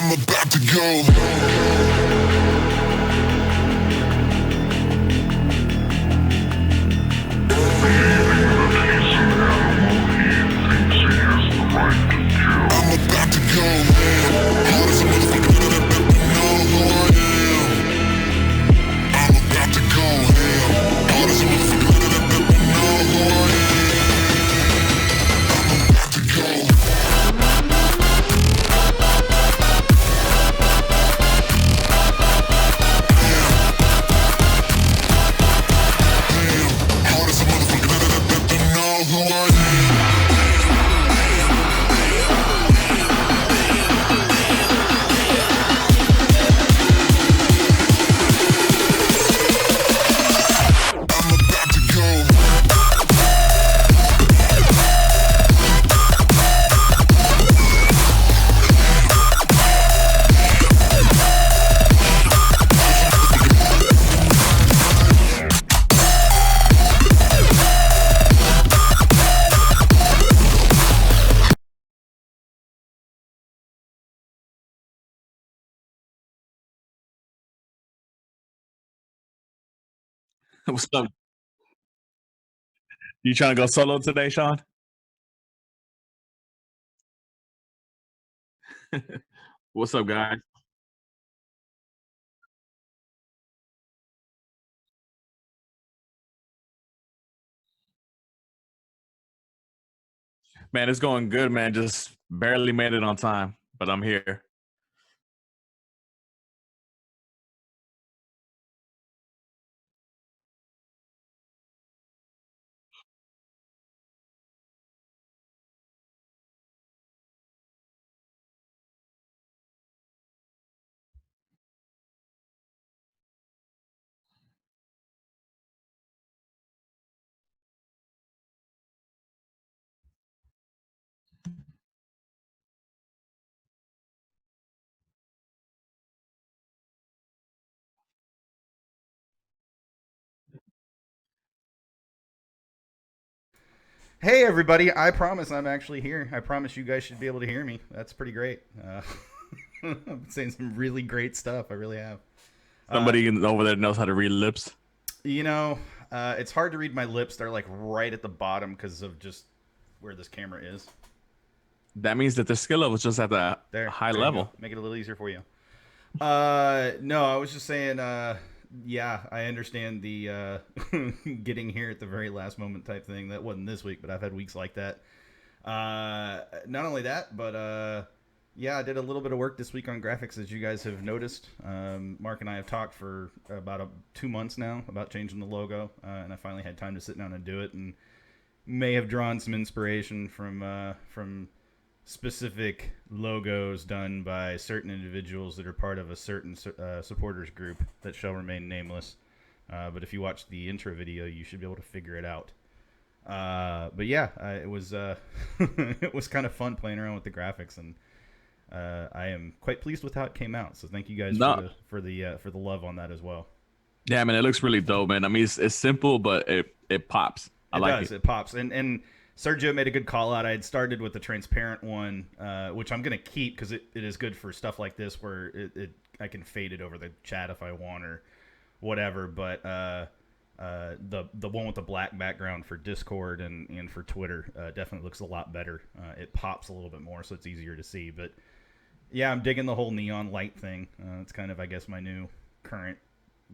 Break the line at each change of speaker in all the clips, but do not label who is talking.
I'm about to go. I'm about to go. Hard as a motherfucker, know who I am. I'm about to go. Hard as a motherfucker, know who I am. I'm about to go. Hard as a motherfucker, know who I am. I'm about to go.
What's up? You trying to go solo today, Sean? What's up, guys? Man, it's going good, man. Just barely made it on time, but I'm here.
Hey everybody! I promise I'm actually here. I promise you guys should be able to hear me. That's pretty great. I'm saying some really great stuff. I really have.
Somebody over there knows how to read lips.
You know, it's hard to read my lips. They're like right at the bottom because of just where this camera is.
That means that the skill level is just at the
There,
high
there you
level.
go. Make it a little easier for you. No, I was just saying. Yeah, I understand the getting here at the very last moment type thing. That wasn't this week, but I've had weeks like that. Not only that, but yeah, I did a little bit of work this week on graphics, as you guys have noticed. Mark and I have talked for about 2 months now about changing the logo, and I finally had time to sit down and do it, and may have drawn some inspiration from specific logos done by certain individuals that are part of a certain supporters group that shall remain nameless. But if you watch the intro video, you should be able to figure it out. But yeah, it was it was kind of fun playing around with the graphics, and I am quite pleased with how it came out. So thank you guys
No.
for the love on that as well.
Yeah, man, it looks really dope, man. I mean, it's simple, but it pops. I
It
like
does.
it.
It pops. And Sergio made a good call out. I had started with the transparent one, which I'm going to keep because it is good for stuff like this where I can fade it over the chat if I want or whatever. But the one with the black background for Discord and for Twitter definitely looks a lot better. It pops a little bit more, so it's easier to see. But yeah, I'm digging the whole neon light thing. It's kind of, I guess, my new current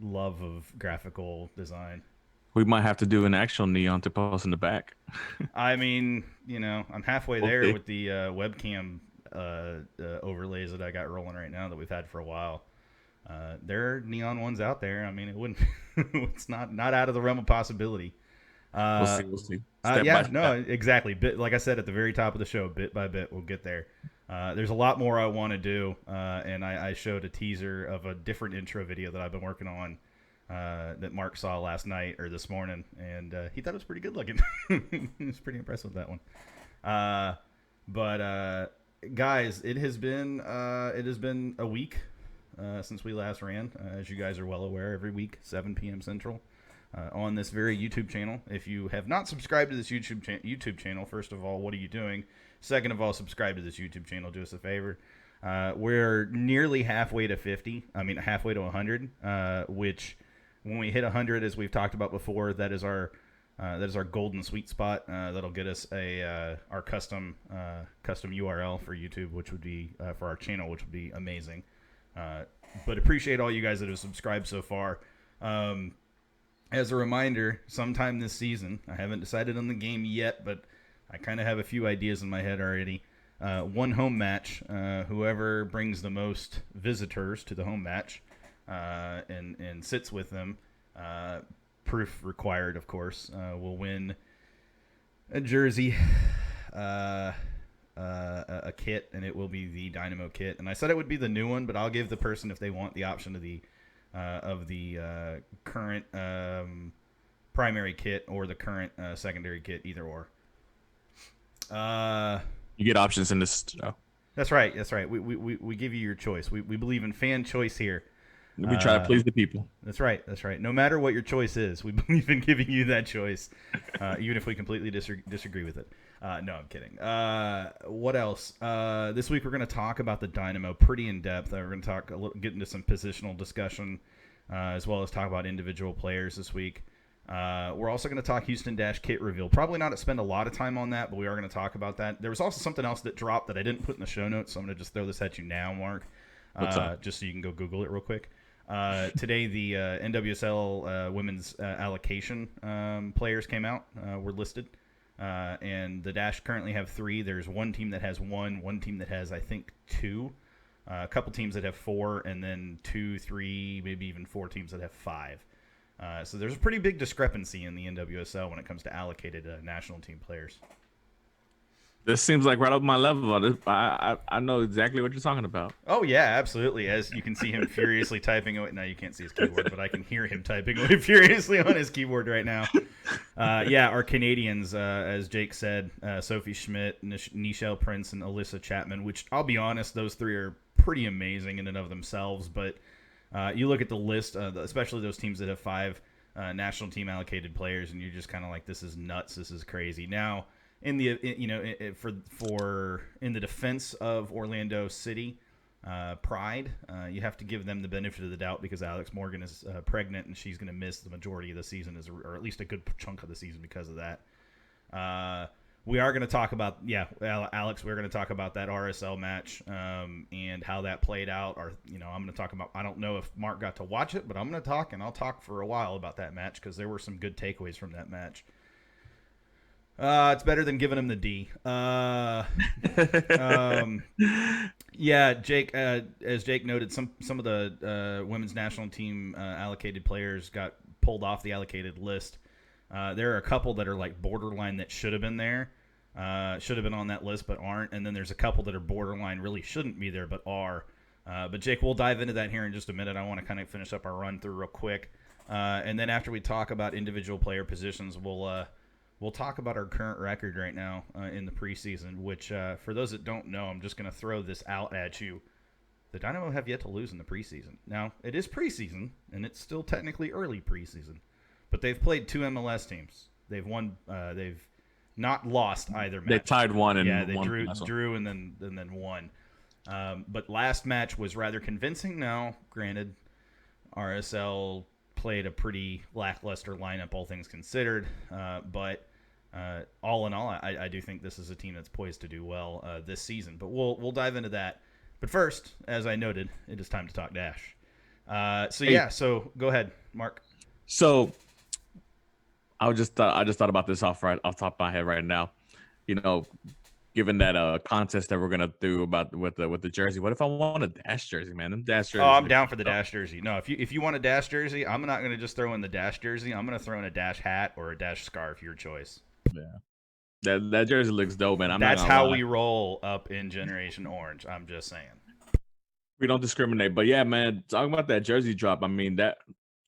love of graphical design.
We might have to do an actual neon to post in the back.
I mean, you know, I'm halfway there
Okay.
with the webcam overlays that I got rolling right now that we've had for a while. There are neon ones out there. I mean, it wouldn't. It's not out of the realm of possibility.
We'll see. We'll see. Step
Yeah,
by
no,
step.
exactly. Bit like I said at the very top of the show, bit by bit, we'll get there. There's a lot more I want to do, and I showed a teaser of a different intro video that I've been working on that Mark saw last night or this morning, and he thought it was pretty good looking. He was pretty impressed with that one. But guys, it has been a week since we last ran. As you guys are well aware, every week 7 p.m. Central. On this very YouTube channel. If you have not subscribed to this YouTube channel, first of all, what are you doing? Second of all, subscribe to this YouTube channel. Do us a favor. We're nearly halfway to 50. I mean, halfway to 100. Which, when we hit 100, as we've talked about before, that is our golden sweet spot. That'll get us our custom URL for YouTube, which would be for our channel, which would be amazing. But appreciate all you guys that have subscribed so far. As a reminder, sometime this season, I haven't decided on the game yet, but I kind of have a few ideas in my head already. One home match. Whoever brings the most visitors to the home match and sits with them, proof required, of course, will win a jersey, a kit, and it will be the Dynamo kit. And I said it would be the new one, but I'll give the person, if they want, the option of the current primary kit or the current secondary kit, either or.
You get options in this show.
That's right. That's right. We give you your choice. We believe in fan choice here.
We try to please the people.
That's right. That's right. No matter what your choice is, we believe in giving you that choice, even if we completely disagree with it. No, I'm kidding. What else? This week we're going to talk about the Dynamo pretty in depth. We're going to get into some positional discussion, as well as talk about individual players this week. We're also going to talk Houston Dash kit reveal. Probably not spend a lot of time on that, but we are going to talk about that. There was also something else that dropped that I didn't put in the show notes, so I'm going to just throw this at you now, Mark, just so you can go Google it real quick. Today, the NWSL women's allocation players came out, were listed, and the Dash currently have 3. There's one team that has 1 team that has, I think, 2, a couple teams that have 4, and then 2, 3, maybe even 4 teams that have 5. So there's a pretty big discrepancy in the NWSL when it comes to allocated national team players.
This seems like right up my level. I know exactly what you're talking about.
Oh, yeah, absolutely. As you can see him furiously typing away. Now, you can't see his keyboard, but I can hear him typing away furiously on his keyboard right now. Yeah, our Canadians, as Jake said, Sophie Schmidt, Nichelle Prince, and Alyssa Chapman, which I'll be honest, those 3 are pretty amazing in and of themselves. But you look at the list, especially those teams that have 5 national team allocated players, and you're just kind of like, this is nuts. This is crazy. Now, in the in the defense of Orlando City Pride, you have to give them the benefit of the doubt because Alex Morgan is pregnant and she's going to miss the majority of the season, or at least a good chunk of the season because of that. We are going to talk about, Alex, we're going to talk about that RSL match and how that played out. Or, I'm going to talk about, I don't know if Mark got to watch it, but I'm going to talk, and I'll talk for a while about that match because there were some good takeaways from that match. It's better than giving him the D. Yeah, Jake, as Jake noted, some of the women's national team allocated players got pulled off the allocated list. There are a couple that are like borderline that should have been there, should have been on that list but aren't, and then there's a couple that are borderline really shouldn't be there but are. But Jake, we'll dive into that here in just a minute. I want to kind of finish up our run through real quick, and then after we talk about individual player positions, we'll talk about our current record right now in the preseason, which for those that don't know, I'm just going to throw this out at you. The Dynamo have yet to lose in the preseason. Now, it is preseason, and it's still technically early preseason, but they've played 2 MLS teams. They've won. They've not lost either match.
They tied one and
they drew and then won. But last match was rather convincing. Now, granted, RSL played a pretty lackluster lineup, all things considered. But all in all, I do think this is a team that's poised to do well this season. But we'll dive into that. But first, as I noted, it is time to talk Dash. So go ahead, Mark.
So I just thought about this off top of my head right now. Given that contest that we're gonna do about with the jersey, what if I want a Dash jersey, man? Them Dash jerseys.
Oh, I'm down for the Dash jersey. No, if you want a Dash jersey, I'm not gonna just throw in the Dash jersey. I'm gonna throw in a Dash hat or a Dash scarf, your choice.
Yeah, that jersey looks dope, man.
That's how we roll up in Generation Orange. I'm just saying.
We don't discriminate, but yeah, man. Talking about that jersey drop, I mean that,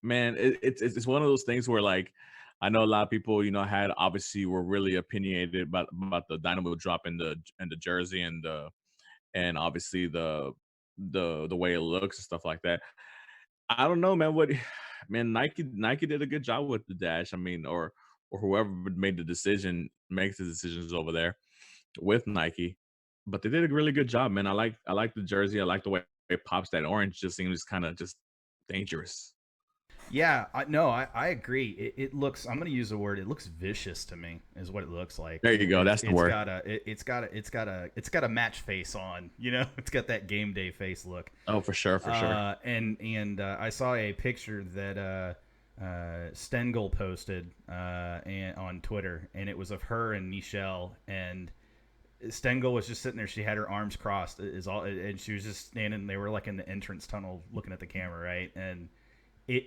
man. It's one of those things where like. I know a lot of people, were really opinionated about the Dynamo drop in the jersey and obviously the way it looks and stuff like that. I don't know, man. Nike did a good job with the Dash. I mean, or whoever makes the decisions over there with Nike. but they did a really good job, man. I like the jersey. I like the way it pops. That orange just seems kind of just dangerous.
Yeah, I agree. It looks. I'm going to use the word. It looks vicious to me. Is what it looks like.
There you go. That's the word.
It's got a match face on. You know, it's got that game day face look.
Oh, for sure, for sure.
And I saw a picture that Stengel posted on Twitter, and it was of her and Nichelle, and Stengel was just sitting there. She had her arms crossed, and she was just standing. They were like in the entrance tunnel, looking at the camera, right? And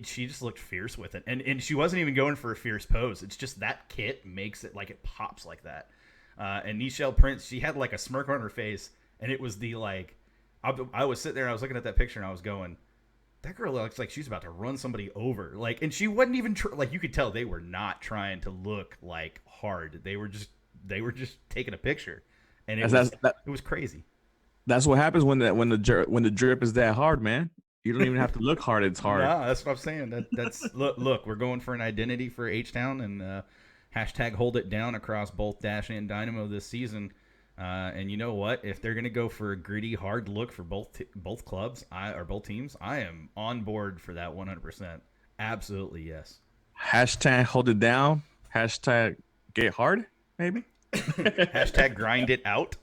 she just looked fierce with it, and she wasn't even going for a fierce pose. It's just that kit makes it like it pops like that. And Nichelle Prince, she had like a smirk on her face, and it was the like. I was sitting there, and I was looking at that picture, and I was going, that girl looks like she's about to run somebody over. Like, and she wasn't even like, you could tell they were not trying to look like hard. They were just taking a picture, and it was crazy.
That's what happens when the drip is that hard, man. You don't even have to look hard. It's hard.
No, that's what I'm saying. That's look. We're going for an identity for H-Town, and hashtag hold it down across both Dash and Dynamo this season. And you know what? If they're gonna go for a gritty, hard look for both clubs, or both teams, I am on board for that 100%. Absolutely, yes.
Hashtag hold it down. Hashtag get hard. Maybe.
Hashtag grind it out.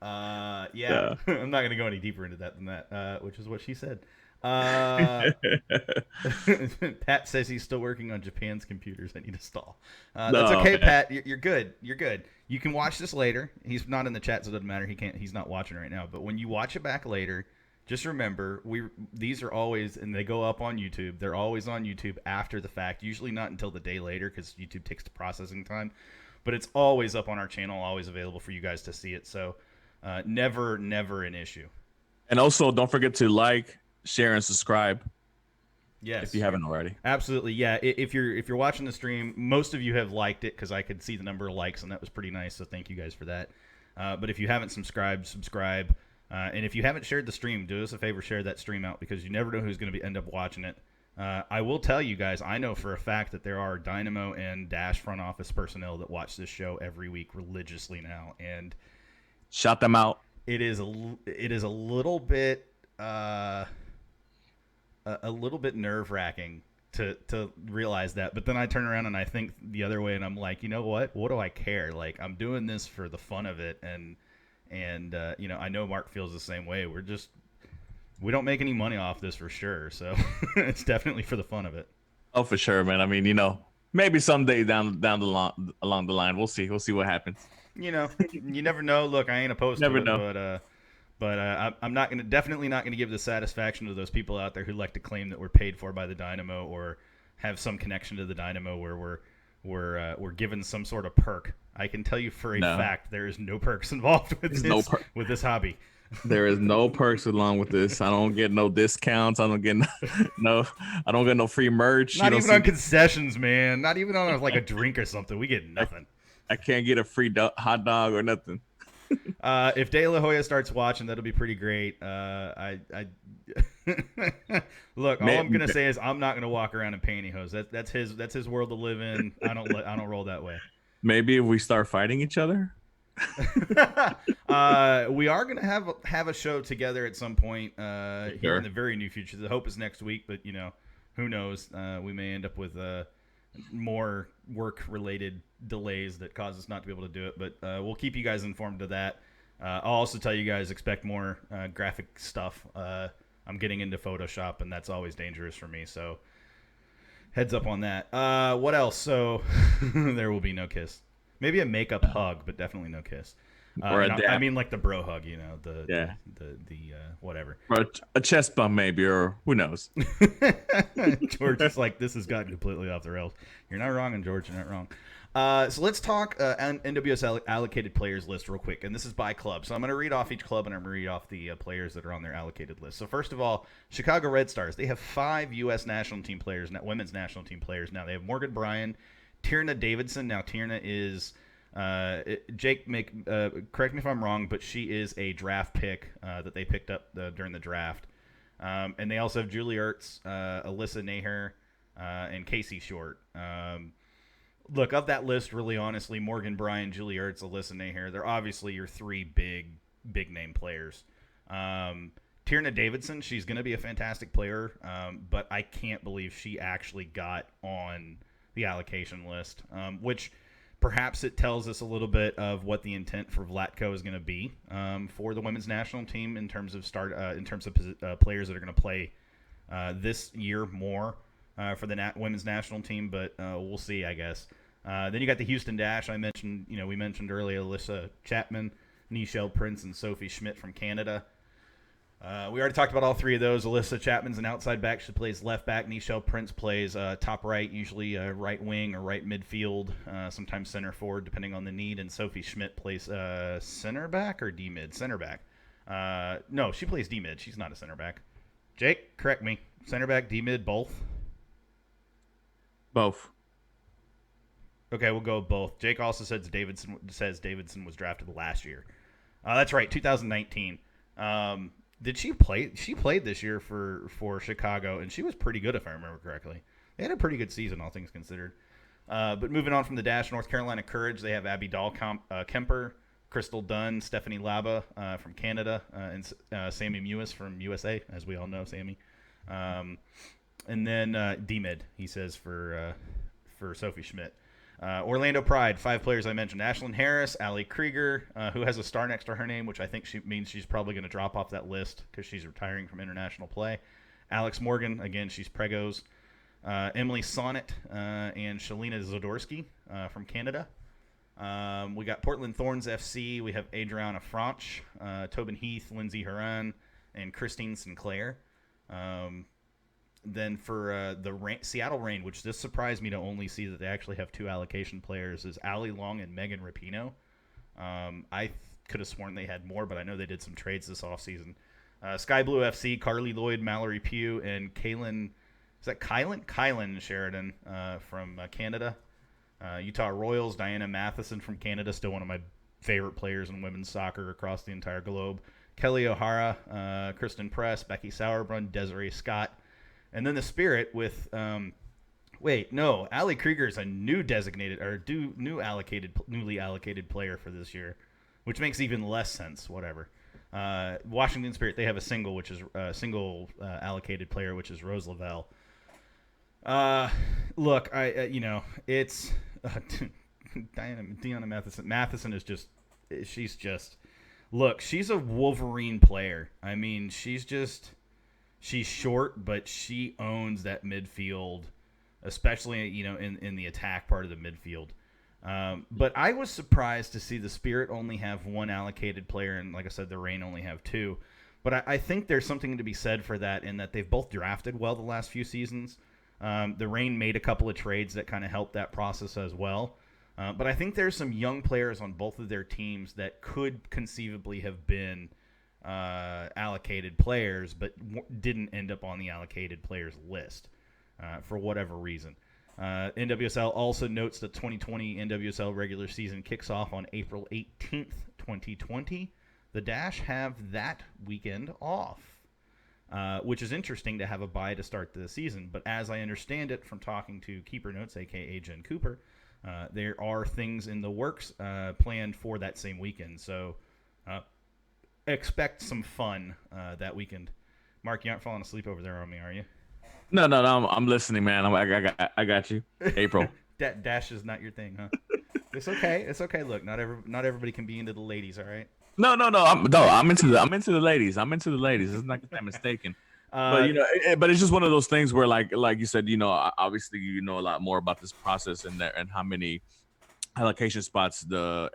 Yeah. I'm not gonna go any deeper into that than that, which is what she said. Pat says he's still working on Japan's computers. I need to stall. That's okay, man. Pat. You're good. You're good. You can watch this later. He's not in the chat, so it doesn't matter. He's not watching right now. But when you watch it back later, just remember these are always, and they go up on YouTube. They're always on YouTube after the fact. Usually not until the day later because YouTube takes the processing time. But it's always up on our channel, always available for you guys to see it. So never an issue.
And also, don't forget to like, share, and subscribe.
Yes,
if you haven't already.
Absolutely, yeah. If you're watching the stream, most of you have liked it because I could see the number of likes, and that was pretty nice. So thank you guys for that. But if you haven't subscribed, subscribe. And if you haven't shared the stream, do us a favor, share that stream out because you never know who's going to end up watching it. I will tell you guys, I know for a fact that there are Dynamo and Dash front office personnel that watch this show every week religiously now, and
shout them out.
It is a little bit. A little bit nerve-wracking to realize that, but then I turn around and I think the other way, and I'm like, you know what do I care? Like, I'm doing this for the fun of it, and you know, I know Mark feels the same way. We don't make any money off this for sure, so it's definitely for the fun of it.
Oh, for sure, man. I mean, you know, maybe someday along the line, we'll see what happens.
You know, you never know. Look, I ain't opposed to it, but I'm definitely not gonna give the satisfaction to those people out there who like to claim that we're paid for by the Dynamo or have some connection to the Dynamo where we're given some sort of perk. I can tell you for a fact there is no perks involved with this hobby.
There is no perks along with this. I don't get no discounts. I don't get no free merch.
Not even on concessions, man. Not even on like a drink or something. We get nothing.
I can't get a free hot dog or nothing.
If De La Hoya starts watching, that'll be pretty great. Look, all I'm gonna say is I'm not gonna walk around in pantyhose. That's his world to live in. I don't roll that way.
Maybe if we start fighting each other.
We are gonna have a show together at some point here in the very near future. The hope is next week, but you know, who knows? We may end up with more work-related delays that cause us not to be able to do it, but we'll keep you guys informed of that. I'll also tell you guys expect more graphic stuff. I'm getting into Photoshop, and that's always dangerous for me, so heads up on that. What else? So there will be no kiss. Maybe a makeup hug, but definitely no kiss.
Or
I mean, like the bro hug, you know, the whatever.
Or a chest bump, maybe, or who knows.
George is like, this has gotten completely off the rails. You're not wrong, and George, you're not wrong. So let's talk NWS allocated players list real quick, and this is by club. So I'm going to read off each club, and I'm going to read off the players that are on their allocated list. So first of all, Chicago Red Stars. They have 5 U.S. national team players, women's national team players. Now they have Morgan Bryan, Tierna Davidson. Now Tierna is Jake. Correct me if I'm wrong, but she is a draft pick that they picked up during the draft. And they also have Julie Ertz, Alyssa Naher, and Casey Short. Look, of that list, really honestly, Morgan Bryan, Julie Ertz, Alyssa Naher, they're obviously your three big name players. Tierna Davidson, she's going to be a fantastic player, but I can't believe she actually got on the allocation list, which perhaps it tells us a little bit of what the intent for Vlatko is going to be for the women's national team in terms of players that are going to play this year more for the women's national team, but we'll see, I guess. Then you got the Houston Dash. We mentioned earlier Alyssa Chapman, Nichelle Prince, and Sophie Schmidt from Canada. We already talked about all three of those. Alyssa Chapman's an outside back. She plays left back. Nichelle Prince plays top right, usually right wing or right midfield, sometimes center forward, depending on the need. And Sophie Schmidt plays center back or D-mid? Center back. No, she plays D-mid. She's not a center back. Jake, correct me. Center back, D-mid, both?
Both.
Okay, we'll go with both. Jake also says Davidson was drafted last year. That's right, 2019. Did she play? She played this year for Chicago, and she was pretty good, if I remember correctly. They had a pretty good season, all things considered. But moving on from the Dash, North Carolina Courage, they have Abby Kemper, Crystal Dunn, Stephanie Laba from Canada, and Sammy Mewis from USA, as we all know, Sammy. And then D-Mid, he says, for Sophie Schmidt. Orlando Pride, 5 players I mentioned. Ashlyn Harris, Allie Krieger, who has a star next to her name, which I think means she's probably going to drop off that list because she's retiring from international play. Alex Morgan, again, she's Pregos. Emily Sonnet and Shalina Zodorsky from Canada. We got Portland Thorns FC. We have Adriana Franch, Tobin Heath, Lindsay Horan, and Christine Sinclair. Then for the Seattle Reign, which this surprised me to only see that they actually have 2 allocation players, is Allie Long and Megan Rapinoe. I could have sworn they had more, but I know they did some trades this offseason. Sky Blue FC, Carly Lloyd, Mallory Pugh, and Kylan Sheridan from Canada. Utah Royals, Diana Matheson from Canada, still one of my favorite players in women's soccer across the entire globe. Kelly O'Hara, Kristen Press, Becky Sauerbrunn, Desiree Scott. And then the Spirit with, Allie Krieger is a newly allocated player for this year, which makes even less sense. Whatever. Washington Spirit, they have a single allocated player, which is Rose Lavelle. Look, it's Deanna Matheson. Matheson is she's a Wolverine player. I mean, she's short, but she owns that midfield, especially, in the attack part of the midfield. But I was surprised to see the Spirit only have 1 allocated player, and like I said, the Reign only have 2. But I think there's something to be said for that in that they've both drafted well the last few seasons. The Reign made a couple of trades that kind of helped that process as well. But I think there's some young players on both of their teams that could conceivably have been allocated players, but didn't end up on the allocated players list for whatever reason. NWSL also notes that 2020 NWSL regular season kicks off on April 18th, 2020. The Dash have that weekend off, which is interesting to have a bye to start the season. But as I understand it from talking to Keeper Notes, a.k.a. Jen Cooper, there are things in the works planned for that same weekend. So expect some fun that weekend. Mark, you aren't falling asleep over there on me, are you?
No, I'm listening, man. I got you. April.
Dash is not your thing, huh? It's okay. Look, not everybody can be into the ladies, all right?
No. I'm into the ladies. It's not that I'm mistaken. But but it's just one of those things where, like you said, obviously a lot more about this process and how many allocation spots the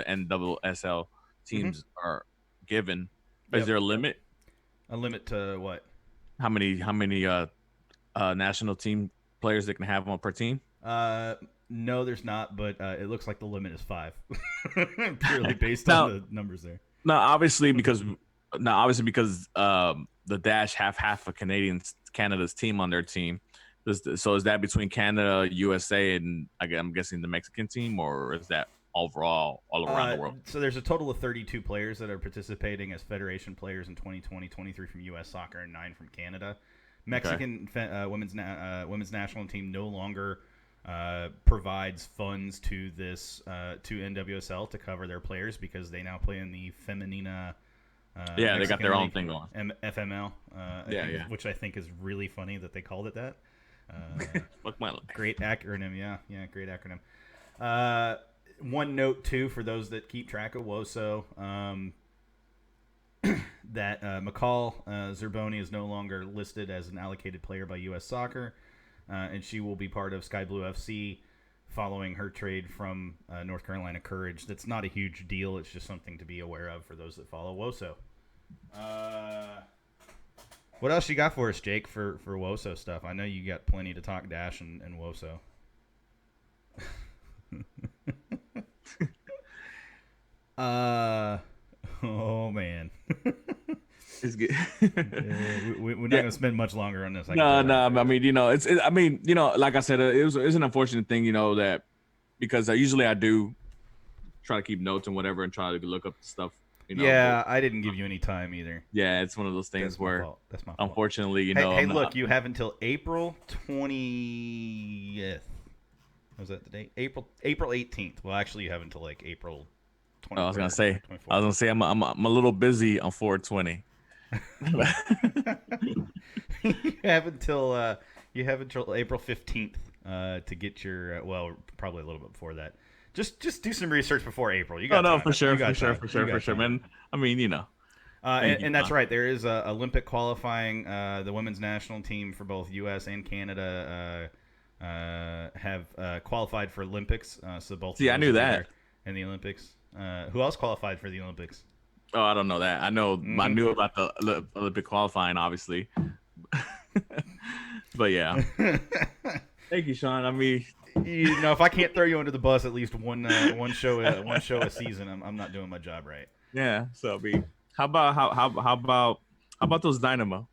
NWSL teams are given. Is there a limit?
A limit to what?
How many national team players they can have on per team?
No, there's not, but it looks like the limit is 5. Purely based on the numbers there.
Obviously because the Dash have half of Canada's team on their team. So is that between Canada, USA, and I'm guessing the Mexican team, or is that overall all around the world?
So there's a total of 32 players that are participating as Federation players in 2020, 23 from U.S. Soccer and 9 from Canada. Mexican women's national team no longer provides funds to this to NWSL to cover their players because they now play in the Femenina.
Yeah, they got their
Mexican
own
League,
thing going.
FML.
Yeah.
Which I think is really funny that they called it that.
Fuck my life.
Great acronym, yeah, great acronym. One note too for those that keep track of WOSO, that McCall Zerboni is no longer listed as an allocated player by U.S. Soccer, and she will be part of Sky Blue FC following her trade from North Carolina Courage. That's not a huge deal. It's just something to be aware of for those that follow WOSO. What else you got for us, Jake, for WOSO stuff? I know you got plenty to talk Dash and WOSO. Oh man.
It's good.
We're not gonna spend much longer on this.
No. I mean, like I said, it's an unfortunate thing, that because usually I do try to keep notes and whatever and try to look up stuff.
Yeah, I didn't give you any time either.
Yeah, it's one of those things where,
that's my fault.
Unfortunately,
Hey, look, you have until April 20th. Was that the date? April 18th. Well, actually, you have until like April 20th.
I was gonna say I'm a little busy on 420.
You have until April 15th to get your probably a little bit before that. Just do some research before April. You got time.
For sure, man. I mean,
and that's right. There is Olympic qualifying. The women's national team for both U.S. and Canada have qualified for Olympics. So both.
See, I knew that.
In the Olympics. Who else qualified for the Olympics?
Oh, I don't know that. I know. I knew about the Olympic qualifying, obviously. But yeah. Thank you, Sean. I mean,
if I can't throw you under the bus at least one show a season, I'm not doing my job right.
Yeah. So, how about those Dynamo?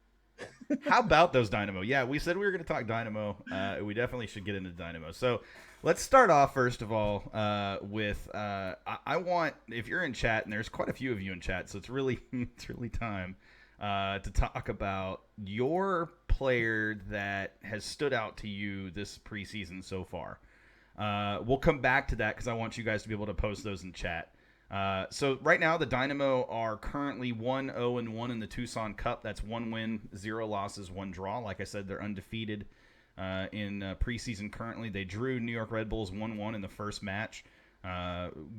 How about those Dynamo? Yeah, we said we were going to talk Dynamo. We definitely should get into Dynamo. So let's start off first of all with I want, if you're in chat, and there's quite a few of you in chat, so it's really time to talk about your player that has stood out to you this preseason so far. We'll come back to that because I want you guys to be able to post those in chat. So right now the Dynamo are currently 1-0-1 in the Tucson Cup. That's 1 win, 0 losses, 1 draw. Like I said, they're undefeated in preseason currently. They drew New York Red Bulls 1-1 in the first match.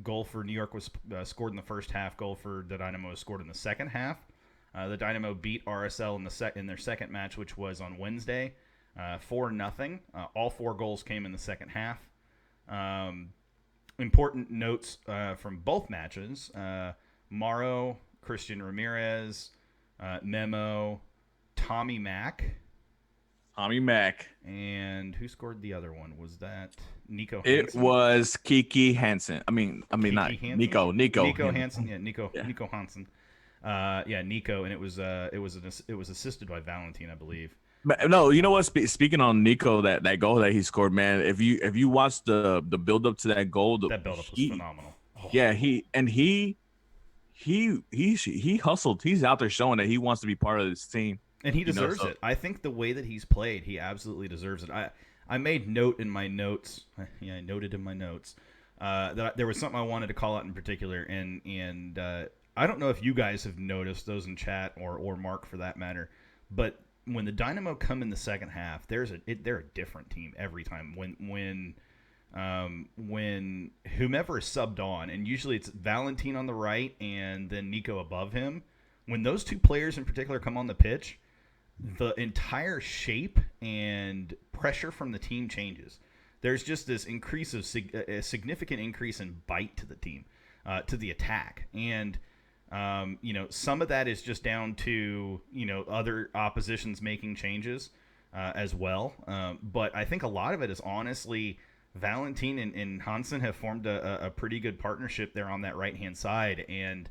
Goal for New York was scored in the first half. Goal for the Dynamo was scored in the second half. The Dynamo beat RSL in their second match, which was on Wednesday, 4-0. All 4 goals came in the second half. Important notes from both matches: Mauro, Christian Ramirez, Memo, Tommy Mack. And who scored the other one? Was that Nico Hansen?
It was Kiki Hansen. I mean
Kiki
not
Hansen?
Nico.
Nico Hansen. Yeah, Nico Hansen. Nico, and it was assisted by Valentin, I believe.
But no, you know what? Speaking on Nico, that goal that he scored, man. If you watch the build up to that goal,
that build up was phenomenal. Oh.
Yeah, he hustled. He's out there showing that he wants to be part of this team,
and he deserves it. I think the way that he's played, he absolutely deserves it. I made note in my notes. Yeah, I noted in my notes that there was something I wanted to call out in particular, and I don't know if you guys have noticed, those in chat or Mark for that matter, but when the Dynamo come in the second half, they're a different team every time. When whomever is subbed on, and usually it's Valentin on the right and then Nico above him, when those two players in particular come on the pitch, the entire shape and pressure from the team changes. There's just this increase of a significant increase in bite to the team, to the attack, and some of that is just down to other oppositions making changes as well. But I think a lot of it is honestly Valentin and Hansen have formed a pretty good partnership there on that right hand side. And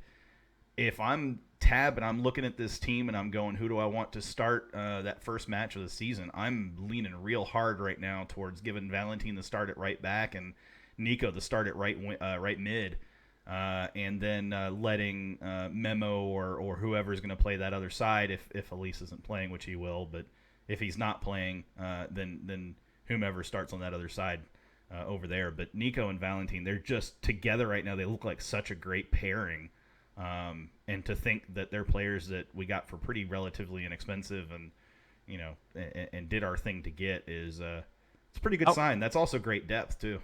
if I'm Tab and I'm looking at this team and I'm going, who do I want to start that first match of the season? I'm leaning real hard right now towards giving Valentin the start at right back and Nico the start at right mid. And then letting Memo or whoever is going to play that other side if Elise isn't playing, which he will. But if he's not playing, then whomever starts on that other side over there. But Nico and Valentine, they're just together right now. They look like such a great pairing. And to think that they're players that we got for pretty relatively inexpensive and, and did our thing to get is it's a pretty good sign. That's also great depth too.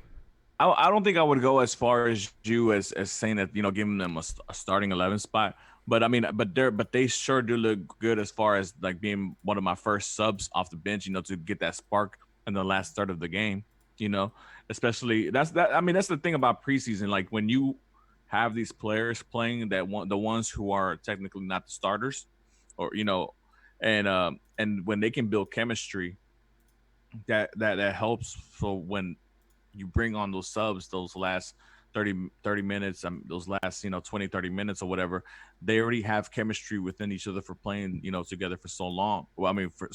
I don't think I would go as far as you as saying that giving them a starting 11 spot. But I mean, but they sure do look good as far as like being one of my first subs off the bench. To get that spark in the last third of the game. Especially that's the thing about preseason. Like when you have these players playing the ones who are technically not the starters, or and when they can build chemistry, that helps. So when you bring on those subs, those last 30 minutes, those last 20 30 minutes or whatever, they already have chemistry within each other for playing together for so long. Well, I mean for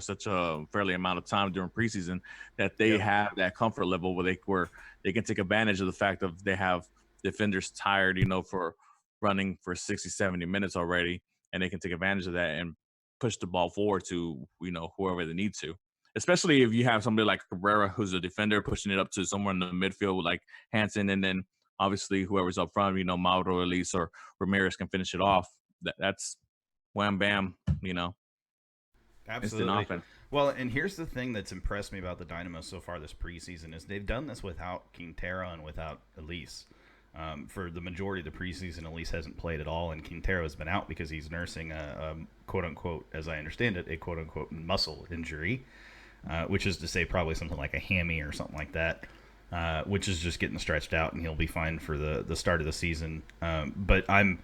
such a fairly amount of time during preseason, that they have that comfort level where they can take advantage of the fact of they have defenders tired for running for 60 70 minutes already, and they can take advantage of that and push the ball forward to whoever they need to. Especially if you have somebody like Cabrera, who's a defender, pushing it up to somewhere in the midfield with like Hansen, and then obviously whoever's up front, Mauro, Elise, or Ramirez can finish it off. That's wham bam,
Absolutely.
instant offense.
Well, and here's the thing that's impressed me about the Dynamo so far this preseason is they've done this without Quintero and without Elise. For the majority of the preseason, Elise hasn't played at all, and Quintero has been out because he's nursing a quote-unquote, as I understand it, a quote-unquote muscle injury. Which is to say probably something like a hammy or something like that, which is just getting stretched out, and he'll be fine for the start of the season. But I'm,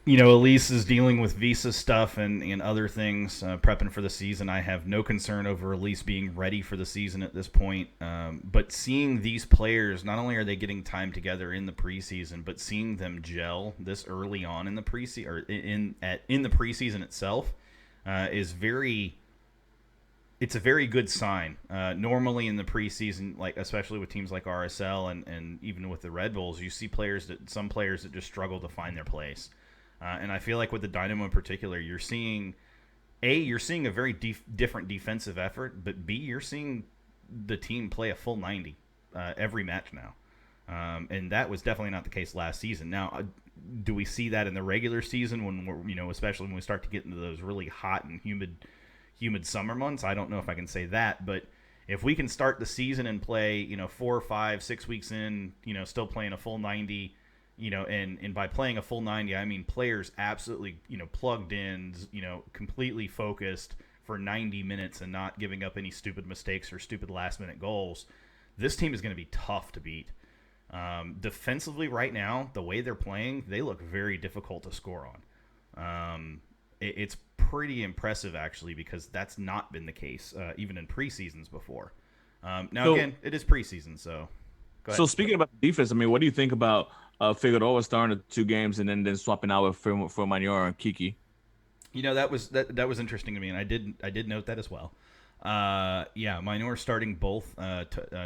Elise is dealing with visa stuff and other things, prepping for the season. I have no concern over Elise being ready for the season at this point. But seeing these players, not only are they getting time together in the preseason, but seeing them gel this early on in the preseason or in the preseason itself is very. It's a very good sign. Normally in the preseason, like especially with teams like RSL and even with the Red Bulls, you see some players that just struggle to find their place. And I feel like with the Dynamo in particular, you're seeing a very different defensive effort, but B, you're seeing the team play a full 90 every match now. And that was definitely not the case last season. Now, do we see that in the regular season when we're, especially when we start to get into those really hot and humid summer months? I don't know if I can say that, but if we can start the season and play, 4 or 5, 6 weeks in, still playing a full 90, and by playing a full 90, I mean players absolutely, plugged in, completely focused for 90 minutes and not giving up any stupid mistakes or stupid last minute goals. This team is going to be tough to beat. Defensively right now, the way they're playing, they look very difficult to score on. It's pretty impressive, actually, because that's not been the case even in preseasons before. Again, it is preseason, so go ahead.
So speaking about the defense, I mean, what do you think about Figueroa starting the 2 games and then swapping out with Manyor and Kiki?
That was interesting to me, and I did note that as well. Manyor starting both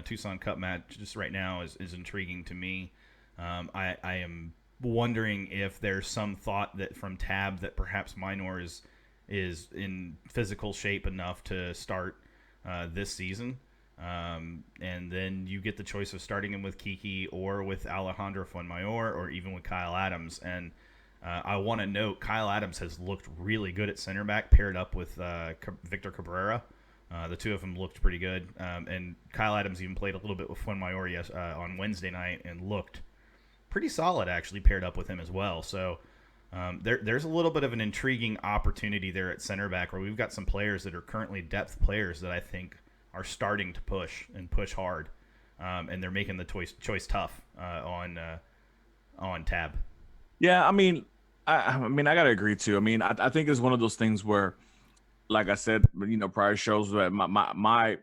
Tucson Cup matches right now is intriguing to me. I am wondering if there's some thought that from Tab that perhaps Minor is in physical shape enough to start this season. And then you get the choice of starting him with Kiki or with Alejandro Fuenmayor or even with Kyle Adams. And I want to note Kyle Adams has looked really good at center back paired up with Victor Cabrera. The two of them looked pretty good. And Kyle Adams even played a little bit with Fuenmayor on Wednesday night and looked pretty solid, actually, paired up with him as well. So there's a little bit of an intriguing opportunity there at center back where we've got some players that are currently depth players that I think are starting to push hard, and they're making the choice tough on Tab.
Yeah, I mean, I gotta agree too. I mean, I think it's one of those things where, like I said, prior shows, that my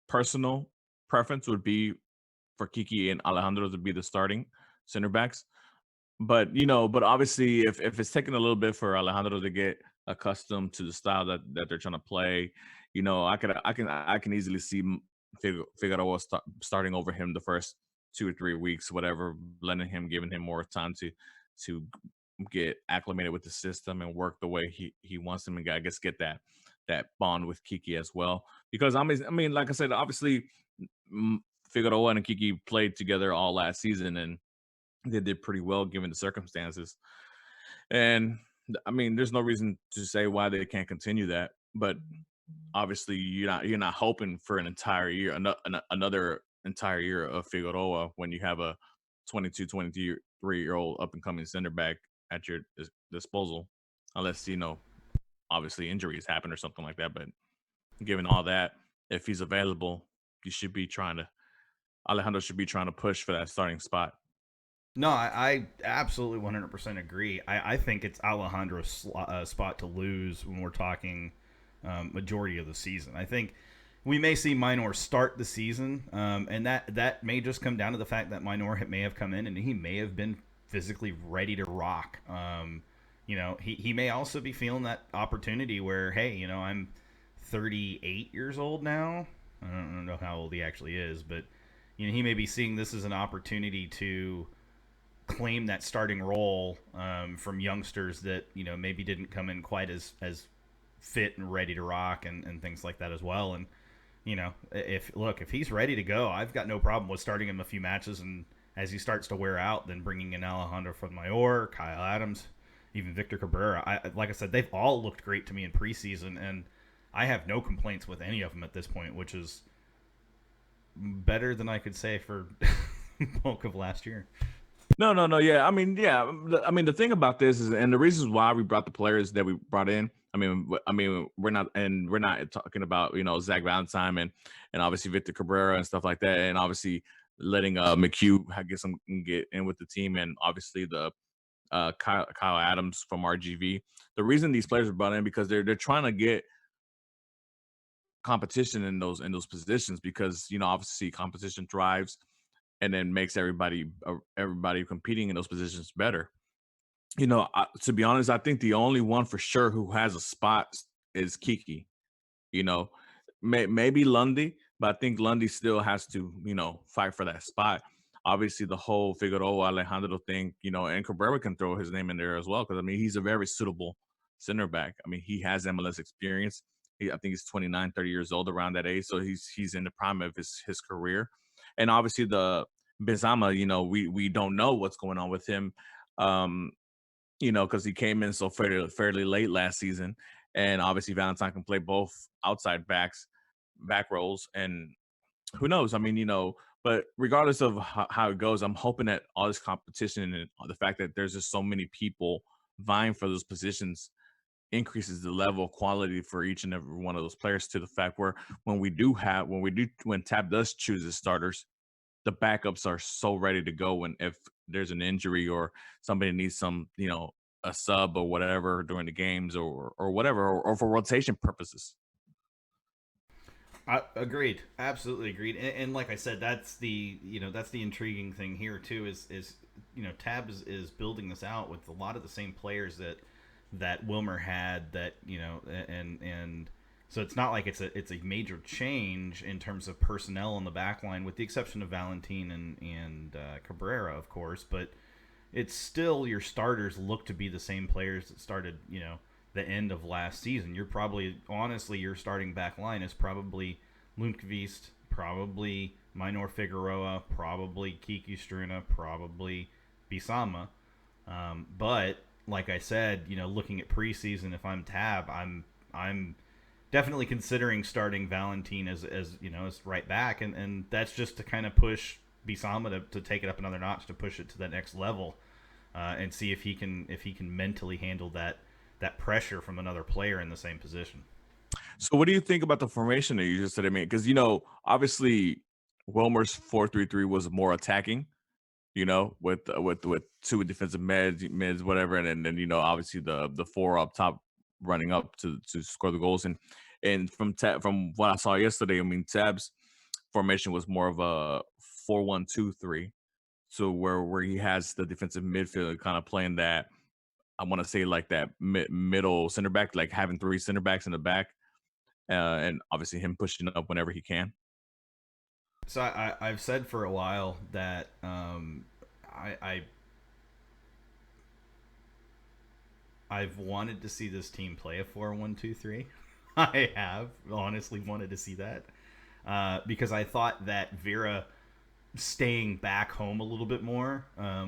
personal preference would be for Kiki and Alejandro to be the starting center backs. But obviously if it's taking a little bit for Alejandro to get accustomed to the style that they're trying to play, I can easily see Figueroa starting over him the first 2 or 3 weeks, whatever, giving him more time to get acclimated with the system and work the way he wants him, and I guess get that bond with Kiki as well. Because I mean, like I said, obviously, Figueroa and Kiki played together all last season, and they did pretty well given the circumstances. And I mean, there's no reason to say why they can't continue that. But obviously, you're not hoping for an entire year, another entire year of Figueroa when you have a 22, 23-year-old up and coming center back at your disposal, unless obviously injuries happen or something like that. But given all that, if he's available, you should be trying to Alejandro should be trying to push for that starting spot.
No, I absolutely 100% agree. I think it's Alejandro's spot to lose when we're talking majority of the season. I think we may see Minor start the season, and that may just come down to the fact that Minor may have come in and he may have been physically ready to rock. He may also be feeling that opportunity where, hey, I'm 38 years old now. I don't know how old he actually is, but he may be seeing this as an opportunity to claim that starting role from youngsters that maybe didn't come in quite as fit and ready to rock and things like that as well. And if he's ready to go, I've got no problem with starting him a few matches, and as he starts to wear out, then bringing in Alejandro Fuenmayor, Kyle Adams, even Victor Cabrera. Like I said, they've all looked great to me in preseason, and I have no complaints with any of them at this point, which is better than I could say for bulk of last year.
No. Yeah, I mean, the thing about this is, and the reasons why we brought the players that we brought in. I mean, we're not talking about Zach Valentine and obviously Victor Cabrera and stuff like that, and obviously letting McHugh get in with the team, and obviously the Kyle Adams from RGV. The reason these players were brought in because they're trying to get competition in those positions, because obviously competition thrives and then makes everybody competing in those positions better. To be honest, I think the only one for sure who has a spot is Kiki. Maybe Lundy, but I think Lundy still has to fight for that spot. Obviously, the whole Figueroa Alejandro thing, and Cabrera can throw his name in there as well, because I mean he's a very suitable center back. I mean, he has MLS experience. I think he's 29, 30 years old, around that age, so he's in the prime of his career. And obviously the Bizama, we don't know what's going on with him, because he came in so fairly late last season, and obviously Valentine can play both outside back roles, and who knows? I mean, but regardless of how it goes, I'm hoping that all this competition and the fact that there's just so many people vying for those positions increases the level of quality for each and every one of those players, to the fact where when Tab does choose his starters, the backups are so ready to go. And if there's an injury or somebody needs some, a sub or whatever during the games or whatever, or for rotation purposes.
Agreed, absolutely agreed. And like I said, that's the intriguing thing here too. Is Tab is building this out with a lot of the same players that Wilmer had. That and so it's not like it's a major change in terms of personnel on the back line, with the exception of Valentin and Cabrera, of course. But it's still, your starters look to be the same players that started the end of last season. You're probably, honestly, your starting back line is probably Lundqvist, probably Minor Figueroa, probably Kiki Struna, probably Bisama. But like I said, looking at preseason, if I'm Tab, I'm definitely considering starting Valentin as right back, and that's just to kind of push Bisama to take it up another notch, to push it to that next level, and see if he can mentally handle that pressure from another player in the same position.
So what do you think about the formation that you just said? I mean, because obviously Wilmer's 4-3-3 was more attacking, with two defensive mids, whatever, and then obviously the four up top running up to score the goals. And from what I saw yesterday, I mean, Tab's formation was more of a 4-1-2-3, so where he has the defensive midfield kind of playing that, I want to say, like that middle center back, like having three center backs in the back, and obviously him pushing up whenever he can.
So I've said for a while that I've wanted to see this team play a 4-1-2-3. I have honestly wanted to see that because I thought that Vera staying back home a little bit more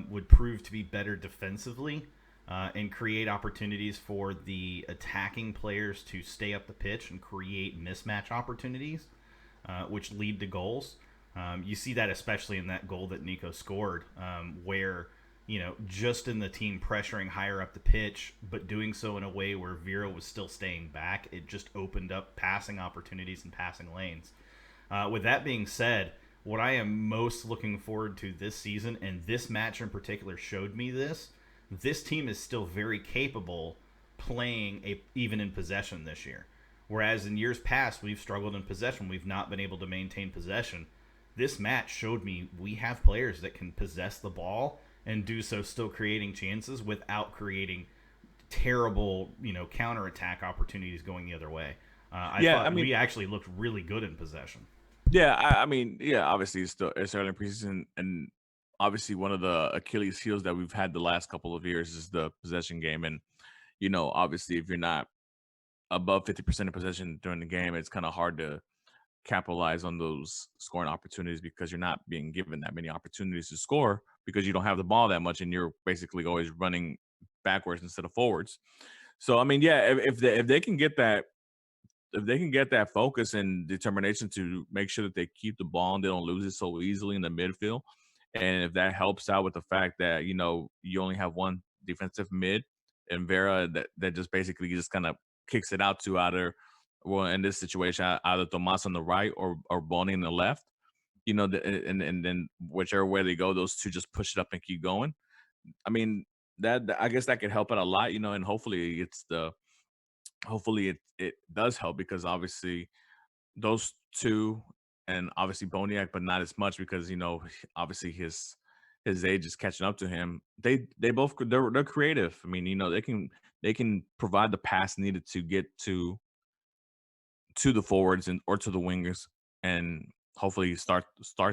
would prove to be better defensively and create opportunities for the attacking players to stay up the pitch and create mismatch opportunities, which lead to goals. You see that especially in that goal that Nico scored, where just in the team pressuring higher up the pitch, but doing so in a way where Vera was still staying back, it just opened up passing opportunities and passing lanes. With that being said, what I am most looking forward to this season, and this match in particular showed me this team is still very capable playing even in possession this year. Whereas in years past, we've struggled in possession. We've not been able to maintain possession. This match showed me we have players that can possess the ball and do so still creating chances without creating terrible, counterattack opportunities going the other way. I thought we actually looked really good in possession.
Yeah, I mean, yeah, obviously it's early in preseason, and obviously one of the Achilles heels that we've had the last couple of years is the possession game, and obviously if you're not above 50% of possession during the game, it's kind of hard to capitalize on those scoring opportunities because you're not being given that many opportunities to score because you don't have the ball that much, and you're basically always running backwards instead of forwards. So I mean, yeah, if they can get that focus and determination to make sure that they keep the ball and they don't lose it so easily in the midfield, and if that helps out with the fact that you only have one defensive mid and Vera that just basically just kind of kicks it out to either, well, in this situation, either Tomas on the right or Boni on the left, and then whichever way they go, those two just push it up and keep going. I mean, that I guess that could help out a lot, and hopefully it does help because obviously those two and obviously Boniak, but not as much because obviously his age is catching up to him. They're creative. I mean, they can provide the pass needed to get to the forwards and or to the wingers and hopefully start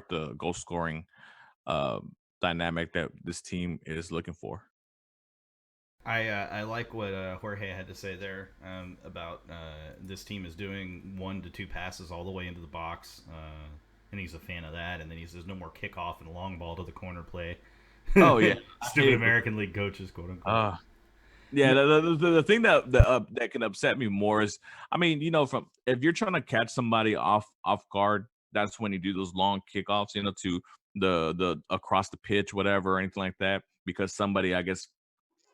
the goal scoring uh, dynamic that this team is looking for.
I like what Jorge had to say there about this team is doing 1 to 2 passes all the way into the box, and he's a fan of that. And then he says no more kickoff and long ball to the corner play.
Oh yeah,
Stupid American League coaches, quote unquote.
Yeah, the thing that can upset me more is, I mean, from if you're trying to catch somebody off guard, that's when you do those long kickoffs, to the across the pitch, whatever, or anything like that, because somebody, I guess,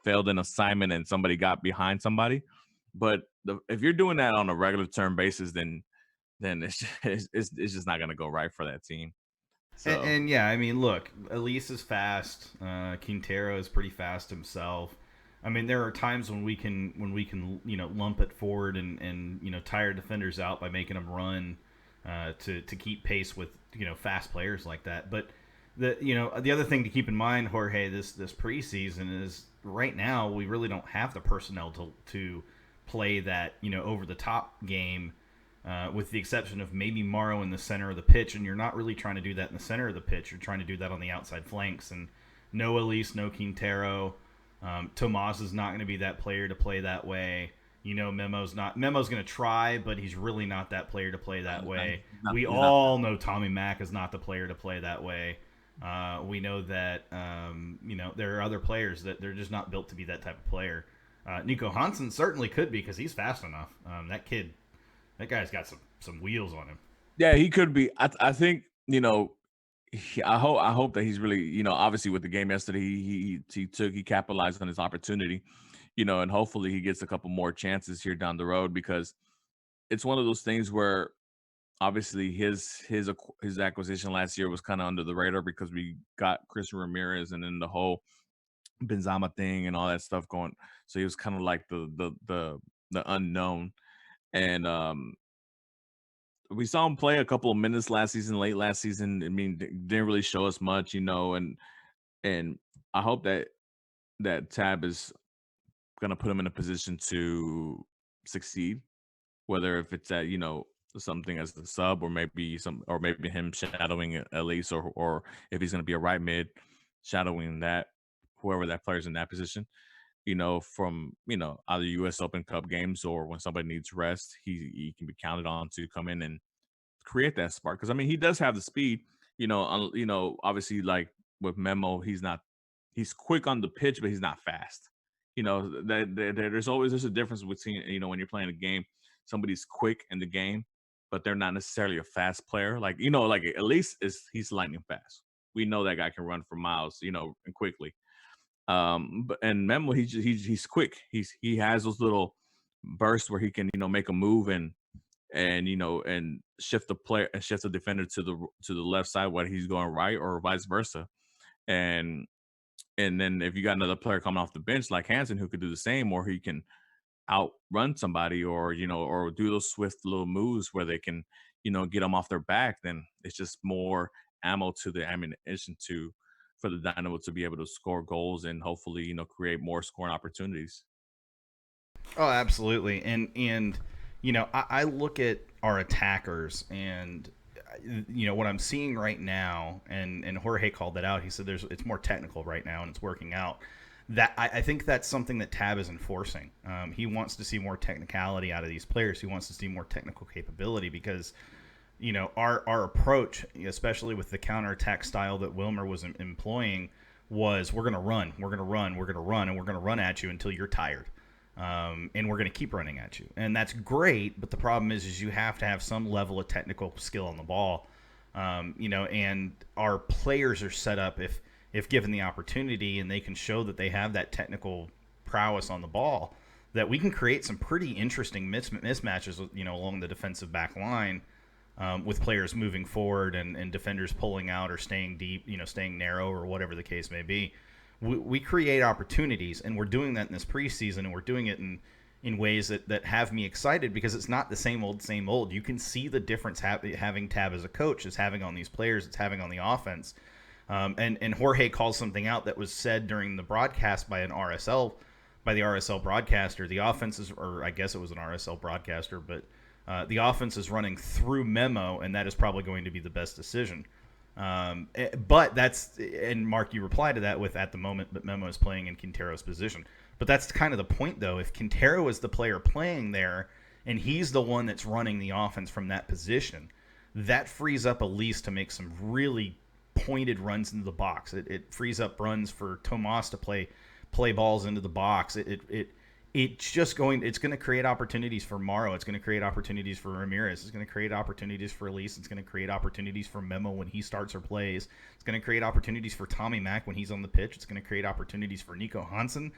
failed an assignment and somebody got behind somebody. But if you're doing that on a regular term basis, then it's just not gonna go right for that team. So
And yeah, I mean, look, Elise is fast. Quintero is pretty fast himself. I mean, there are times when we can lump it forward and tire defenders out by making them run to keep pace with fast players like that. But the other thing to keep in mind, Jorge, this preseason is right now we really don't have the personnel to play that over the top game. With the exception of maybe Morrow in the center of the pitch, and you're not really trying to do that in the center of the pitch. You're trying to do that on the outside flanks, and no Elise, no Quintero. Tomas is not going to be that player to play that way. Memo's going to try, but he's really not that player to play that way. We all know Tommy Mack is not the player to play that way. We know that there are other players that they're just not built to be that type of player. Nico Hansen certainly could be because he's fast enough. That guy's got some wheels on him.
yeah, he could be. I think I hope that he's really obviously with the game yesterday he capitalized on his opportunity, and hopefully he gets a couple more chances here down the road because it's one of those things where obviously his acquisition last year was kind of under the radar because we got Christian Ramirez and then the whole Benzema thing and all that stuff going. So he was kind of like the unknown. And we saw him play a couple of minutes late last season. I mean, didn't really show us much, and I hope that Tab is gonna put him in a position to succeed, whether if it's at something as a sub or maybe him shadowing Elise or if he's gonna be a right mid shadowing that whoever that player's in that position. from either U.S. Open Cup games or when somebody needs rest, he can be counted on to come in and create that spark. Because I mean, he does have the speed. Obviously, like with Memo, he's quick on the pitch, but he's not fast. There's a difference between when you're playing a game, somebody's quick in the game, but they're not necessarily a fast player. Like like at least he's lightning fast. We know that guy can run for miles, and quickly. But and Memo, he's quick. He has those little bursts where he can make a move and shift the player and shift the defender to the left side while he's going right, or vice versa. And and then if you got another player coming off the bench like Hansen who could do the same, or he can outrun somebody, or do those swift little moves where they can get them off their back, then it's just more ammo to the ammunition for the Dynamo to be able to score goals and hopefully create more scoring opportunities.
Oh, absolutely. And I look at our attackers, and what I'm seeing right now, and Jorge called that out. He said it's more technical right now and it's working out. That I think that's something that Tab is enforcing. He wants to see more technicality out of these players. He wants to see more technical capability because our approach, especially with the counterattack style that Wilmer was employing, was we're going to run, and we're going to run at you until you're tired. And we're going to keep running at you. And that's great, but the problem is you have to have some level of technical skill on the ball. And our players are set up, if given the opportunity and they can show that they have that technical prowess on the ball, that we can create some pretty interesting mismatches, along the defensive back line, with players moving forward and defenders pulling out or staying deep, staying narrow or whatever the case may be. We create opportunities, and we're doing that in this preseason, and we're doing it in ways that have me excited because it's not the same old. You can see the difference having Tab as a coach is having on these players, it's having on the offense. And Jorge calls something out that was said during the broadcast by the RSL broadcaster. The offense is, or I guess it was an RSL broadcaster, but the offense is running through Memo, and that is probably going to be the best decision. But that's, and Mark, you reply to that with, at the moment, but Memo is playing in Quintero's position. But that's kind of the point, though. If Quintero is the player playing there, and he's the one that's running the offense from that position, that frees up Elise to make some really pointed runs into the box. It frees up runs for Tomas to play balls into the box. It's going to create opportunities for Morrow. It's going to create opportunities for Ramirez. It's going to create opportunities for Elise. It's going to create opportunities for Memo when he starts or plays. It's going to create opportunities for Tommy Mack when he's on the pitch. It's going to create opportunities for Nico Hansen.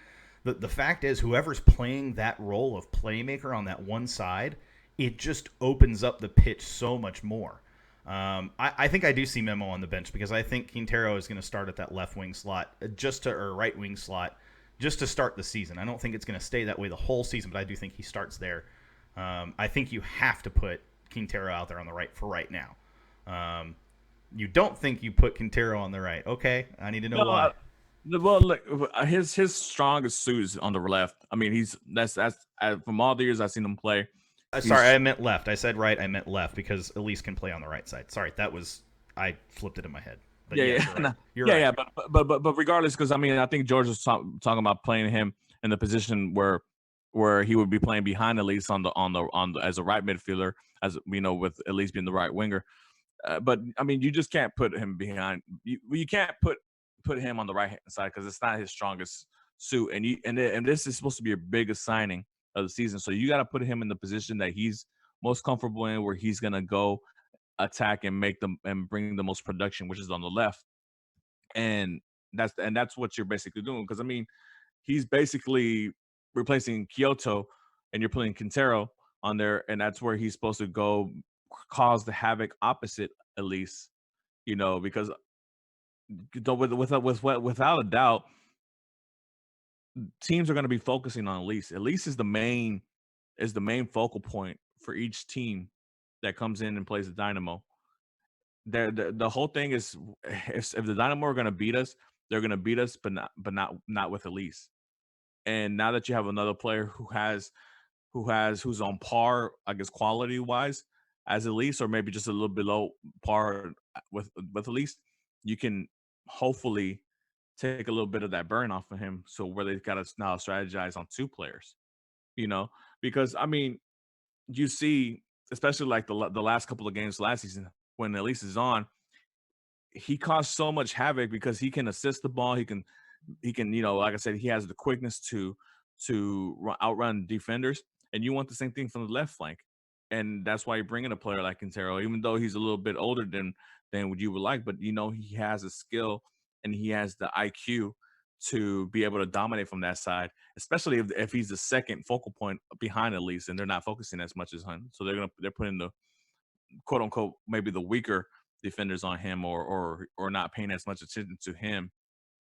The fact is, whoever's playing that role of playmaker on that one side, it just opens up the pitch so much more. I think I do see Memo on the bench because I think Quintero is going to start at that left wing slot, or right wing slot, just to start the season. I don't think it's going to stay that way the whole season, but I do think he starts there. I think you have to put Quintero out there on the right for right now. You don't think you put Quintero on the right. Okay, I need to know why.
Well, look, his strongest suit is on the left. I mean, that's from all the years I've seen him play.
Sorry, I meant left. I said right. I meant left because Elise can play on the right side. Sorry, I flipped it in my head. But you're right.
But regardless, because I mean, I think George was talking about playing him in the position where he would be playing behind Elise on the as a right midfielder, as with Elise being the right winger. But I mean, you just can't put him behind. You can't put him on the right hand side because it's not his strongest suit. And this is supposed to be your biggest signing of the season, so you got to put him in the position that he's most comfortable in, where he's gonna go attack and make them and bring the most production, which is on the left. And that's what you're basically doing, because I mean, he's basically replacing Kyoto, and you're putting Quintero on there, and that's where he's supposed to go cause the havoc opposite Elise, because without a doubt, teams are going to be focusing on Elise. Elise is the main focal point for each team that comes in and plays the Dynamo. The whole thing is, if the Dynamo are going to beat us, they're going to beat us, but not with Elise. And now that you have another player who's on par, I guess, quality wise as Elise, or maybe just a little below par with Elise, you can hopefully take a little bit of that burn off of him. So where they've got to now strategize on two players, you know, because I mean, you see, especially like the last couple of games last season when Elise is on, he caused so much havoc because he can assist the ball. He can, like I said, he has the quickness to outrun defenders, and you want the same thing from the left flank, and that's why you bring in a player like Quintero, even though he's a little bit older than what you would like, but he has a skill and he has the IQ to be able to dominate from that side, especially if he's the second focal point behind Elise, and they're not focusing as much as him, so they're putting the quote unquote maybe the weaker defenders on him, or not paying as much attention to him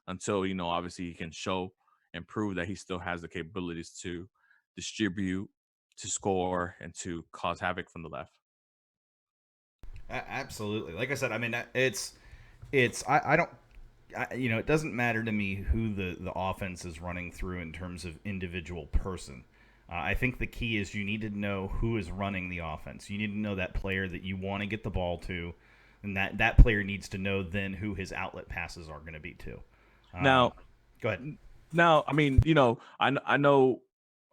until obviously he can show and prove that he still has the capabilities to distribute, to score, and to cause havoc from the left.
Absolutely. Like I said, I mean, I don't, it doesn't matter to me who the offense is running through in terms of individual person. I think the key is you need to know who is running the offense. You need to know that player that you want to get the ball to, and that player needs to know then who his outlet passes are going to be to.
Now,
go ahead.
Now, I mean, I know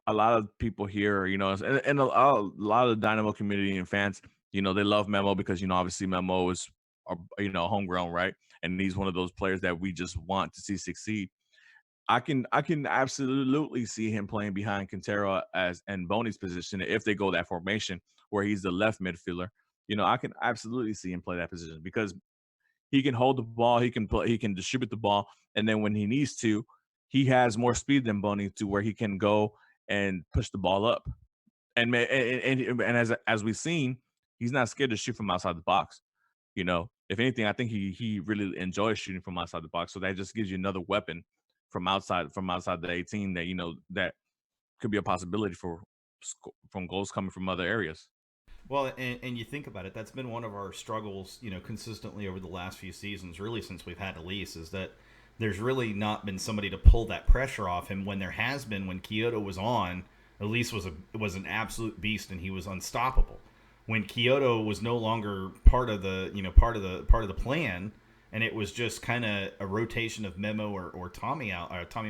a lot of people here, and a lot of the Dynamo community and fans, they love Memo because obviously Memo is, homegrown, right? And he's one of those players that we just want to see succeed. I can absolutely see him playing behind Quintero and Boney's position if they go that formation where he's the left midfielder. I can absolutely see him play that position because he can hold the ball, he can distribute the ball, and then when he needs to, he has more speed than Boney to where he can go and push the ball up. And as we've seen, he's not scared to shoot from outside the box. If anything, I think he really enjoys shooting from outside the box. So that just gives you another weapon from outside the 18 that that could be a possibility from goals coming from other areas.
Well, and you think about it, that's been one of our struggles, consistently over the last few seasons, really since we've had Elise, is that there's really not been somebody to pull that pressure off him. When there has been, when Kyoto was on, Elise was an absolute beast and he was unstoppable. When Kyoto was no longer part of the plan, and it was just kind of a rotation of Memo or Tommy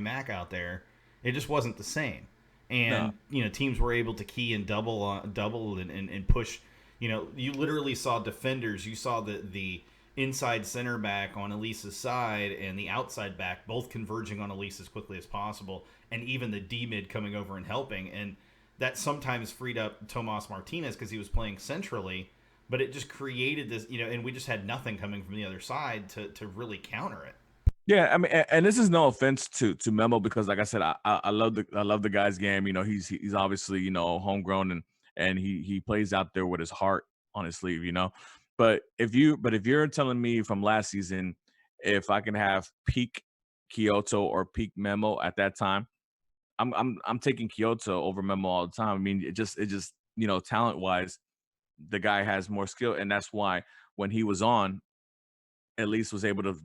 Mack out there, it just wasn't the same. And teams were able to key and double and push. You literally saw defenders. You saw the inside center back on Elise's side and the outside back both converging on Elise as quickly as possible, and even the D mid coming over and helping. And that sometimes freed up Tomas Martinez because he was playing centrally, but it just created this, and we just had nothing coming from the other side to really counter it.
Yeah, I mean, and this is no offense to Memo because, like I said, I love the guy's game. He's obviously homegrown and he plays out there with his heart on his sleeve. But if you're telling me from last season, if I can have peak Kyoto or peak Memo at that time, I'm taking Kyoto over Memo all the time. I mean, it just talent wise, the guy has more skill, and that's why when he was on, Elise was able to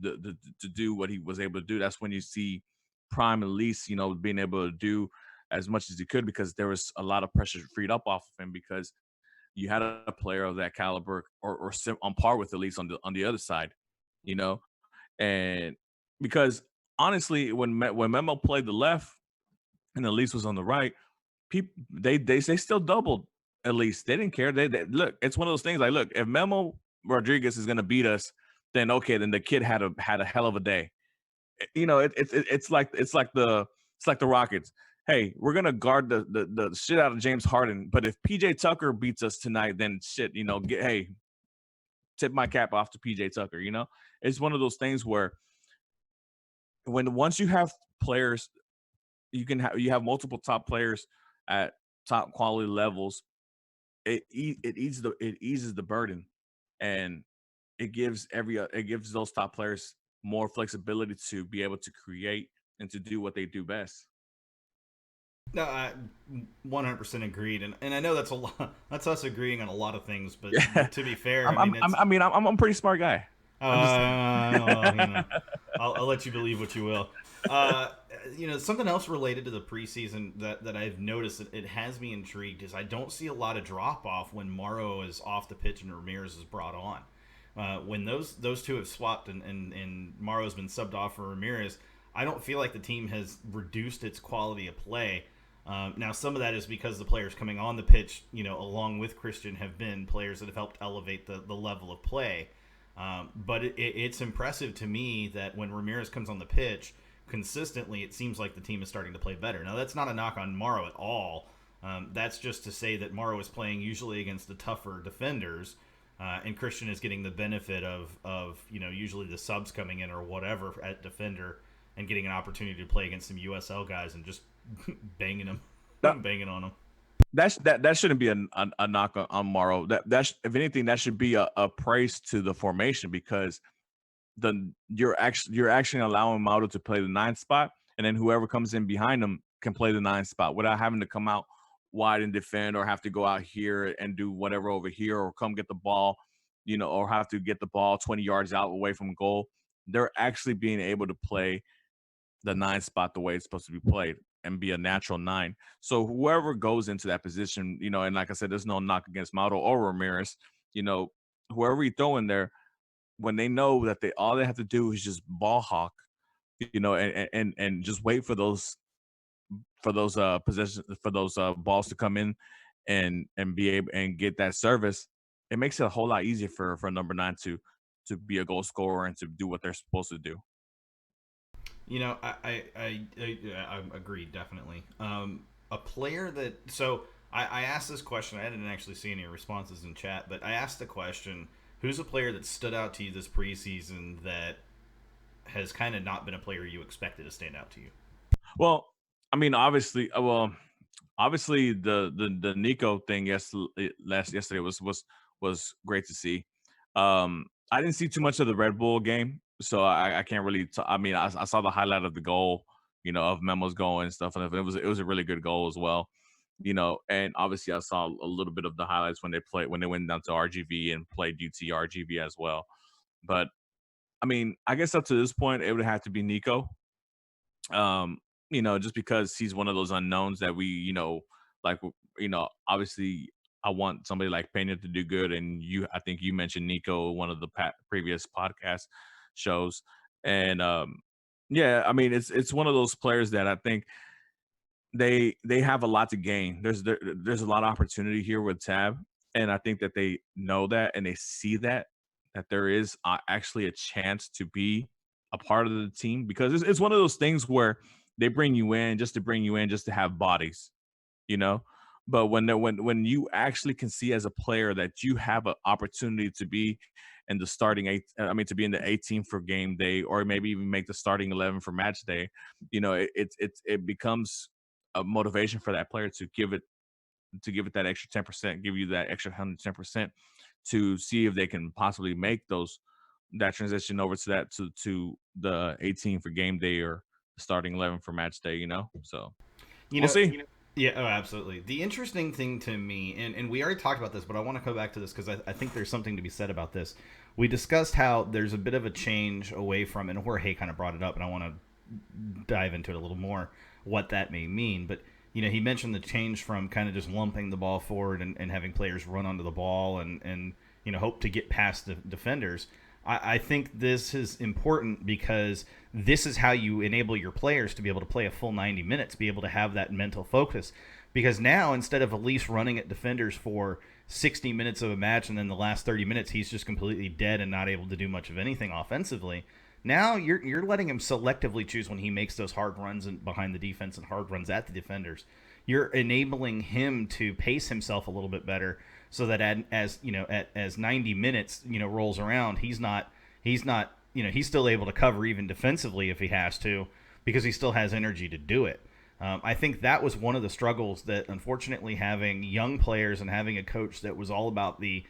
do what he was able to do. That's when you see prime Elise, being able to do as much as he could because there was a lot of pressure freed up off of him because you had a player of that caliber or on par with Elise on the other side, and because honestly, when Memo played the left and Elise was on the right, people they still doubled Elise. They didn't care. They look. It's one of those things. Like, look, if Memo Rodriguez is going to beat us, then okay, then the kid had a hell of a day. It's like the Rockets. Hey, we're gonna guard the shit out of James Harden, but if PJ Tucker beats us tonight, then shit, tip my cap off to PJ Tucker. It's one of those things where once you have players, you have multiple top players at top quality levels. It eases the burden, and it gives those top players more flexibility to be able to create and to do what they do best.
No, I 100% agreed, and I know that's a lot. That's us agreeing on a lot of things, but to be fair,
I'm a pretty smart guy.
I'll let you believe what you will. Something else related to the preseason that I've noticed that it has me intrigued is I don't see a lot of drop off when Morrow is off the pitch and Ramirez is brought on. When those two have swapped and Morrow's been subbed off for Ramirez, I don't feel like the team has reduced its quality of play. Now, some of that is because the players coming on the pitch, along with Christian, have been players that have helped elevate the level of play. But it's impressive to me that when Ramirez comes on the pitch consistently, it seems like the team is starting to play better. Now, that's not a knock on Morrow at all. That's just to say that Morrow is playing usually against the tougher defenders, and Christian is getting the benefit of usually the subs coming in or whatever at defender and getting an opportunity to play against some USL guys and just banging them, banging on them.
That shouldn't be a knock on Morrow. If anything, that should be a praise to the formation, because you're actually allowing Mauro to play the 9th spot, and then whoever comes in behind him can play the 9th spot without having to come out wide and defend, or have to go out here and do whatever over here, or come get the ball, or have to get the ball 20 yards out away from goal. They're actually being able to play the 9th spot the way it's supposed to be played and be a natural 9. So whoever goes into that position, and like I said, there's no knock against Mauro or Ramirez, whoever you throw in there, when they know that all they have to do is just ball hawk, and just wait for those possessions, for those balls to come in and be able and get that service, it makes it a whole lot easier for number 9 to be a goal scorer and to do what they're supposed to do.
I agree, definitely. A player that I asked this question. I didn't actually see any responses in chat, but I asked the question: who's a player that stood out to you this preseason that has kind of not been a player you expected to stand out to you?
Well, I mean, obviously, the Nico thing yesterday was great to see. I didn't see too much of the Red Bull game, so I can't really. I saw the highlight of the goal, of Memo's goal and stuff, and it was a really good goal as well, And obviously, I saw a little bit of the highlights when they went down to RGV and played UT RGV as well. But I mean, I guess up to this point, it would have to be Nico. Just because he's one of those unknowns that we, obviously I want somebody like Pena to do good. And I think you mentioned Nico, one of the previous podcast shows. And yeah, I mean, it's one of those players that I think they have a lot to gain. There's a lot of opportunity here with Tab. And I think that they know that, and they see that there is actually a chance to be a part of the team, because it's one of those things where they bring you in just to have bodies, But when you actually can see as a player that you have an opportunity to be in the to be in the 18 for game day, or maybe even make the starting 11 for match day, it becomes a motivation for that player to give it that extra 10%, give you that extra 110% to see if they can possibly make that transition over to the 18 for game day or the starting 11 for match day, So we'll see.
Yeah, oh, absolutely. The interesting thing to me, and we already talked about this, but I want to go back to this because I think there's something to be said about this. We discussed how there's a bit of a change away from, and Jorge kind of brought it up, and I want to dive into it a little more, what that may mean. But, he mentioned the change from kind of just lumping the ball forward and having players run onto the ball and hope to get past the defenders. I think this is important because this is how you enable your players to be able to play a full 90 minutes, be able to have that mental focus. Because now, instead of Elise running at defenders for 60 minutes of a match and then the last 30 minutes he's just completely dead and not able to do much of anything offensively, now you're letting him selectively choose when he makes those hard runs behind the defense and hard runs at the defenders. You're enabling him to pace himself a little bit better, so that as 90 minutes rolls around, he's still able to cover even defensively if he has to, because he still has energy to do it. I think that was one of the struggles that, unfortunately, having young players and having a coach that was all about the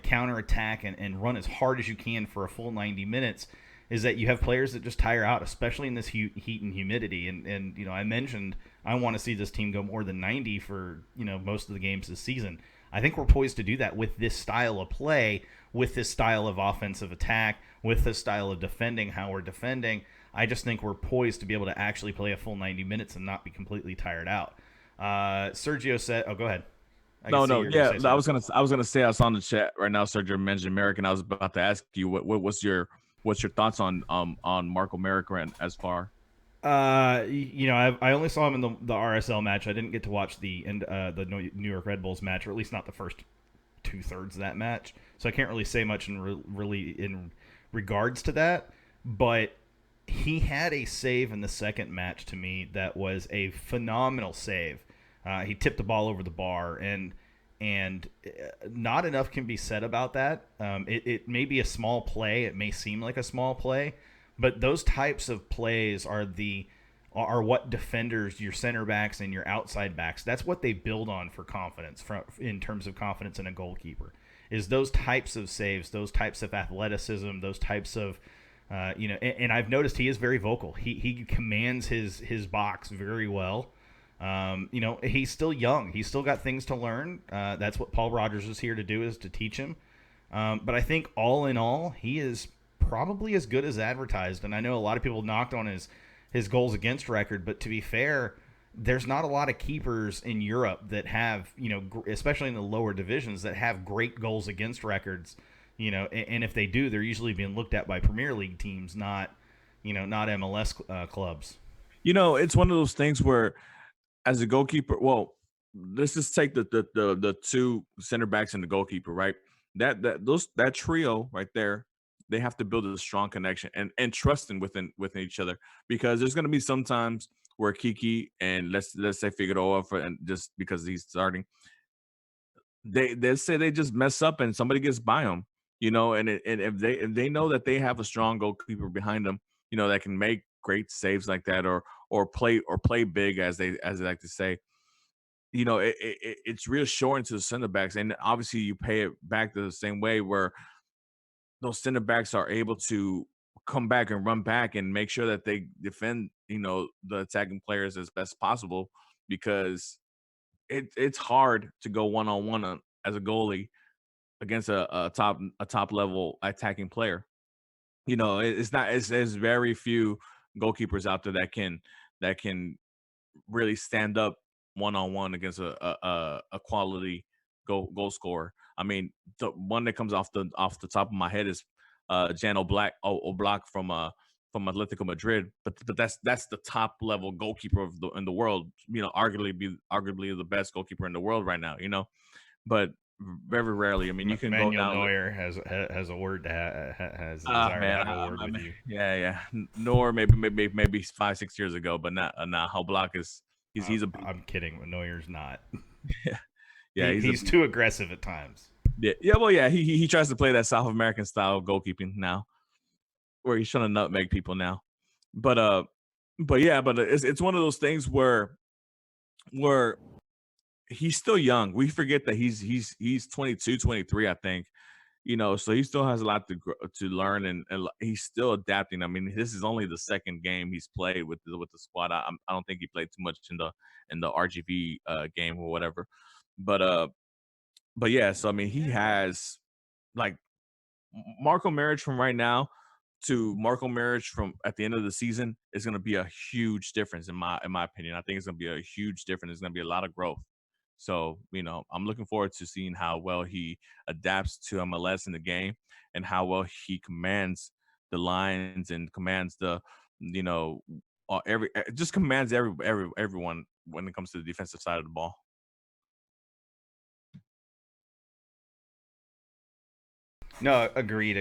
counterattack and run as hard as you can for a full 90 minutes, is that you have players that just tire out, especially in this heat and humidity. And I mentioned I want to see this team go more than 90 for most of the games this season. I think we're poised to do that with this style of play, with this style of offensive attack, with this style of defending, how we're defending. I just think we're poised to be able to actually play a full 90 minutes and not be completely tired out. Sergio said, "Oh, go ahead."
I was gonna say I saw in the chat right now. Sergio mentioned American. I was about to ask you what's your what's your thoughts on Marco Merrick as far?
I only saw him in the RSL match. I didn't get to watch the New York Red Bulls match, or at least not the first 2/3 of that match. So I can't really say much really in regards to that. But he had a save in the second match to me that was a phenomenal save. He tipped the ball over the bar, and not enough can be said about that. It may be a small play. It may seem like a small play, but those types of plays are what defenders, your center backs and your outside backs, that's what they build on for confidence in terms of confidence in a goalkeeper. Is those types of saves, those types of athleticism, those types of and I've noticed he is very vocal. He commands his box very well. He's still young. He's still got things to learn. That's what Paul Rogers is here to do, is to teach him. But I think all in all, he is probably as good as advertised. And I know a lot of people knocked on his goals against record, but to be fair, there's not a lot of keepers in Europe that have, especially in the lower divisions, that have great goals against records. And if they do, they're usually being looked at by Premier League teams, not MLS clubs.
It's one of those things where, as a goalkeeper, well, let's just take the two center backs and the goalkeeper, right? That trio right there, they have to build a strong connection and trusting within each other, because there's going to be some times where Kiki and let's say Figueroa, and just because he's starting, they say they just mess up and somebody gets by them, and if they know that they have a strong goalkeeper behind them, that can make great saves like that, or play big, as they like to say, it's reassuring to the center backs, and obviously you pay it back the same way, where those center backs are able to come back and run back and make sure that they defend, the attacking players as best possible, because it's hard to go one-on-one as a goalie against a top level attacking player. It's not, there's very few goalkeepers out there that can really stand up one-on-one against a quality goal scorer. I mean, the one that comes off the top of my head is Jan Oblak from Atletico Madrid, but that's the top level goalkeeper in the world. Arguably the best goalkeeper in the world right now. But very rarely. I mean, you can go
Manuel
down.
Neuer has a word has a desire
Man,
to have a word with you.
yeah. Nor maybe 5-6 years ago, but not now. Oblak is he's a
I'm kidding. Neuer's not.
yeah.
He's too aggressive at times.
Yeah. Well, yeah. He tries to play that South American style of goalkeeping now, where he's trying to nutmeg people now. But it's one of those things where he's still young. We forget that he's 22, 23, I think. So he still has a lot to learn, and he's still adapting. I mean, this is only the second game he's played with the squad. I don't think he played too much in the RGV game or whatever. But yeah. So I mean, he has, like, Marco Maric from right now to Marco Maric from at the end of the season is going to be a huge difference in my opinion. I think it's going to be a huge difference. There's going to be a lot of growth. So, I'm looking forward to seeing how well he adapts to MLS in the game, and how well he commands the lines and commands just commands everyone when it comes to the defensive side of the ball.
No, agreed.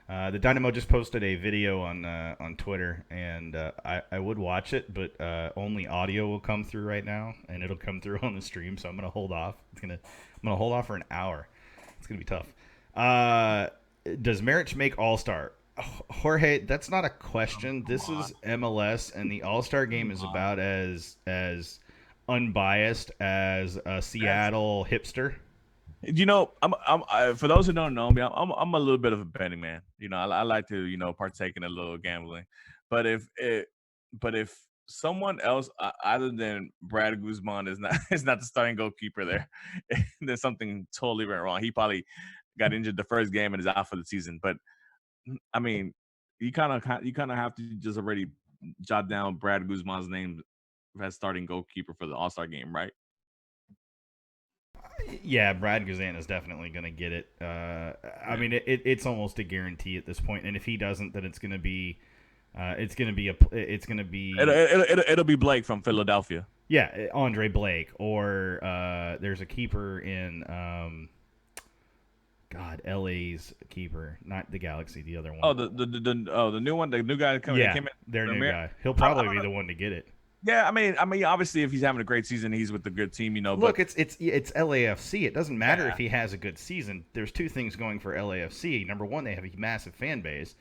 The Dynamo just posted a video on Twitter, and I would watch it, but only audio will come through right now, and it'll come through on the stream. So I'm gonna hold off. I'm gonna hold off for an hour. It's gonna be tough. Does Maric make All-Star? Jorge, that's not a question. This is MLS, and the All-Star game is about as unbiased as a Seattle hipster.
For those who don't know me, I'm a little bit of a betting man. I like to partake in a little gambling, but if someone else other than Brad Guzman is not the starting goalkeeper there, then something totally went wrong. He probably got injured the first game and is out for the season. But I mean, you kind of have to just already jot down Brad Guzman's name as starting goalkeeper for the All-Star game, right?
Yeah, Brad Guzan is definitely going to get it. I mean, it's almost a guarantee at this point. And if he doesn't, then it's going to
It'll,
be
it'll, it'll, it'll be Blake from Philadelphia.
yeah, Andre Blake, or there's a keeper in God, LA's keeper, not the Galaxy, the other
Oh,
one.
the new one, the new guy that
Yeah,
came in.
their new
Premier.
guy. He'll
I
probably
don't
be
know.
the one to get it.
Yeah, I mean, obviously, if he's having a great season, he's with a good team, But
Look, it's LAFC. It doesn't matter
yeah,
if he has a good season. There's two things going for LAFC. Number one, they have a massive fan base.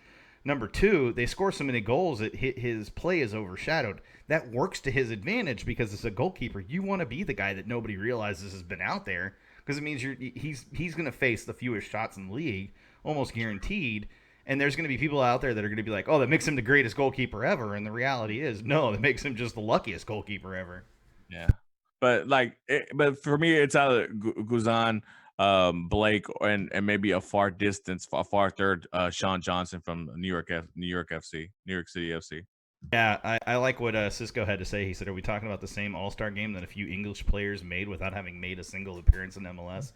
Number two, they score so many goals that his play is overshadowed. That works to his advantage because as a goalkeeper, you want to be the guy that nobody realizes has been out there because it means he's going to face the fewest shots in the league, almost guaranteed. And there's going to be people out there that are going to be like, "Oh, that makes him the greatest goalkeeper ever." And the reality is, no, that makes him just the luckiest goalkeeper ever.
yeah. But but for me, it's either Guzan, Blake, and maybe a far distance, a far third, Sean Johnson from New York FC, New York City FC.
Yeah, I like what Cisco had to say. He said, "Are we talking about the same All Star game that a few English players made without having made a single appearance in MLS?"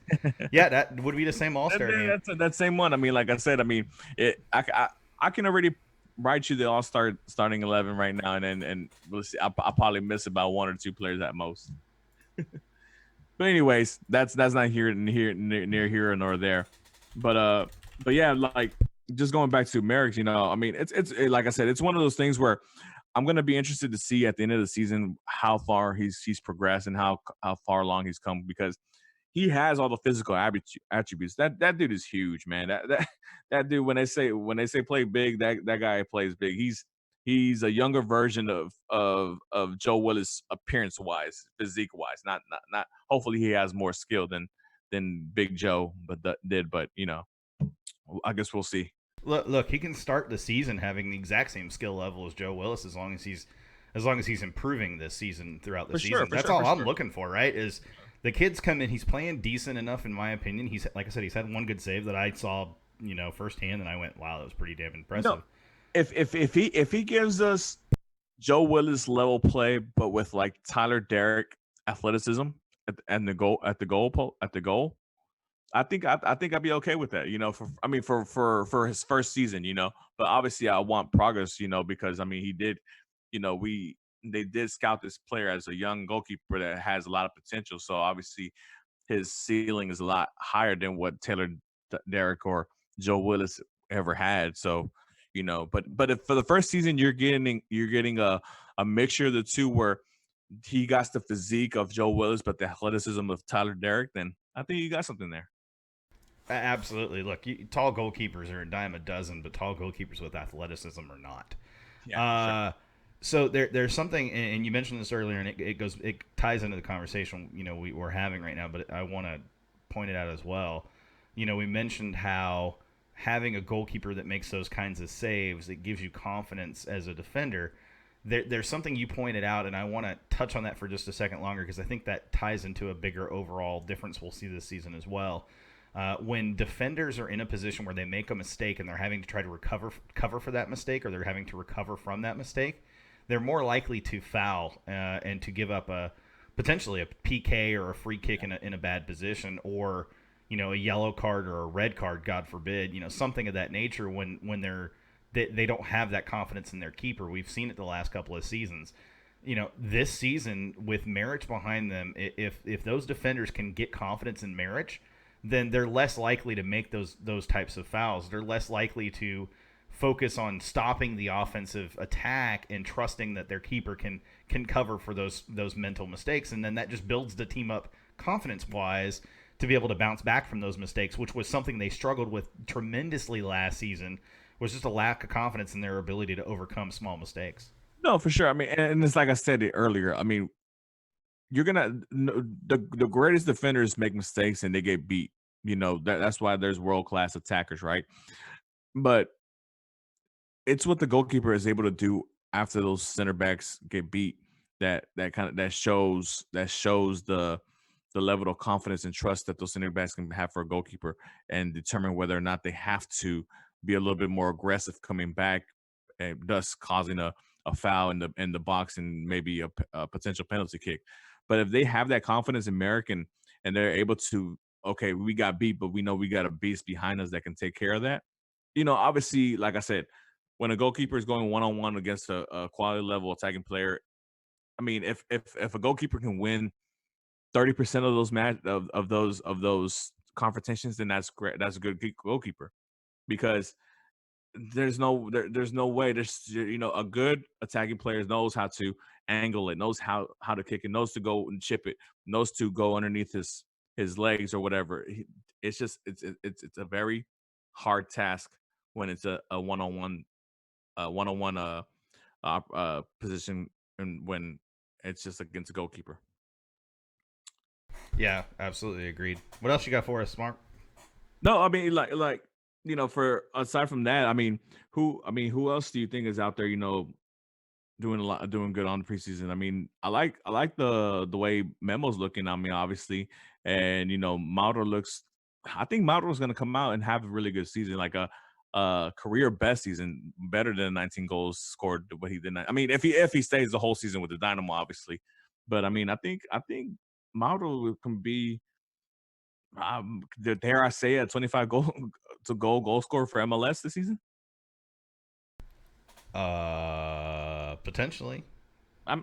Yeah, that would be the same All Star game.
That's that same one. I mean, like I said, I mean, I can already write you the All Star starting 11 right now, and we'll see. I'll probably miss about one or two players at most. But anyways, that's not near here nor there. But yeah, like just going back to Merrick, I mean, like I said, it's one of those things where I'm gonna be interested to see at the end of the season how far he's progressed and how far along he's come because he has all the physical attributes. That dude is huge, man. That dude when they say play big, that guy plays big. He's a younger version of Joe Willis appearance wise, physique wise. Not. Hopefully, he has more skill than Big Joe, but I guess we'll see.
Look, he can start the season having the exact same skill level as Joe Willis as long as he's improving this season throughout the
For
season.
sure, for
That's
sure,
all
for
I'm
sure.
looking for, right? Is the kid's come in, he's playing decent enough in my opinion. He's like I said, he's had one good save that I saw, firsthand, and I went, wow, that was pretty damn impressive.
No, if he gives us Joe Willis level play, but with like Tyler Derrick athleticism and at the goal, I think I'd be okay with that. For his first season, But obviously, I want progress, because I mean, he did, they did scout this player as a young goalkeeper that has a lot of potential. So obviously, his ceiling is a lot higher than what Taylor Derrick or Joe Willis ever had. So, but if for the first season you're getting a mixture of the two where he got the physique of Joe Willis, but the athleticism of Tyler Derrick, then I think you got something there.
Absolutely. Look, tall goalkeepers are a dime a dozen, but tall goalkeepers with athleticism are not.
Yeah, sure.
So there's something, and you mentioned this earlier, and it ties into the conversation we're having right now. But I want to point it out as well. We mentioned how having a goalkeeper that makes those kinds of saves, it gives you confidence as a defender. There's something you pointed out, and I want to touch on that for just a second longer because I think that ties into a bigger overall difference we'll see this season as well. When defenders are in a position where they make a mistake and they're having to try to cover for that mistake, or they're having to recover from that mistake, they're more likely to foul and to give up potentially a PK or a free kick in a bad position, or a yellow card or a red card, God forbid, something of that nature when they don't have that confidence in their keeper. We've seen it the last couple of seasons. This season with Marich behind them, if those defenders can get confidence in Marich, then they're less likely to make those types of fouls. They're less likely to focus on stopping the offensive attack and trusting that their keeper can cover for those mental mistakes, and then that just builds the team up confidence wise to be able to bounce back from those mistakes, which was something they struggled with tremendously last season. Was just a lack of confidence in their ability to overcome small mistakes.
No, for sure. I mean, and it's like I said it earlier. I mean, the greatest defenders make mistakes and they get beat. That's why there's world class attackers, right? But it's what the goalkeeper is able to do after those center backs get beat that shows the level of confidence and trust that those center backs can have for a goalkeeper and determine whether or not they have to be a little bit more aggressive coming back, and thus causing a foul in the box and maybe a potential penalty kick. But if they have that confidence in Merrick and they're able to, okay, we got beat, but we know we got a beast behind us that can take care of that. Obviously, like I said, when a goalkeeper is going one on one against a quality level attacking player, I mean, if a goalkeeper can win 30% of those those confrontations, then that's great. That's a good goalkeeper because there's no way a good attacking player knows how to angle it, knows how to kick it, knows to go and chip it, knows to go underneath his legs or whatever. It's just it's a very hard task when it's a one-on-one position, and when it's just against a goalkeeper.
Yeah, absolutely agreed. What else you got for us, Mark?
No, I mean, for aside from that, who else do you think is out there, doing good on the preseason? I mean, I like the way Memo's looking. I mean, obviously, and Mauro looks. I think Mauro's going to come out and have a really good season, like a career best season, better than 19 goals scored. What he did. I mean, if he stays the whole season with the Dynamo, obviously, but I mean, I think Mauro can be. Dare I say a 25 goal scorer for MLS this season?
Potentially.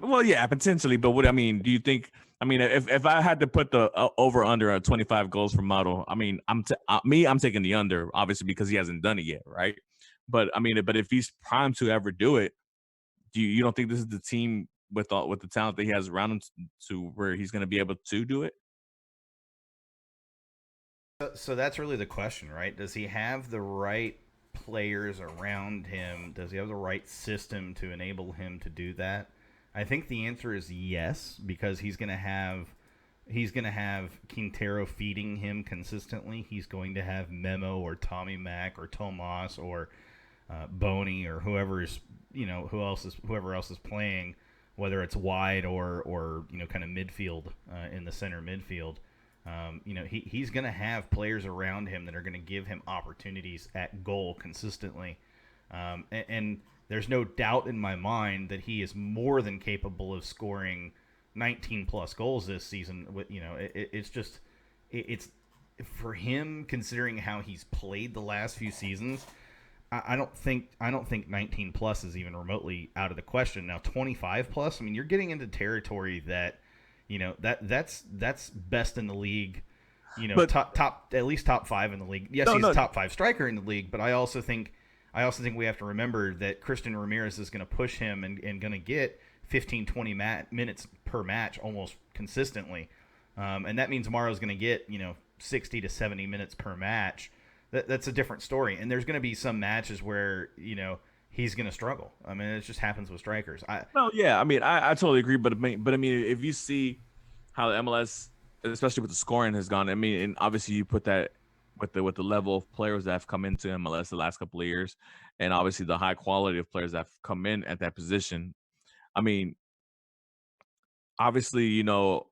Well, yeah, potentially. But what I mean, do you think? I mean, if I had to put the over under 25 goals for Model, I mean, I'm taking the under, obviously because he hasn't done it yet, right? But I mean, but if he's primed to ever do it, you don't think this is the team with the talent that he has around him to where he's going to be able to do it?
So that's really the question, right? Does he have the right players around him? Does he have the right system to enable him to do that? I think the answer is yes, because he's going to have Quintero feeding him consistently. He's going to have Memo or Tommy Mack or Tomas or Boney or whoever else is playing, whether it's wide or kind of midfield in the center midfield. He's going to have players around him that are going to give him opportunities at goal consistently. And there's no doubt in my mind that he is more than capable of scoring 19 plus goals this season. It's for him, considering how he's played the last few seasons. I don't think 19 plus is even remotely out of the question. Now 25 plus, I mean, you're getting into territory that, that's best in the league. But, top at least top 5 in the league. Yes, he's a top 5 striker in the league, but I also think we have to remember that Christian Ramirez is going to push him and going to get 15, 20 minutes per match almost consistently. And that means Mauro's going to get, 60 to 70 minutes per match. That's a different story. And there's going to be some matches where, he's going to struggle. I mean, it just happens with strikers. I
totally agree. But I mean, if you see how the MLS, especially with the scoring, has gone, I mean, and obviously you put that with the level of players that have come into MLS the last couple of years, and obviously the high quality of players that have come in at that position. I mean, obviously,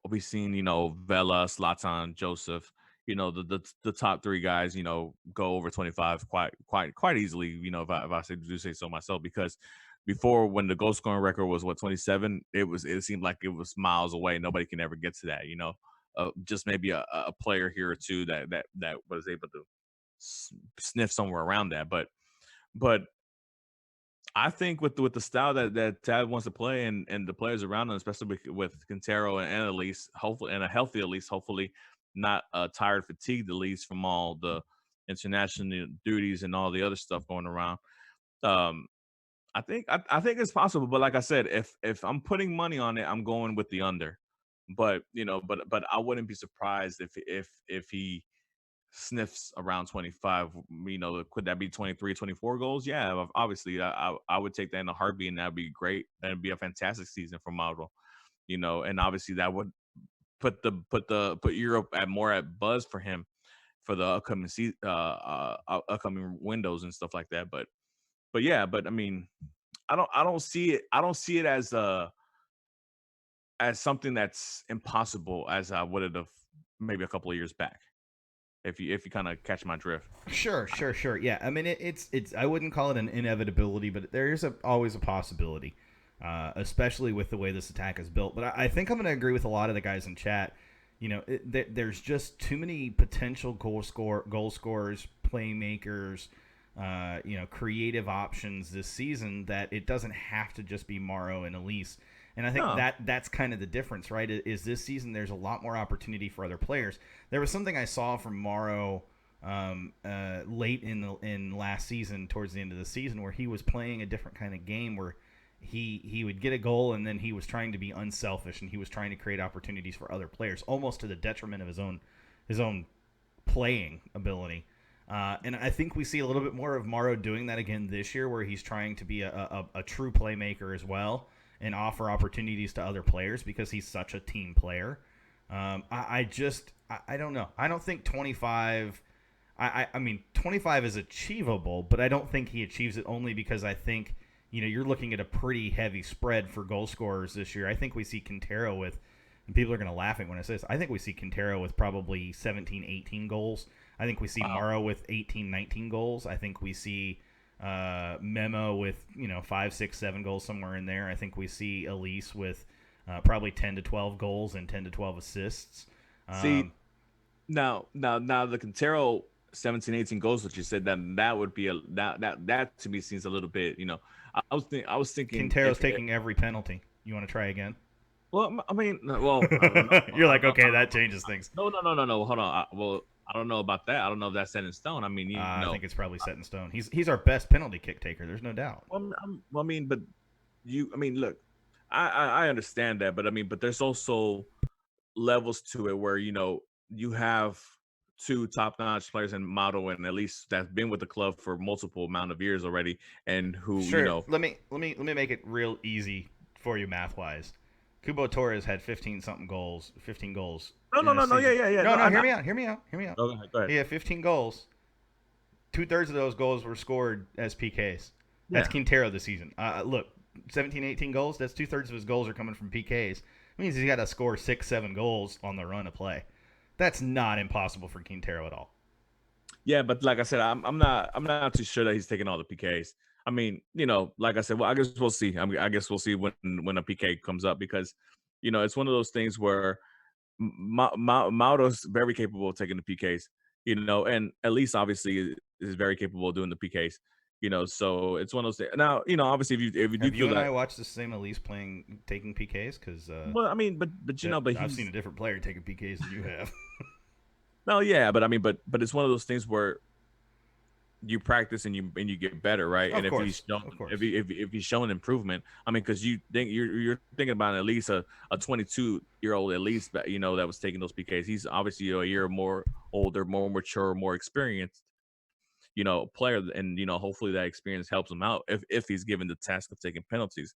we've seen, Vela, Zlatan, Joseph, the top 3 guys, go over 25 quite easily, if I say so myself, because before, when the goal scoring record was 27, it seemed like it was miles away. Nobody can ever get to that, just maybe a player here or two that was able to sniff somewhere around that. But I think with the style that Tad wants to play, and the players around him, especially with Quintero and Elise, hopefully, and a healthy Elise, hopefully not tired, fatigued Elise from all the international duties and all the other stuff going around. I think it's possible, but like I said, if I'm putting money on it, I'm going with the under. But but I wouldn't be surprised if he sniffs around 25. Could that be 23, 24 goals? Yeah, obviously I would take that in a heartbeat, and that'd be great. That'd be a fantastic season for Mauro. And obviously that would put Europe at buzz for him for the upcoming upcoming windows and stuff like that. But yeah, I mean, I don't see it as something that's impossible as I would have maybe a couple of years back. If you kind of catch my drift.
Sure. Yeah, I mean, it's I wouldn't call it an inevitability, but there is always a possibility, especially with the way this attack is built. But I think I'm going to agree with a lot of the guys in chat. there's just too many potential goal scorers, playmakers, creative options this season that it doesn't have to just be Morrow and Elise. And I think
No.
that's kind of the difference, right? Is this season there's a lot more opportunity for other players. There was something I saw from Morrow late in last season, towards the end of the season, where he was playing a different kind of game where he would get a goal and then he was trying to be unselfish and he was trying to create opportunities for other players, almost to the detriment of his own playing ability. And I think we see a little bit more of Morrow doing that again this year, where he's trying to be a true playmaker as well and offer opportunities to other players because he's such a team player. I don't know. I don't think 25. I mean, 25 is achievable, but I don't think he achieves it only because I think, you're looking at a pretty heavy spread for goal scorers this year. I think we see Quintero with, and people are going to laugh at when I say this, I think we see Quintero with probably 17, 18 goals. I think we see Morrow with 18, 19 goals. I think we see Memo with 5, 6, 7 goals, somewhere in there. I think we see Elise with probably 10 to 12 goals and 10 to 12 assists.
See, now the Quintero 17, 18 goals that you said, that would be that to me seems a little bit, I was thinking
Quintero's taking every penalty. You want to try again?
Well, I mean, I don't know.
You're like, okay, that changes things.
No. Hold on. I don't know about that. I don't know if that's set in stone. I mean,
I think it's probably set in stone. He's our best penalty kick taker. There's no doubt.
Well, I mean, look, I understand that, but there's also levels to it where you have two top-notch players in Mauro and Elise that's been with the club for multiple amount of years already, and who
sure. Let me make it real easy for you math-wise. Kubo Torres had 15 goals.
No.
Season.
Yeah.
No, hear me out.
Go ahead.
He had 15 goals. 2/3 of those goals were scored as PKs. That's Quintero this season. Look, 17, 18 goals. That's 2/3 of his goals are coming from PKs. It means he's got to score 6, 7 goals on the run of play. That's not impossible for Quintero at all.
Yeah, but like I said, I'm not too sure that he's taking all the PKs. I mean, like I said, well, I guess we'll see. I guess we'll see when a PK comes up because, it's one of those things where Mauro's very capable of taking the PKs, and Elise obviously is very capable of doing the PKs, so it's one of those things. Now, obviously if you do
Have you and
that,
I watched the same Elise taking PKs? Because
well, I mean, but
I've seen a different player taking PKs than you have.
No, yeah, but I mean, but it's one of those things where you practice and you get better, right?
Of
and
course.
if he's showing improvement, I mean, because you're thinking about at least a 22-year-old at least, that was taking those PKs. He's obviously a year more older, more mature, more experienced, player, and hopefully that experience helps him out if he's given the task of taking penalties.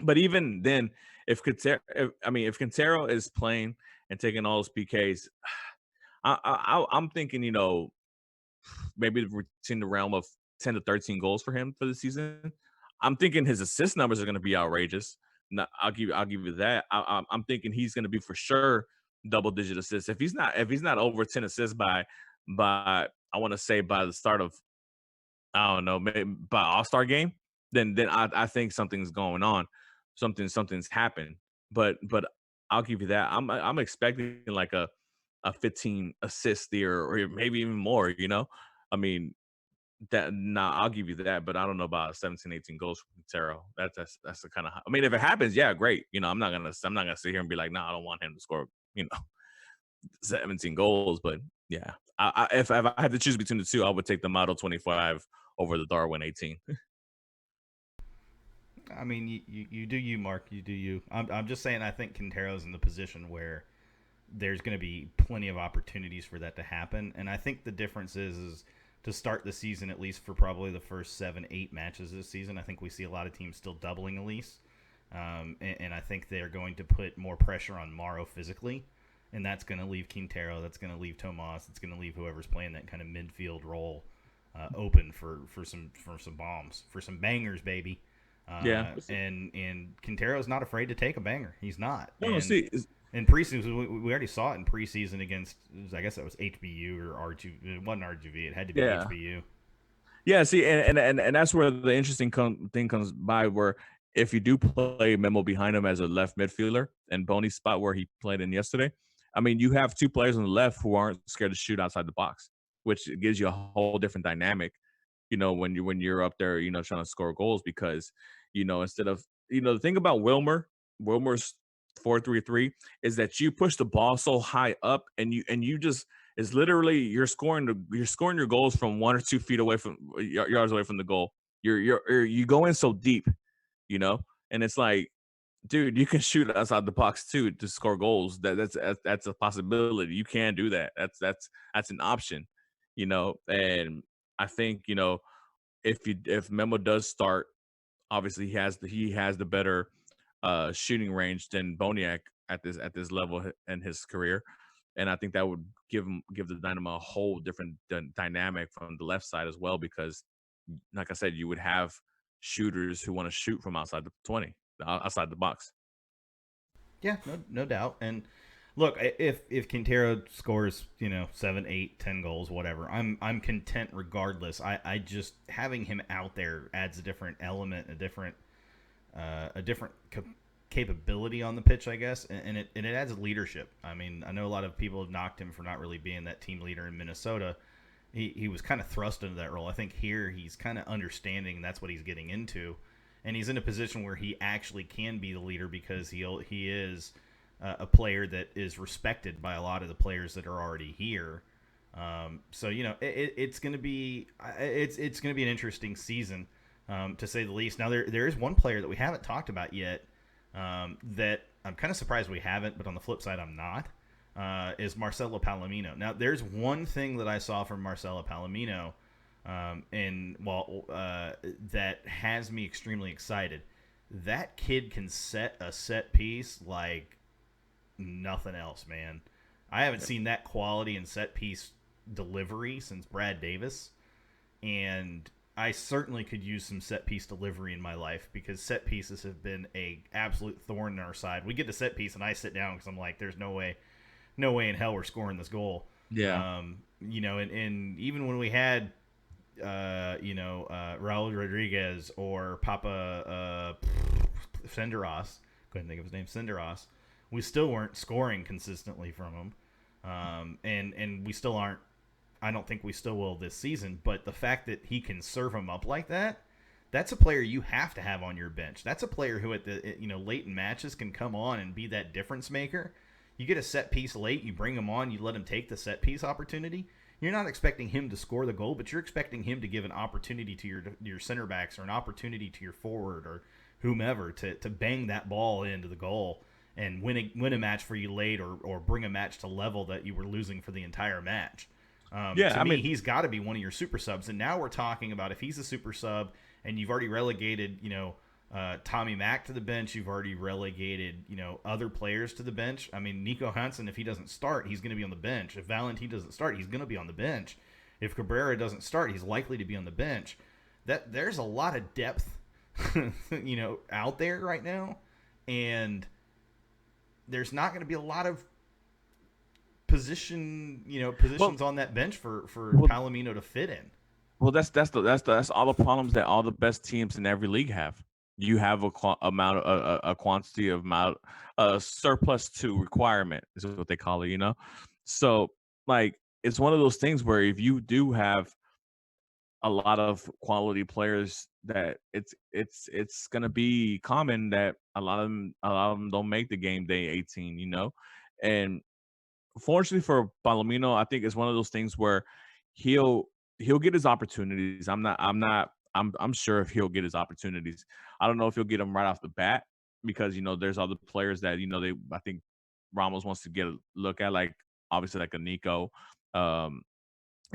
But even then, if Quintero is playing and taking all those PKs, I'm thinking, maybe in the realm of 10 to 13 goals for him for the season. I'm thinking his assist numbers are going to be outrageous. I'll give you that. I'm thinking he's going to be for sure double-digit assists. If he's not over 10 assists by I want to say by the start of, I don't know, maybe by All-Star game, then I think something's going on. Something's happened. But I'll give you that. I'm expecting like a 15 assist there, or maybe even more, I mean, I'll give you that, but I don't know about 17, 18 goals from Quintero. That's the kind of, I mean, if it happens, yeah, great. I'm not gonna sit here and be like, no, I don't want him to score, 17 goals. But yeah, if I had to choose between the two, I would take the Model 25 over the Darwin 18.
I mean, you do you, Mark. You do you. I'm just saying, I think Quintero's in the position where there's going to be plenty of opportunities for that to happen. And I think the difference is to start the season, at least for probably the first 7-8 matches this season, I think we see a lot of teams still doubling Elise. And I think they're going to put more pressure on Morrow physically. And that's going to leave Quintero. That's going to leave Tomas. It's going to leave whoever's playing that kind of midfield role open for some bombs, for some bangers, baby. And Quintero's not afraid to take a banger. He's not. In preseason, we already saw it in preseason against, I guess that was HBU or R2. It wasn't RGV. It had to be HBU.
Yeah, see, and that's where the interesting thing comes by, where if you do play Memo behind him as a left midfielder and Boney's spot where he played in yesterday, I mean, you have two players on the left who aren't scared to shoot outside the box, which gives you a whole different dynamic, when you're up there, trying to score goals because, instead of the thing about Wilmer's 4-3-3 is that you push the ball so high up and you just it's literally you're scoring your goals from 1 or 2 feet away from yards away from the goal. You go in so deep, and it's like, dude, you can shoot outside the box too to score goals. That's a possibility. You can do that. That's an option, And I think if Memo does start, obviously he has the better shooting range than Boniak at this level in his career, and I think that would give the Dynamo a whole different dynamic from the left side as well because, like I said, you would have shooters who want to shoot from outside the 20, outside the box.
Yeah, no doubt. And look, if Quintero scores, 7, 8, 10 goals, whatever, I'm content regardless. I just having him out there adds a different element, a different capability on the pitch, I guess, and it adds leadership. I mean, I know a lot of people have knocked him for not really being that team leader in Minnesota. He was kind of thrust into that role. I think here he's kind of understanding that's what he's getting into, and he's in a position where he actually can be the leader because he is a player that is respected by a lot of the players that are already here. So it's going to be it's going to be an interesting season, to say the least. Now there is one player that we haven't talked about yet, that I'm kind of surprised we haven't, but on the flip side I'm not. Is Marcelo Palomino. Now there's one thing that I saw from Marcelo Palomino, that has me extremely excited. That kid can set a set piece like nothing else, man. I haven't seen that quality in set piece delivery since Brad Davis, and I certainly could use some set piece delivery in my life because set pieces have been a absolute thorn in our side. We get the set piece and I sit down because I'm like, there's no way in hell we're scoring this goal.
Yeah.
And even when we had Raul Rodriguez or Papa Senderos, couldn't think of his name, Senderos, we still weren't scoring consistently from him. And we still aren't. I don't think we still will this season. But the fact that he can serve him up like that, that's a player you have to have on your bench. That's a player who at the late in matches can come on and be that difference maker. You get a set piece late, you bring him on, you let him take the set piece opportunity. You're not expecting him to score the goal, but you're expecting him to give an opportunity to your center backs or an opportunity to your forward or whomever to bang that ball into the goal and win a match for you late or bring a match to level that you were losing for the entire match. To me, he's got to be one of your super subs. And now we're talking about if he's a super sub and you've already relegated, Tommy Mack to the bench, you've already relegated, other players to the bench. I mean, Nico Hansen, if he doesn't start, he's going to be on the bench. If Valentin doesn't start, he's going to be on the bench. If Cabrera doesn't start, he's likely to be on the bench. There's a lot of depth, out there right now, and there's not going to be a lot of positions on that bench for Palomino to fit in.
Well, that's all the problems that all the best teams in every league have. You have a quantity of amount, surplus to requirement is what they call it, So like it's one of those things where if you do have a lot of quality players, that it's gonna be common that a lot of them don't make the game day 18, and fortunately for Palomino, I think it's one of those things where he'll get his opportunities. I'm sure if he'll get his opportunities. I don't know if he'll get them right off the bat because there's other players that I think Ramos wants to get a look at, like obviously like a Nico, and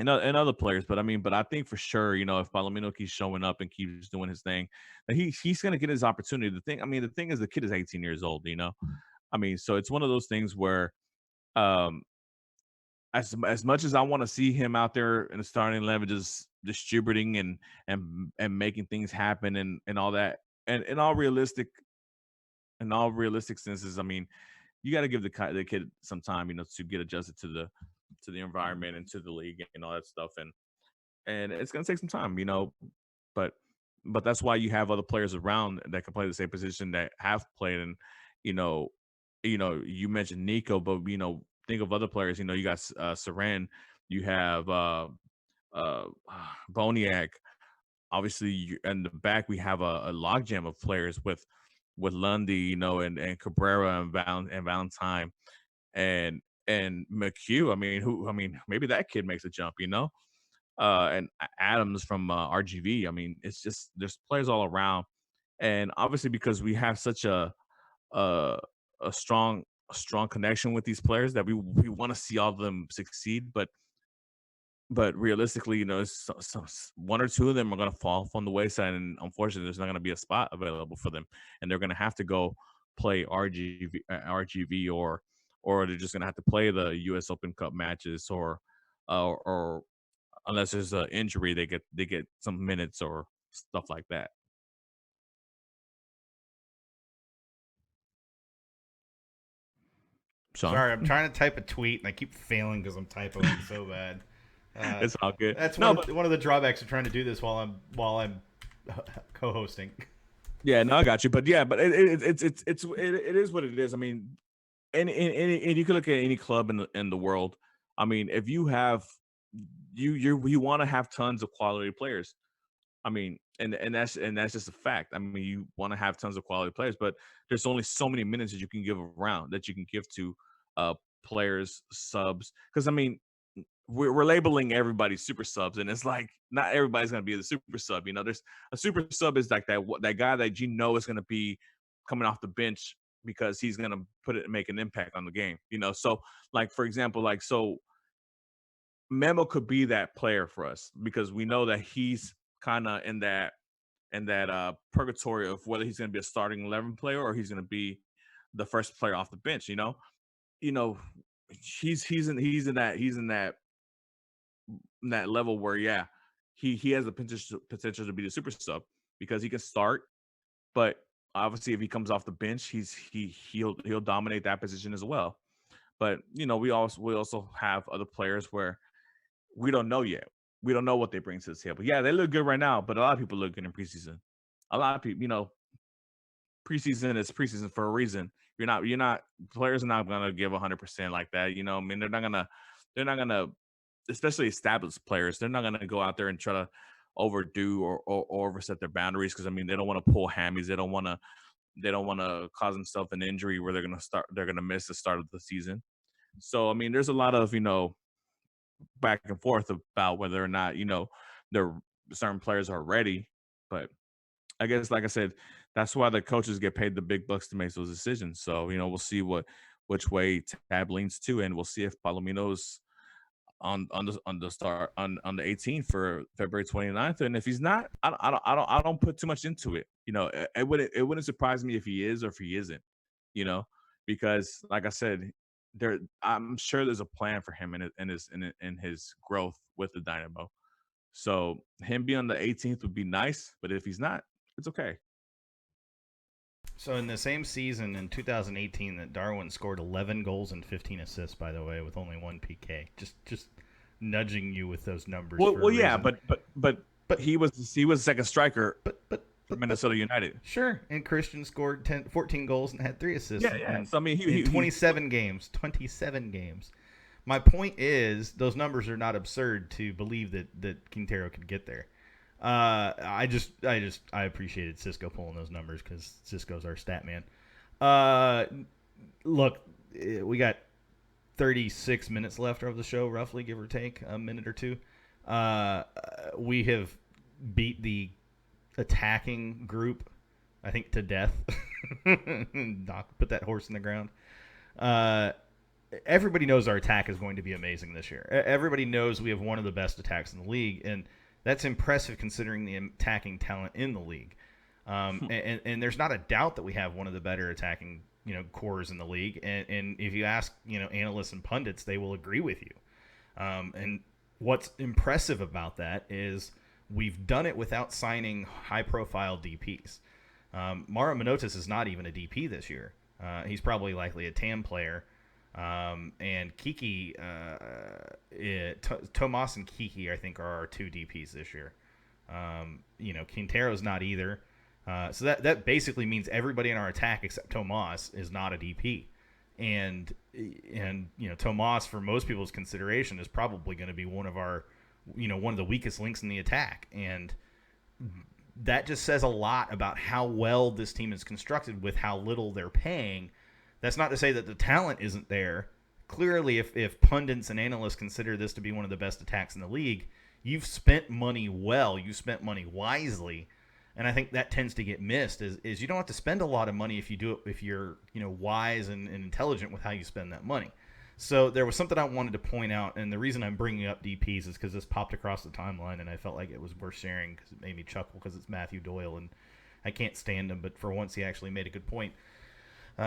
other players. But I think for sure, if Palomino keeps showing up and keeps doing his thing, that he's gonna get his opportunity. The thing is the kid is 18 years old. So it's one of those things where um as much as I want to see him out there in the starting 11 just distributing and making things happen and all that, and in all realistic senses, you got to give the kid some time, to get adjusted to the environment and to the league and all that stuff, and it's gonna take some time, but that's why you have other players around that can play the same position that have played, and you mentioned Nico, but think of other players. You know, you got Seren, you have uh, Boniak. Obviously, in the back we have a logjam of players with Lundy, you know, and Cabrera and Valentine and McHugh. I mean, maybe that kid makes a jump, you know. And Adams from RGV. I mean, it's just there's players all around, and obviously because we have such a a strong connection with these players that we want to see all of them succeed, but realistically, you know, one or two of them are going to fall from the wayside, and unfortunately, there's not going to be a spot available for them, and they're going to have to go play RGV, or they're just going to have to play the U.S. Open Cup matches, or unless there's an injury, they get some minutes or stuff like that. Sean,
Sorry, I'm trying to type a tweet and I keep failing because I'm typoing so bad.
it's all good.
That's
No,
one of the drawbacks of trying to do this while I'm co-hosting.
yeah, no, I got you. But yeah, but it is what it is. I mean, and you can look at any club in the world. I mean, if you have you want to have tons of quality players. I mean, and that's just a fact. I mean, you want to have tons of quality players, but there's only so many minutes that you can give around that you can give to uh players, subs. Because I mean, we're labeling everybody super subs, and it's like not everybody's gonna be the super sub. You know, there's a super sub is like that guy that you know is gonna be coming off the bench because he's gonna make an impact on the game. You know, so like for example, like so Memo could be that player for us because we know that he's kind of in that purgatory of whether he's going to be a starting 11 player or he's going to be the first player off the bench. You know, he's in that level where yeah, he has the potential to be the super sub because he can start, but obviously if he comes off the bench, he'll dominate that position as well. But you know, we also have other players where we don't know yet. We don't know what they bring to the table. Yeah, they look good right now, but a lot of people look good in preseason. A lot of people, you know, preseason is preseason for a reason. You're not players are not gonna give 100% like that. You know, I mean, they're not gonna, especially established players. They're not gonna go out there and try to overdo or overset their boundaries because I mean they don't want to pull hammies. They don't want to cause themselves an injury where they're gonna miss the start of the season. So I mean, there's a lot of back and forth about whether or not the certain players are ready. But I guess, like I said, that's why the coaches get paid the big bucks to make those decisions. So we'll see which way Tab leans to, and we'll see if Palomino's on the start on the 18th for February 29th. And if he's not, I don't put too much into it. It wouldn't surprise me if he is or if he isn't. Because like I said, I'm sure there's a plan for him in his growth with the Dynamo. So him being on the 18th would be nice, but if he's not, it's okay.
So in the same season in 2018, that Darwin scored 11 goals and 15 assists. By the way, with only one PK. Just nudging you with those numbers.
Well, yeah, but he was the second striker.
But
Minnesota United.
Sure, and Christian scored 14 goals and had 3 assists.
Yeah. So, I mean,
in 27 games. 27 games. My point is, those numbers are not absurd to believe that Quintero could get there. I appreciated Cisco pulling those numbers because Cisco's our stat man. Look, we got 36 minutes left of the show, roughly, give or take a minute or two. We have beat the attacking group, I think, to death. Put that horse in the ground. Everybody knows our attack is going to be amazing this year. Everybody knows we have one of the best attacks in the league, and that's impressive considering the attacking talent in the league. And there's not a doubt that we have one of the better attacking cores in the league. And if you ask analysts and pundits, they will agree with you. And what's impressive about that is we've done it without signing high-profile DPs. Mauro Manotas is not even a DP this year. He's probably likely a TAM player. And Kiki, Tomas and Kiki, I think, are our 2 DPs this year. Quintero's not either. So that basically means everybody in our attack except Tomas is not a DP. and Tomas, for most people's consideration, is probably going to be one of the weakest links in the attack, and that just says a lot about how well this team is constructed with how little they're paying. That's not to say that the talent isn't there. Clearly, if pundits and analysts consider this to be one of the best attacks in the league, you've spent money well. You spent money wisely. And I think that tends to get missed is you don't have to spend a lot of money if you're wise and intelligent with how you spend that money. So there was something I wanted to point out, and the reason I'm bringing up DPs is because this popped across the timeline, and I felt like it was worth sharing because it made me chuckle because it's Matthew Doyle, and I can't stand him, but for once he actually made a good point.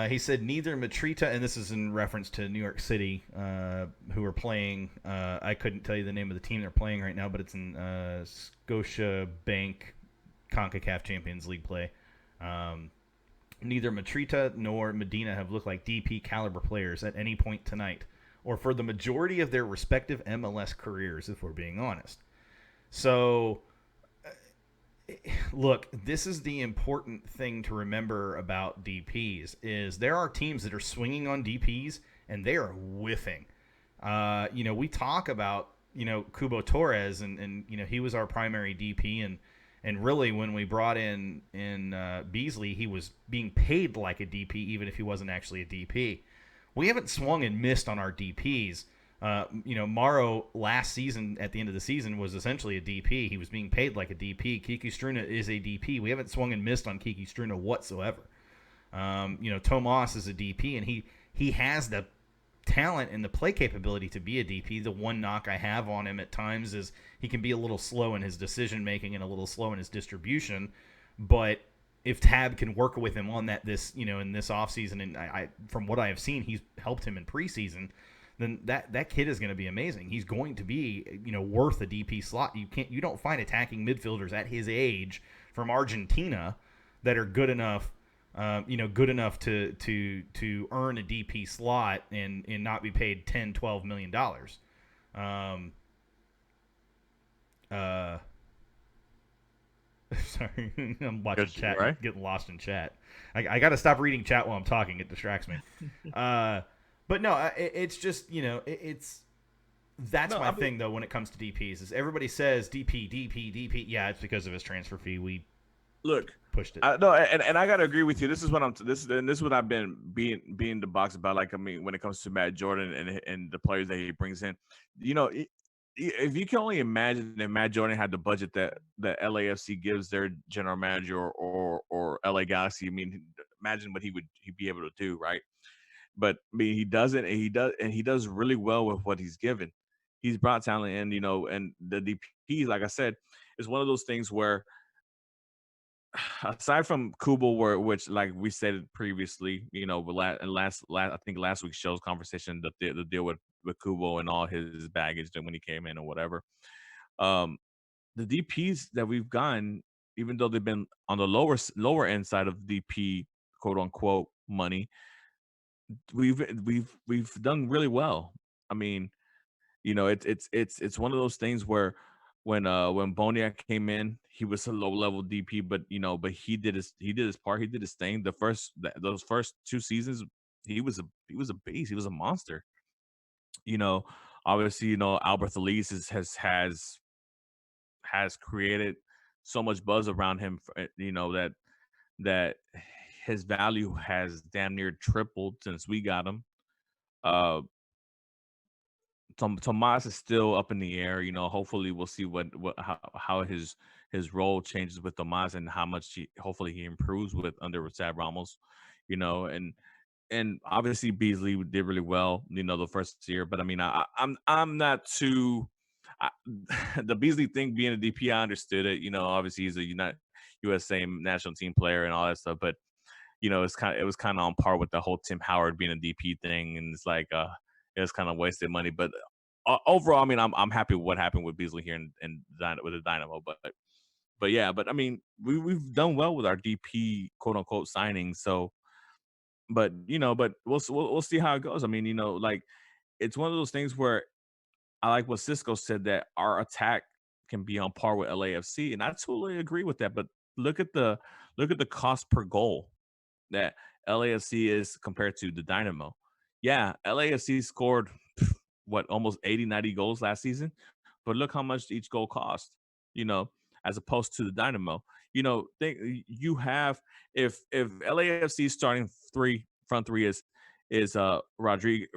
He said neither Matrita, and this is in reference to New York City, who are playing. I couldn't tell you the name of the team they're playing right now, but it's in Scotia Bank CONCACAF Champions League play. Neither Matrita nor Medina have looked like DP caliber players at any point tonight, or for the majority of their respective MLS careers, if we're being honest. So, look, this is the important thing to remember about DPs, is there are teams that are swinging on DPs, and they are whiffing. We talk about, Cubo Torres, and he was our primary DP, and really, when we brought in Beasley, he was being paid like a DP, even if he wasn't actually a DP. We haven't swung and missed on our DPs. Morrow last season, at the end of the season, was essentially a DP. He was being paid like a DP. Kiki Struna is a DP. We haven't swung and missed on Kiki Struna whatsoever. Tomas is a DP, and he has the talent and the play capability to be a DP. The one knock I have on him at times is he can be a little slow in his decision making and a little slow in his distribution. But if Tab can work with him on that in this offseason, and I from what I have seen, he's helped him in preseason, then that kid is going to be amazing. He's going to be worth a DP slot. You don't find attacking midfielders at his age from Argentina that are good enough. Good enough to earn a DP slot and not be paid $10-12 million. Sorry, I'm watching chat, right? Getting lost in chat. I got to stop reading chat while I'm talking. It distracts me. But no, it's just that's my thing though when it comes to DPs is everybody says DP. Yeah, it's because of his transfer fee. We pushed it.
No, and I gotta agree with you. This is what this is what I've been being the box about. Like, I mean, when it comes to Matt Jordan and the players that he brings in, if you can only imagine if Matt Jordan had the budget that LAFC gives their general manager or LA Galaxy, I mean, imagine what he'd be able to do, right? But I mean, he doesn't, and he does really well with what he's given. He's brought talent in, and the DPs, like I said, is one of those things where, aside from Kubo, which like we said previously, last I think last week's show's conversation, the deal with Kubo and all his baggage when he came in or whatever. The DPs that we've gotten, even though they've been on the lower end side of DP quote unquote money, we've done really well. I mean, it's one of those things where when Boniek came in, he was a low level DP, but he did his part, he did his thing. Those first 2 seasons, he was a beast, he was a monster. Obviously, Albert Elise has created so much buzz around him, that his value has damn near tripled since we got him. Tomas is still up in the air. Hopefully we'll see how his role changes with Tomas and how much hopefully he improves under Sad Ramos. And obviously Beasley did really well, the first year. But I mean, I'm not too. The Beasley thing being a DP, I understood it. Obviously he's a USA national team player and all that stuff. But it was kind of on par with the whole Tim Howard being a DP thing, and it's like it was kind of wasted money. But overall, I mean, I'm happy with what happened with Beasley here and with the Dynamo. But yeah, but I mean, we've done well with our DP quote unquote signings. So, but we'll see how it goes. I mean, like it's one of those things where I like what Cisco said, that our attack can be on par with LAFC, and I totally agree with that. But look at the cost per goal that LAFC is compared to the Dynamo. Yeah, LAFC scored what almost 80, 90 goals last season, but look how much each goal cost, you know, as opposed to the Dynamo. Think you have if LAFC starting front three is Rodriguez,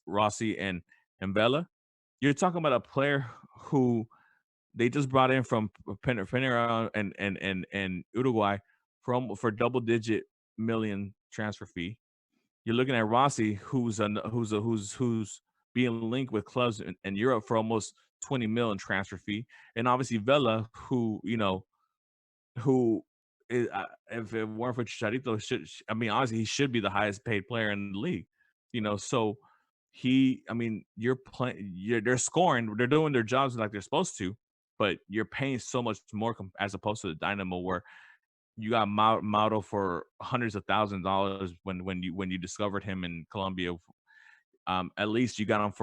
Rossi, and Vela. You're talking about a player who they just brought in from Penarol and Uruguay for double digit million transfer fee. You're looking at Rossi, who's being linked with clubs in Europe for almost 20 mil in transfer fee, and obviously Vela, who is, if it weren't for Chicharito, I mean, honestly, he should be the highest paid player in the league. So I mean, they're scoring, they're doing their jobs like they're supposed to, but you're paying so much more as opposed to the Dynamo, where you got Mauro for hundreds of $1,000s when you discovered him in Colombia. At least you got him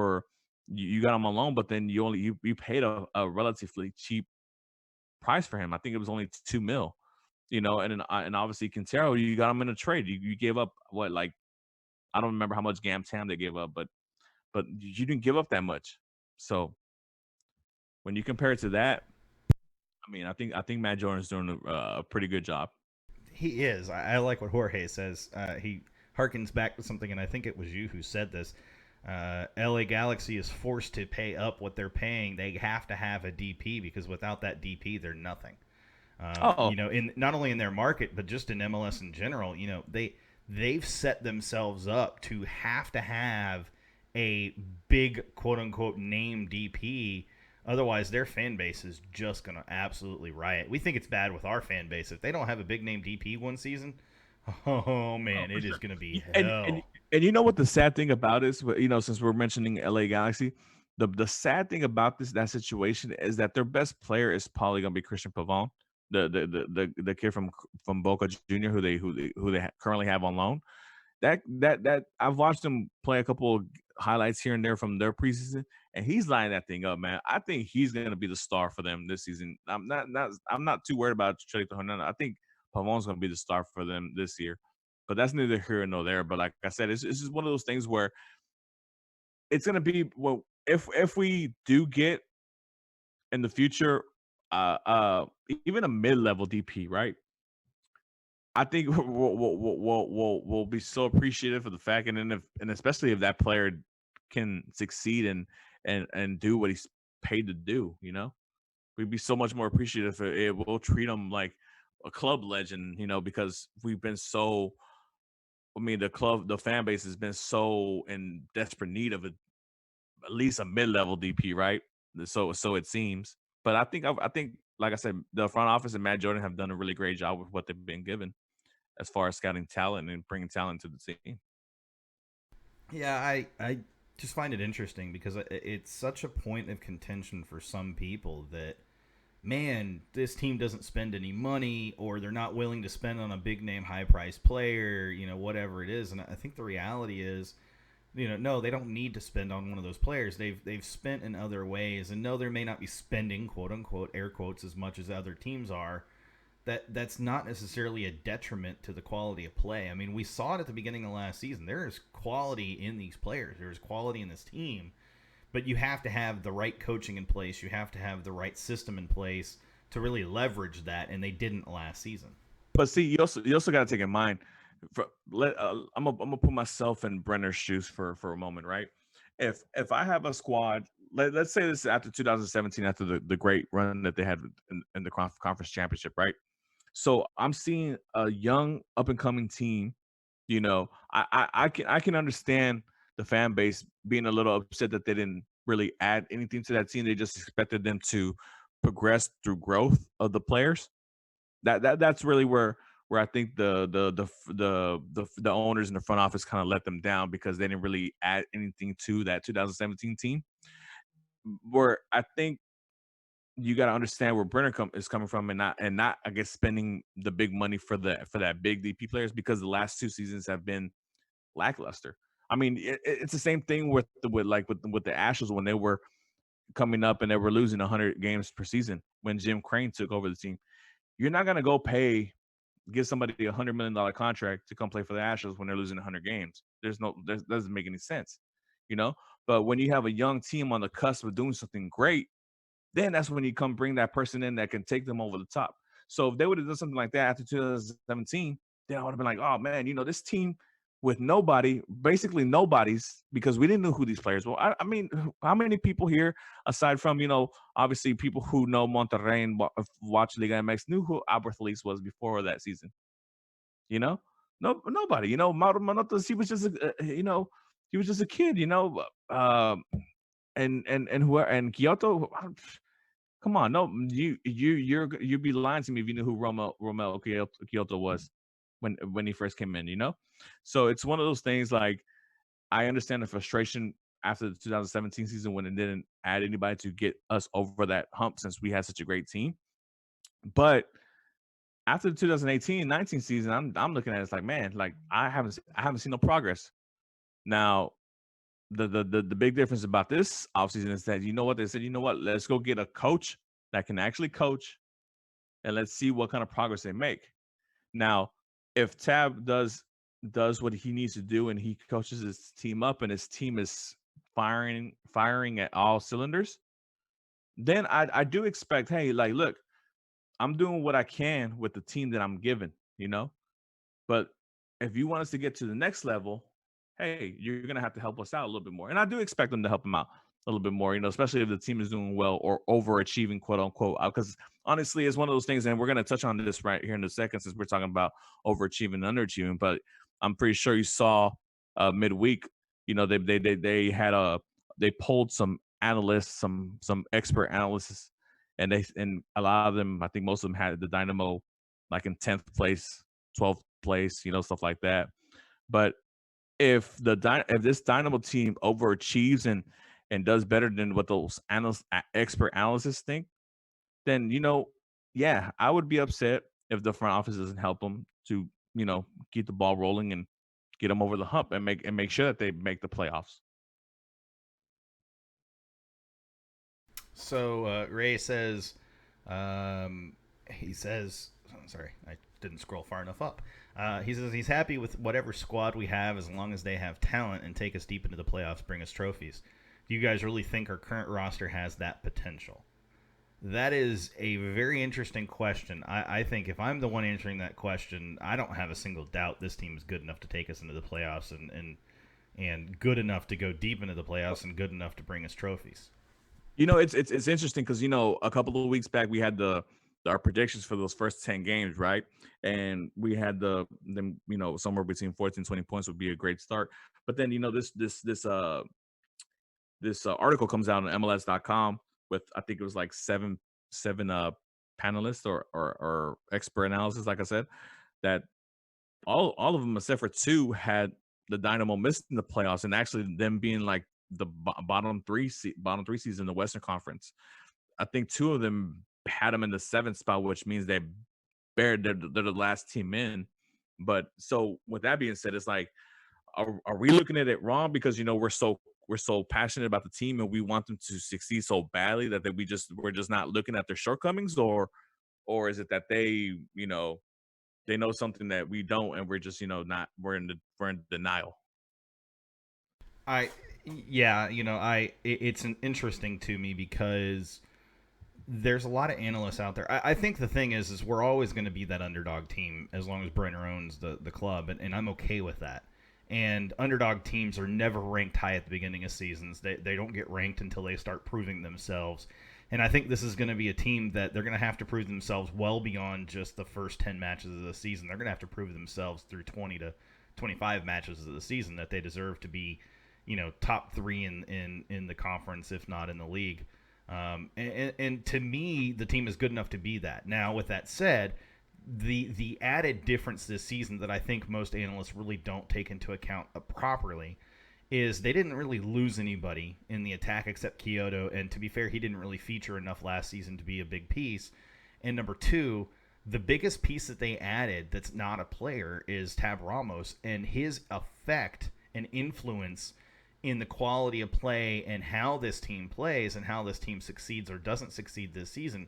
on loan, but then you paid a relatively cheap price for him. I think it was only 2 mil. And obviously Quintero, you got him in a trade. You gave up what, like, I don't remember how much Gam Tam they gave up, but you didn't give up that much. So when you compare it to that, I mean, I think Matt Jordan's doing a pretty good job.
He is. I like what Jorge says. He harkens back to something, and I think it was you who said this. LA Galaxy is forced to pay up what they're paying. They have to have a DP because without that DP, they're nothing.
Oh,
In not only in their market, but just in MLS in general. They've set themselves up to have a big quote unquote name DP. Otherwise, their fan base is just going to absolutely riot. We think it's bad with our fan base. If they don't have a big name DP one season, oh man,
for
it is
sure.
going to be
And
hell.
and you know what the sad thing about is, since we're mentioning LA Galaxy, the sad thing about that situation is that their best player is probably gonna be Christian Pavon, the kid from Boca Junior, who they currently have on loan. That I've watched him play a couple of highlights here and there from their preseason, and he's lining that thing up, man. I think he's gonna be the star for them this season. I'm not too worried about Chicharito Hernandez. I think Pavon's gonna be the star for them this year. But that's neither here nor there. But like I said, it's just one of those things where it's gonna be, well, if we do get in the future even a mid-level DP, right? I think we'll be so appreciative of the fact, and especially if that player can succeed and do what he's paid to do. We'd be so much more appreciative if we'll treat him like a club legend. Because we've been so. I mean, the fan base has been so in desperate need of at least a mid-level DP, right? So it seems. But I think, like I said, the front office and Matt Jordan have done a really great job with what they've been given as far as scouting talent and bringing talent to the team.
Yeah, I just find it interesting because it's such a point of contention for some people that, man, this team doesn't spend any money or they're not willing to spend on a big name, high price player, whatever it is. And I think the reality is, no, they don't need to spend on one of those players. They've spent in other ways, and no, they may not be spending quote unquote air quotes as much as other teams are. That's not necessarily a detriment to the quality of play. I mean, we saw it at the beginning of last season. There is quality in these players. There is quality in this team, but you have to have the right coaching in place. You have to have the right system in place to really leverage that, and they didn't last season.
But see, you also got to take in mind. I'm gonna put myself in Brenner's shoes for a moment, right? If I have a squad, let's say this is after 2017, after the great run that they had in the conference championship, right? So I'm seeing a young up and coming team. I can understand the fan base being a little upset that they didn't really add anything to that team. They just expected them to progress through growth of the players. That's really where I think the owners in the front office kind of let them down because they didn't really add anything to that 2017 team. Where I think you got to understand where Brenner is coming from, and not I guess spending the big money for that big DP players, because the last two seasons have been lackluster. I mean, it's the same thing with the Astros when they were coming up and they were losing 100 games per season when Jim Crane took over the team. You're not gonna go pay give somebody $100 million contract to come play for the Astros when they're losing 100 games. That doesn't make any sense, you know. But when you have a young team on the cusp of doing something great, then that's when you come bring that person in that can take them over the top. So if they would have done something like that after 2017, then I would have been like, oh man, this team with nobody, basically nobody's, because we didn't know who these players were. I mean, how many people here, aside from, obviously people who know Monterrey and watch Liga MX, knew who Albert Feliz was before that season? No, nobody. Mauro Manotas, he was just, he was just a kid, and who and Kyoto. Come on, no, you'd be lying to me if you knew who Romel Kyoto was when he first came in. So it's one of those things. Like, I understand the frustration after the 2017 season when it didn't add anybody to get us over that hump since we had such a great team. But after the 2018-19 season, I'm looking at it, it's like, man, like I haven't seen no progress. Now, the big difference about this offseason is that they said, let's go get a coach that can actually coach, and let's see what kind of progress they make. Now, if Tab does what he needs to do and he coaches his team up and his team is firing at all cylinders, then I do expect, hey, like, look, I'm doing what I can with the team that I'm given, but if you want us to get to the next level, hey, you're going to have to help us out a little bit more. And I do expect them to help him out a little bit more, especially if the team is doing well or overachieving, quote unquote. Because honestly, it's one of those things, and we're going to touch on this right here in a second since we're talking about overachieving and underachieving. But I'm pretty sure you saw midweek, they polled some analysts, some expert analysts, and a lot of them, I think most of them had the Dynamo like in 10th place, 12th place, stuff like that. But if this Dynamo team overachieves and does better than what those expert analysts think, then yeah, I would be upset if the front office doesn't help them to keep the ball rolling and get them over the hump and make sure that they make the playoffs.
So Ray says, he says, sorry, I didn't scroll far enough up. He says he's happy with whatever squad we have as long as they have talent and take us deep into the playoffs, bring us trophies. Do you guys really think our current roster has that potential? That is a very interesting question. I think if I'm the one answering that question, I don't have a single doubt this team is good enough to take us into the playoffs and good enough to go deep into the playoffs and good enough to bring us trophies.
It's interesting because a couple of weeks back we had our predictions for those first 10 games, right? And we had them, somewhere between 14 and 20 points would be a great start. But then, this article comes out on MLS.com with, I think it was like seven panelists or expert analysis, like I said, that all of them except for two had the Dynamo missing the playoffs and actually them being like the bottom three seeds in the Western Conference. I think two of them had them in the 7th spot, which means they're the last team in. But so with that being said, it's like, are we looking at it wrong because we're so passionate about the team and we want them to succeed so badly that we're just not looking at their shortcomings, or is it that they they know something that we don't and we're just we're in denial?
It's interesting to me because there's a lot of analysts out there. I think the thing is we're always going to be that underdog team as long as Brenner owns the club, and I'm okay with that. And underdog teams are never ranked high at the beginning of seasons. They don't get ranked until they start proving themselves. And I think this is going to be a team that they're going to have to prove themselves well beyond just the first 10 matches of the season. They're going to have to prove themselves through 20 to 25 matches of the season that they deserve to be, top 3 in the conference, if not in the league. And to me, the team is good enough to be that. Now, with that said, the added difference this season that I think most analysts really don't take into account properly is they didn't really lose anybody in the attack except Kyoto, and to be fair, he didn't really feature enough last season to be a big piece. And number two, the biggest piece that they added that's not a player is Tab Ramos, and his effect and influence in the quality of play and how this team plays and how this team succeeds or doesn't succeed this season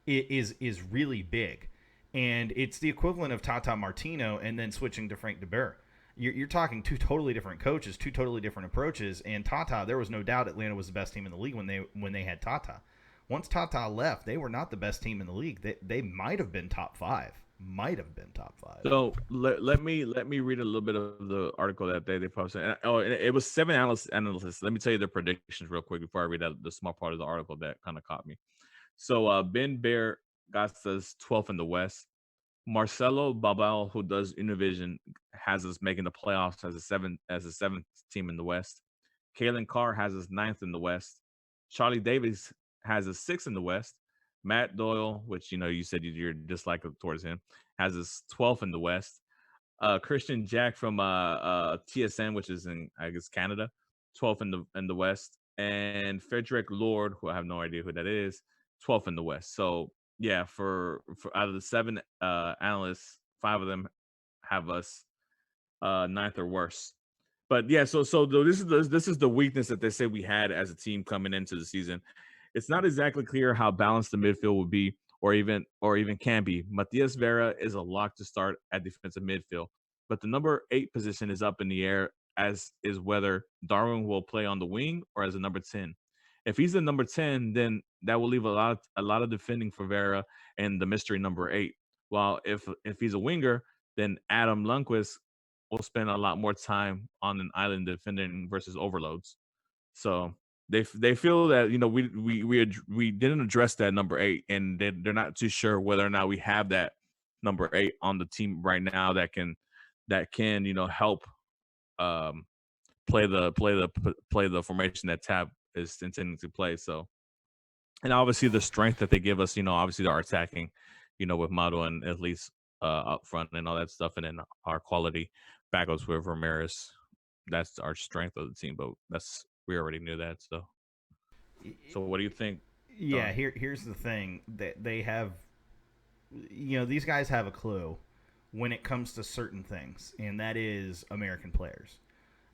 is really big. And it's the equivalent of Tata Martino and then switching to Frank de Boer. You're talking two totally different coaches, two totally different approaches. And Tata, there was no doubt Atlanta was the best team in the league when they had Tata. Once Tata left, they were not the best team in the league. They might have been top five. Might have been top five.
So let me read a little bit of the article that they posted. And it was 7 analysts. Let me tell you their predictions real quick before I read out the small part of the article that kind of caught me. So Ben Bear got us 12th in the West. Marcelo Babel, who does Univision, has us making the playoffs as a seventh team in the West. Kalen Carr has us 9th in the West. Charlie Davis has us 6th in the West. Matt Doyle, which you said you're dislike towards him, has us 12th in the West. Christian Jack from TSN, which is in I guess Canada, 12th in the West, and Frederick Lord, who I have no idea who that is, 12th in the West. So yeah, for out of the 7 analysts, 5 of them have us 9th or worse. But yeah, so this is the weakness that they say we had as a team coming into the season. It's not exactly clear how balanced the midfield will be, or even can be. Matias Vera is a lock to start at defensive midfield, but the number 8 position is up in the air, as is whether Darwin will play on the wing or as a number 10. If he's the number 10, then that will leave a lot of defending for Vera and the mystery number 8. While if he's a winger, then Adam Lundqvist will spend a lot more time on an island defending versus overloads. So they feel that we didn't address that number 8, and they're not too sure whether or not we have that number 8 on the team right now that can help play the formation that Tab is intending to play. So, and obviously the strength that they give us, obviously our attacking, with Mato and at least up front and all that stuff, and then our quality backups with Ramirez. That's our strength of the team, but we already knew that. So what do you think?
Yeah, here's the thing that they have. These guys have a clue when it comes to certain things, and that is American players.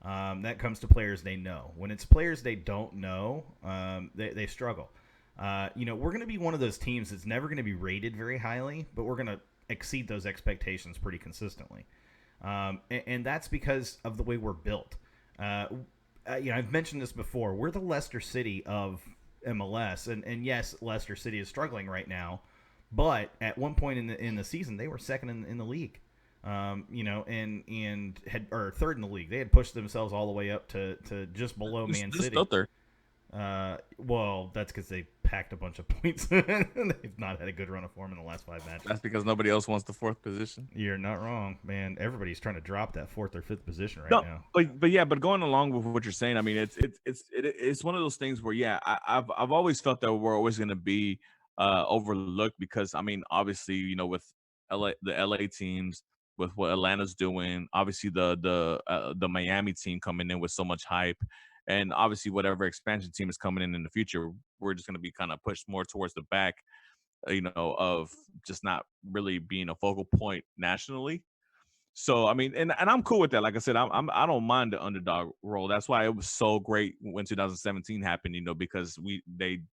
That comes to players they know. When it's players they don't know, they struggle. We're going to be one of those teams that's never going to be rated very highly, but we're going to exceed those expectations pretty consistently. And that's because of the way we're built. I've mentioned this before. We're the Leicester City of MLS, and yes, Leicester City is struggling right now, but at one point in the season, they were second in the league. And had or third in the league. They had pushed themselves all the way up to just below Man City.
Still third.
Well, that's because they packed a bunch of points. They've not had a good run of form in the last 5 matches.
That's because nobody else wants the 4th position.
You're not wrong, man. Everybody's trying to drop that 4th or 5th position now.
But going along with what you're saying, I mean, it's one of those things where I've always felt that we're always going to be overlooked because I mean, obviously, with the LA teams, with what Atlanta's doing, obviously the Miami team coming in with so much hype. And obviously, whatever expansion team is coming in the future, we're just going to be kind of pushed more towards the back, of just not really being a focal point nationally. So I mean, and I'm cool with that. Like I said, I don't mind the underdog role. That's why it was so great when 2017 happened. Because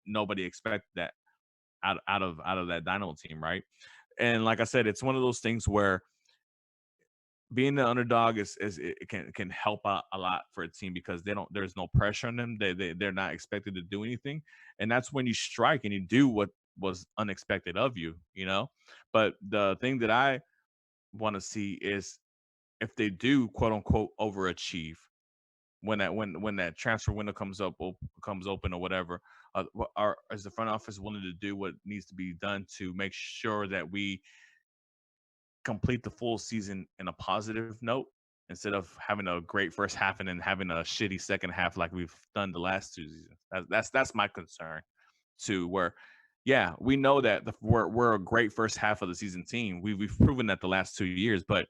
nobody expected that out of that Dynamo team, right? And like I said, it's one of those things where being the underdog it can help out a lot for a team because there's no pressure on them. They're not expected to do anything, and that's when you strike and you do what was unexpected of you. But the thing that I want to see is if they do quote unquote overachieve when that transfer window comes open or whatever. Is the front office willing to do what needs to be done to make sure that we complete the full season in a positive note instead of having a great first half and then having a shitty second half like we've done the last 2 seasons? That's my concern too. Where, we know that we're a great first half of the season team. We've proven that the last 2 years, but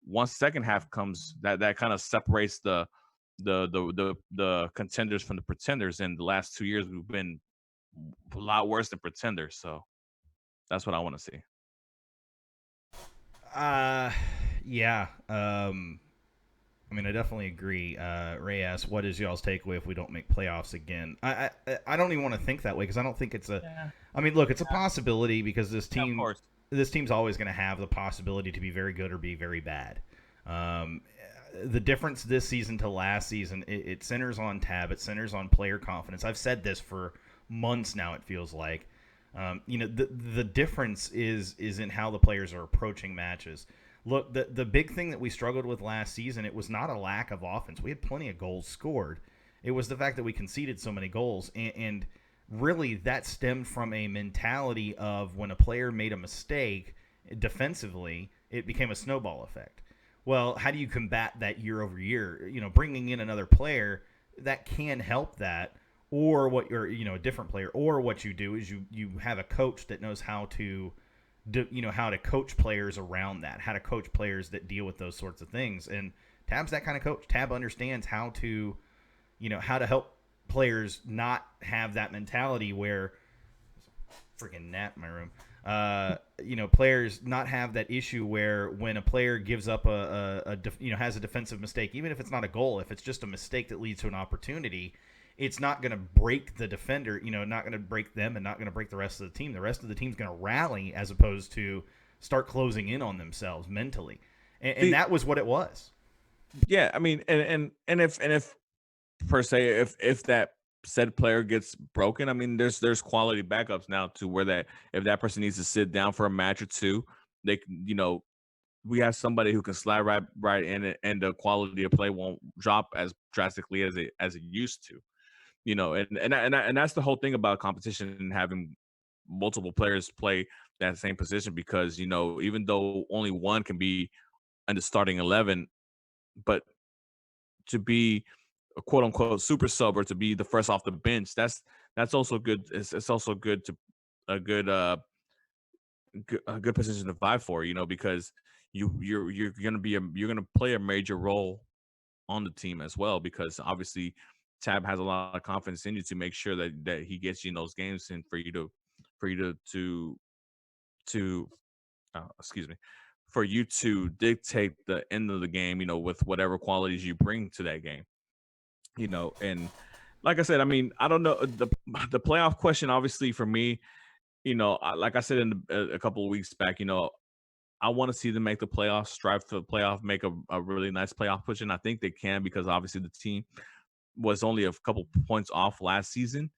once second half comes, that kind of separates the contenders from the pretenders. And the last 2 years we've been a lot worse than pretenders. So that's what I want to see.
Yeah. I mean, I definitely agree. Ray asks, what is y'all's takeaway if we don't make playoffs again? I don't even want to think that way because I don't think it's a. Yeah. I mean, look, it's a possibility because this team.
Of course.
this team's always going to have the possibility to be very good or be very bad. The difference this season to last season, it centers on Tab. It centers on player confidence. I've said this for months now, it feels like. The difference is in how the players are approaching matches. Look, the big thing that we struggled with last season, it was not a lack of offense. We had plenty of goals scored. It was the fact that we conceded so many goals. And really, that stemmed from a mentality of when a player made a mistake defensively, it became a snowball effect. Well, how do you combat that year over year? Bringing in another player, that can help that. Or what you're, a different player. Or what you do is you have a coach that knows how to how to coach players around that, how to coach players that deal with those sorts of things. And Tab's that kind of coach. Tab understands how to help players not have that mentality where freaking nap in my room. Players not have that issue where when a player gives up has a defensive mistake, even if it's not a goal, if it's just a mistake that leads to an opportunity, it's not going to break the defender, not going to break them and not going to break the rest of the team. The rest of the team's going to rally as opposed to start closing in on themselves mentally. And that was what it was.
Yeah, I mean, and if per se, if that said player gets broken, I mean, there's quality backups now to where that if that person needs to sit down for a match or two, they can, we have somebody who can slide right in, and the quality of play won't drop as drastically as it used to. And that's the whole thing about competition and having multiple players play that same position, because even though only one can be in the starting 11, but to be a quote unquote super sub or to be the first off the bench, that's also good. It's also good to a good a good position to vie for, because you're gonna play a major role on the team as well, because obviously Tab has a lot of confidence in you to make sure that he gets you in those games, and for you to excuse me, for you to dictate the end of the game, with whatever qualities you bring to that game, and like I said, I mean, I don't know the playoff question. Obviously, for me, like I said a couple of weeks back, I want to see them make the playoffs, strive for the playoff, make a really nice playoff push, and I think they can, because obviously the team was only a couple points off last season,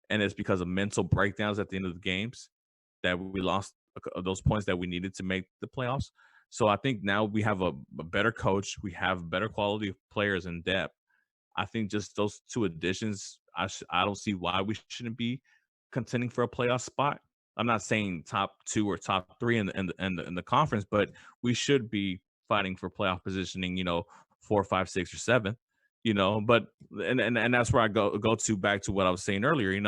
and it's because of mental breakdowns at the end of the games that we lost those points that we needed to make the playoffs. So I think now we have a better coach, we have better quality of players in depth. I think just those two additions, I don't see why we shouldn't be contending for a playoff spot. I'm not saying top 2 or top 3 in the conference, but we should be fighting for playoff positioning, 4, 5, 6, or 7. But and that's where I go to back to what I was saying earlier.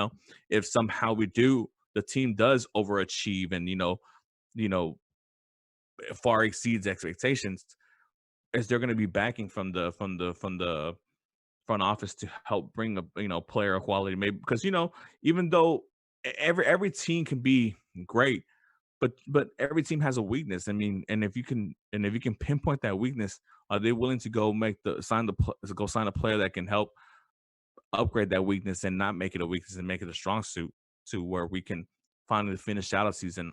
If somehow the team does overachieve and far exceeds expectations, is there going to be backing from the front office to help bring a player of quality? Maybe because even though every team can be great, but every team has a weakness. I mean, and if you can pinpoint that weakness, are they willing to go sign a player that can help upgrade that weakness and not make it a weakness and make it a strong suit, to where we can finally finish out a season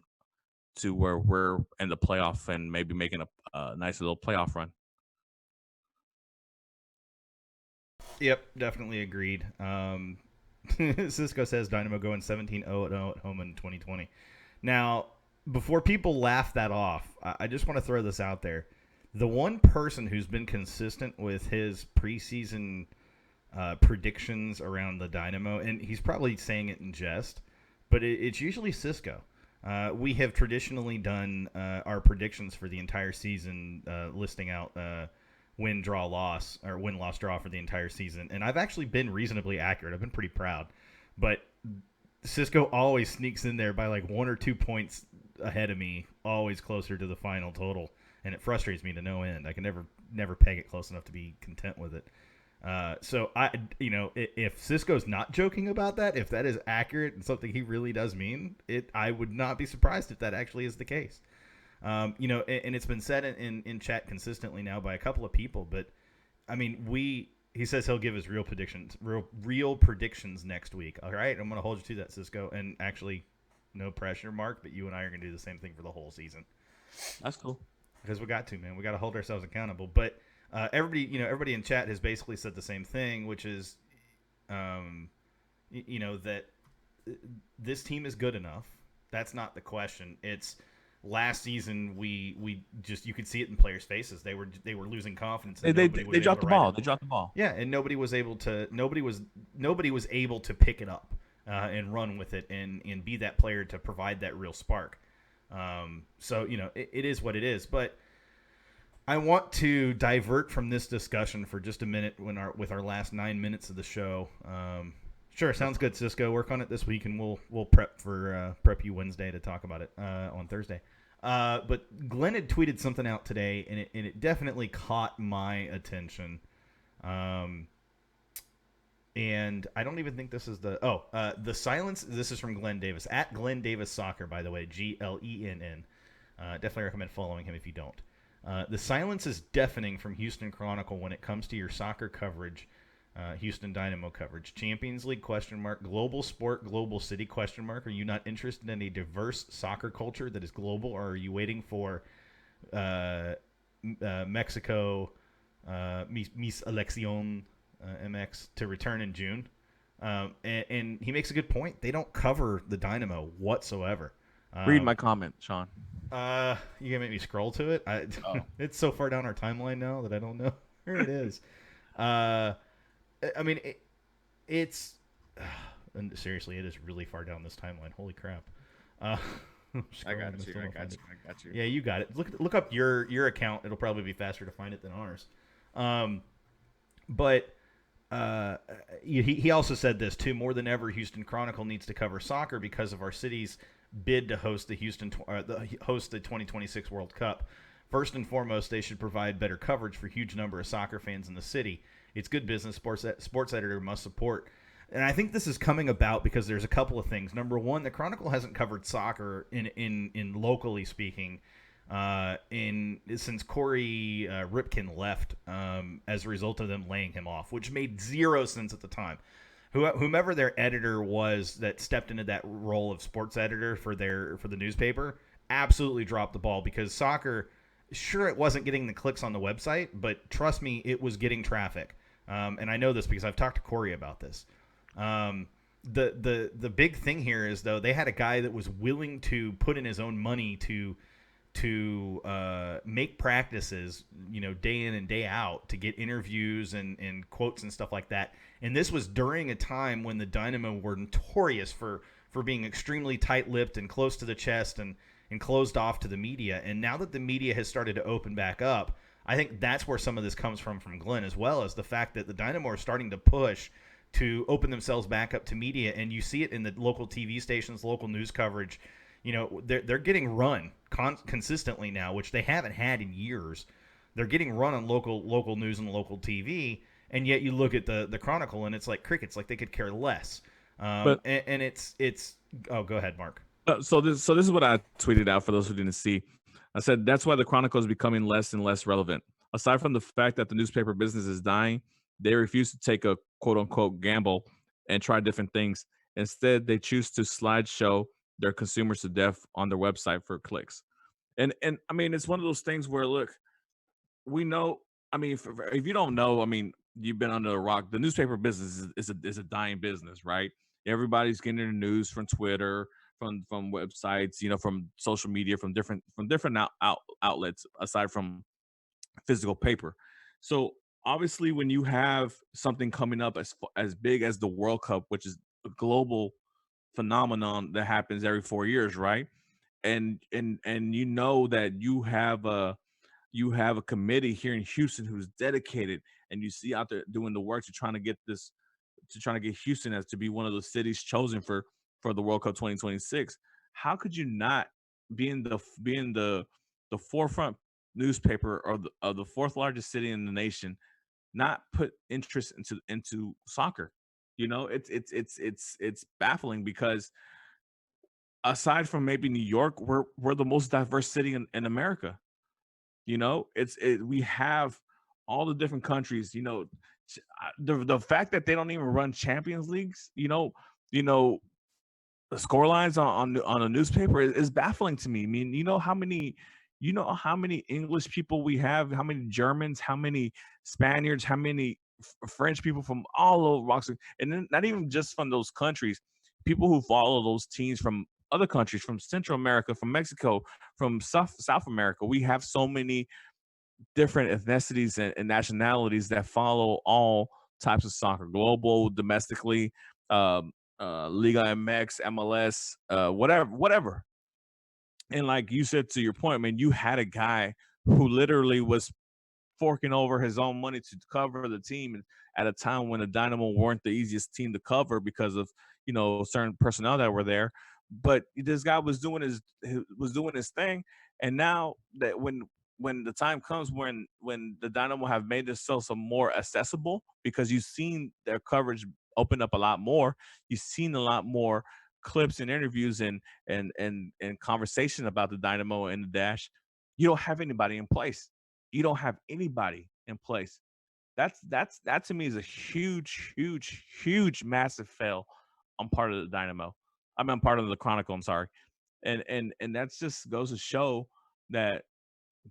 to where we're in the playoff and maybe making a nice little playoff run?
Yep, definitely agreed. Cisco says Dynamo going 17-0 at home in 2020. Now, before people laugh that off, I just want to throw this out there. The one person who's been consistent with his preseason predictions around the Dynamo, and he's probably saying it in jest, but it's usually Cisco. We have traditionally done our predictions for the entire season, listing out win, draw, loss, or win, loss, draw for the entire season. And I've actually been reasonably accurate. I've been pretty proud. But Cisco always sneaks in there by like 1 or 2 points ahead of me, always closer to the final total. And it frustrates me to no end. I can never peg it close enough to be content with it. So if Cisco's not joking about that, if that is accurate and something he really does mean, I would not be surprised if that actually is the case. And it's been said in chat consistently now by a couple of people, but I mean, he says he'll give his real predictions next week. All right, I'm going to hold you to that, Cisco, and actually no pressure, Mark, but you and I are going to do the same thing for the whole season.
That's cool.
Because we got to, man. We got to hold ourselves accountable. But everybody in chat has basically said the same thing, which is, that this team is good enough. That's not the question. It's last season we just you could see it in players' faces. They were losing confidence.
They dropped the ball. They dropped the ball.
Yeah, and nobody was able to pick it up and run with it and be that player to provide that real spark. So it is what it is. But I want to divert from this discussion for just a minute with our last 9 minutes of the show. Sure, sounds good, Cisco. Work on it this week, and we'll prep you Wednesday to talk about it on Thursday. But Glenn had tweeted something out today, and it definitely caught my attention. And I don't even think this is the silence. This is from Glenn Davis at Glenn Davis Soccer, by the way, GLENN. Definitely recommend following him if you don't. The silence is deafening from Houston Chronicle when it comes to your soccer coverage. Houston Dynamo coverage. Champions League ? Global sport, global city ? Are you not interested in a diverse soccer culture that is global, or are you waiting for Mexico, Miss Eleccion MX to return in June? And he makes a good point. They don't cover the Dynamo whatsoever.
Read my comment, Sean.
You gonna make me scroll to it? It's so far down our timeline now that I don't know where it is. I mean, it's seriously, it is really far down this timeline. Holy crap!
I got you.
Yeah, you got it. Look up your account. It'll probably be faster to find it than ours. But he also said this too. More than ever, Houston Chronicle needs to cover soccer because of our city's bid to host the 2026 World Cup. First and foremost, they should provide better coverage for a huge number of soccer fans in the city. It's good business. Sports editor must support. And I think this is coming about because there's a couple of things. Number one, the Chronicle hasn't covered soccer in locally speaking since Corey Ripken left as a result of them laying him off, which made zero sense at the time. Whomever their editor was that stepped into that role of sports editor for the newspaper absolutely dropped the ball, because soccer, sure, it wasn't getting the clicks on the website, but trust me, it was getting traffic. And I know this because I've talked to Corey about this. The big thing here is, though, they had a guy that was willing to put in his own money to make practices, day in and day out, to get interviews and quotes and stuff like that. And this was during a time when the Dynamo were notorious for being extremely tight-lipped and close to the chest and closed off to the media. And now that the media has started to open back up, I think that's where some of this comes from Glenn, as well as the fact that the Dynamo are starting to push to open themselves back up to media. And you see it in the local TV stations, local news coverage. They're getting run consistently now, which they haven't had in years. They're getting run on local news and local TV, and yet you look at the Chronicle and it's like crickets, like they could care less. And it's oh, go ahead, Mark.
So this is what I tweeted out for those who didn't see. I said that's why the Chronicle is becoming less and less relevant. Aside from the fact that the newspaper business is dying, they refuse to take a quote-unquote gamble and try different things. Instead, they choose to slideshow their consumers to death on their website for clicks. And I mean, it's one of those things where, look, we know, I mean, if you don't know, I mean, you've been under a rock. The newspaper business is a dying business, right? Everybody's getting their news from Twitter, from websites, from social media, from different outlets aside from physical paper. So obviously, when you have something coming up as big as the World Cup, which is a global phenomenon that happens every 4 years, right? And that you have a committee here in Houston who's dedicated, and you see out there doing the work to trying to get Houston as to be one of the cities chosen for the World Cup 2026. How could you not be in the forefront newspaper of the fourth largest city in the nation, not put interest into soccer? It's baffling, because aside from maybe New York, we're the most diverse city in America. We have all the different countries. The fact that they don't even run Champions Leagues, the score lines on a newspaper is baffling to me. I mean, you know how many English people we have, how many Germans, how many Spaniards, how many French people from all over boxing, and then not even just from those countries, people who follow those teams from other countries, from Central America, from Mexico, from South America. We have so many different ethnicities and nationalities that follow all types of soccer, global, domestically, Liga MX, MLS, whatever. And like you said, to your point, man, you had a guy who literally was forking over his own money to cover the team at a time when the Dynamo weren't the easiest team to cover because of certain personnel that were there. But this guy was doing his thing, and now that when the time comes when the Dynamo have made themselves some more accessible because you've seen their coverage open up a lot more, you've seen a lot more clips and interviews and conversation about the Dynamo and the Dash. You don't have anybody in place. You don't have anybody in place. That to me is a huge, huge, huge, massive fail on part of the Dynamo. I'm part of the Chronicle. I'm sorry, and that's just goes to show that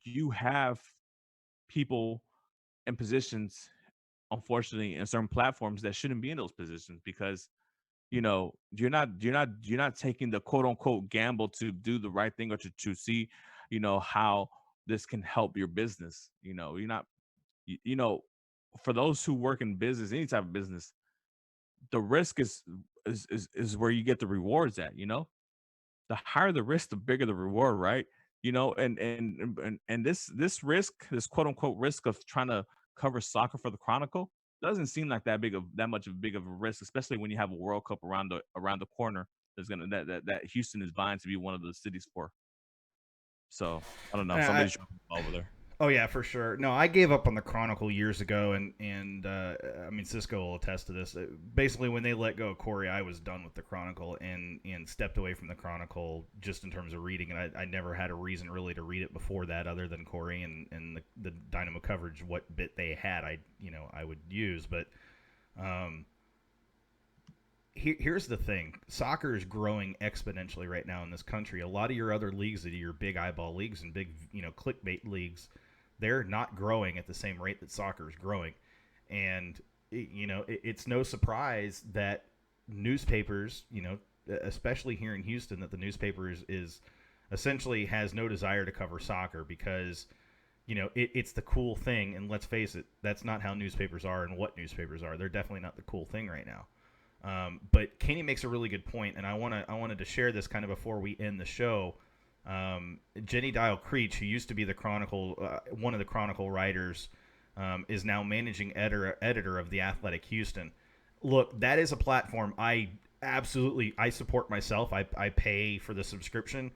you have people in positions, unfortunately, in certain platforms that shouldn't be in those positions because you're not taking the quote unquote gamble to do the right thing or to see how this can help your business. You're not you, you know for those who work in business, any type of business, the risk is where you get the rewards at. The higher the risk, the bigger the reward, right? And this risk, this quote unquote risk of trying to cover soccer for the Chronicle, doesn't seem like that much of big of a risk, especially when you have a World Cup around the corner. That's gonna that Houston is vying to be one of the cities for. So I don't know.
I,
Somebody's over there.
Oh yeah, for sure. No, I gave up on the Chronicle years ago, and I mean Cisco will attest to this. Basically, when they let go of Corey, I was done with the Chronicle and stepped away from the Chronicle just in terms of reading. And I never had a reason really to read it before that, other than Corey and the Dynamo coverage. What bit they had, I would use. But um, here's the thing: soccer is growing exponentially right now in this country. A lot of your other leagues, that are your big eyeball leagues and big clickbait leagues, they're not growing at the same rate that soccer is growing. And it's no surprise that newspapers, especially here in Houston, that the newspaper is essentially has no desire to cover soccer because it's the cool thing. And let's face it, that's not how newspapers are and what newspapers are. They're definitely not the cool thing right now. But Kenny makes a really good point, and I wanted to share this kind of before we end the show. Jenny Dial Creech, who used to be the Chronicle, one of the Chronicle writers, is now managing editor of the Athletic Houston. Look, that is a platform I support myself. I pay for the subscription.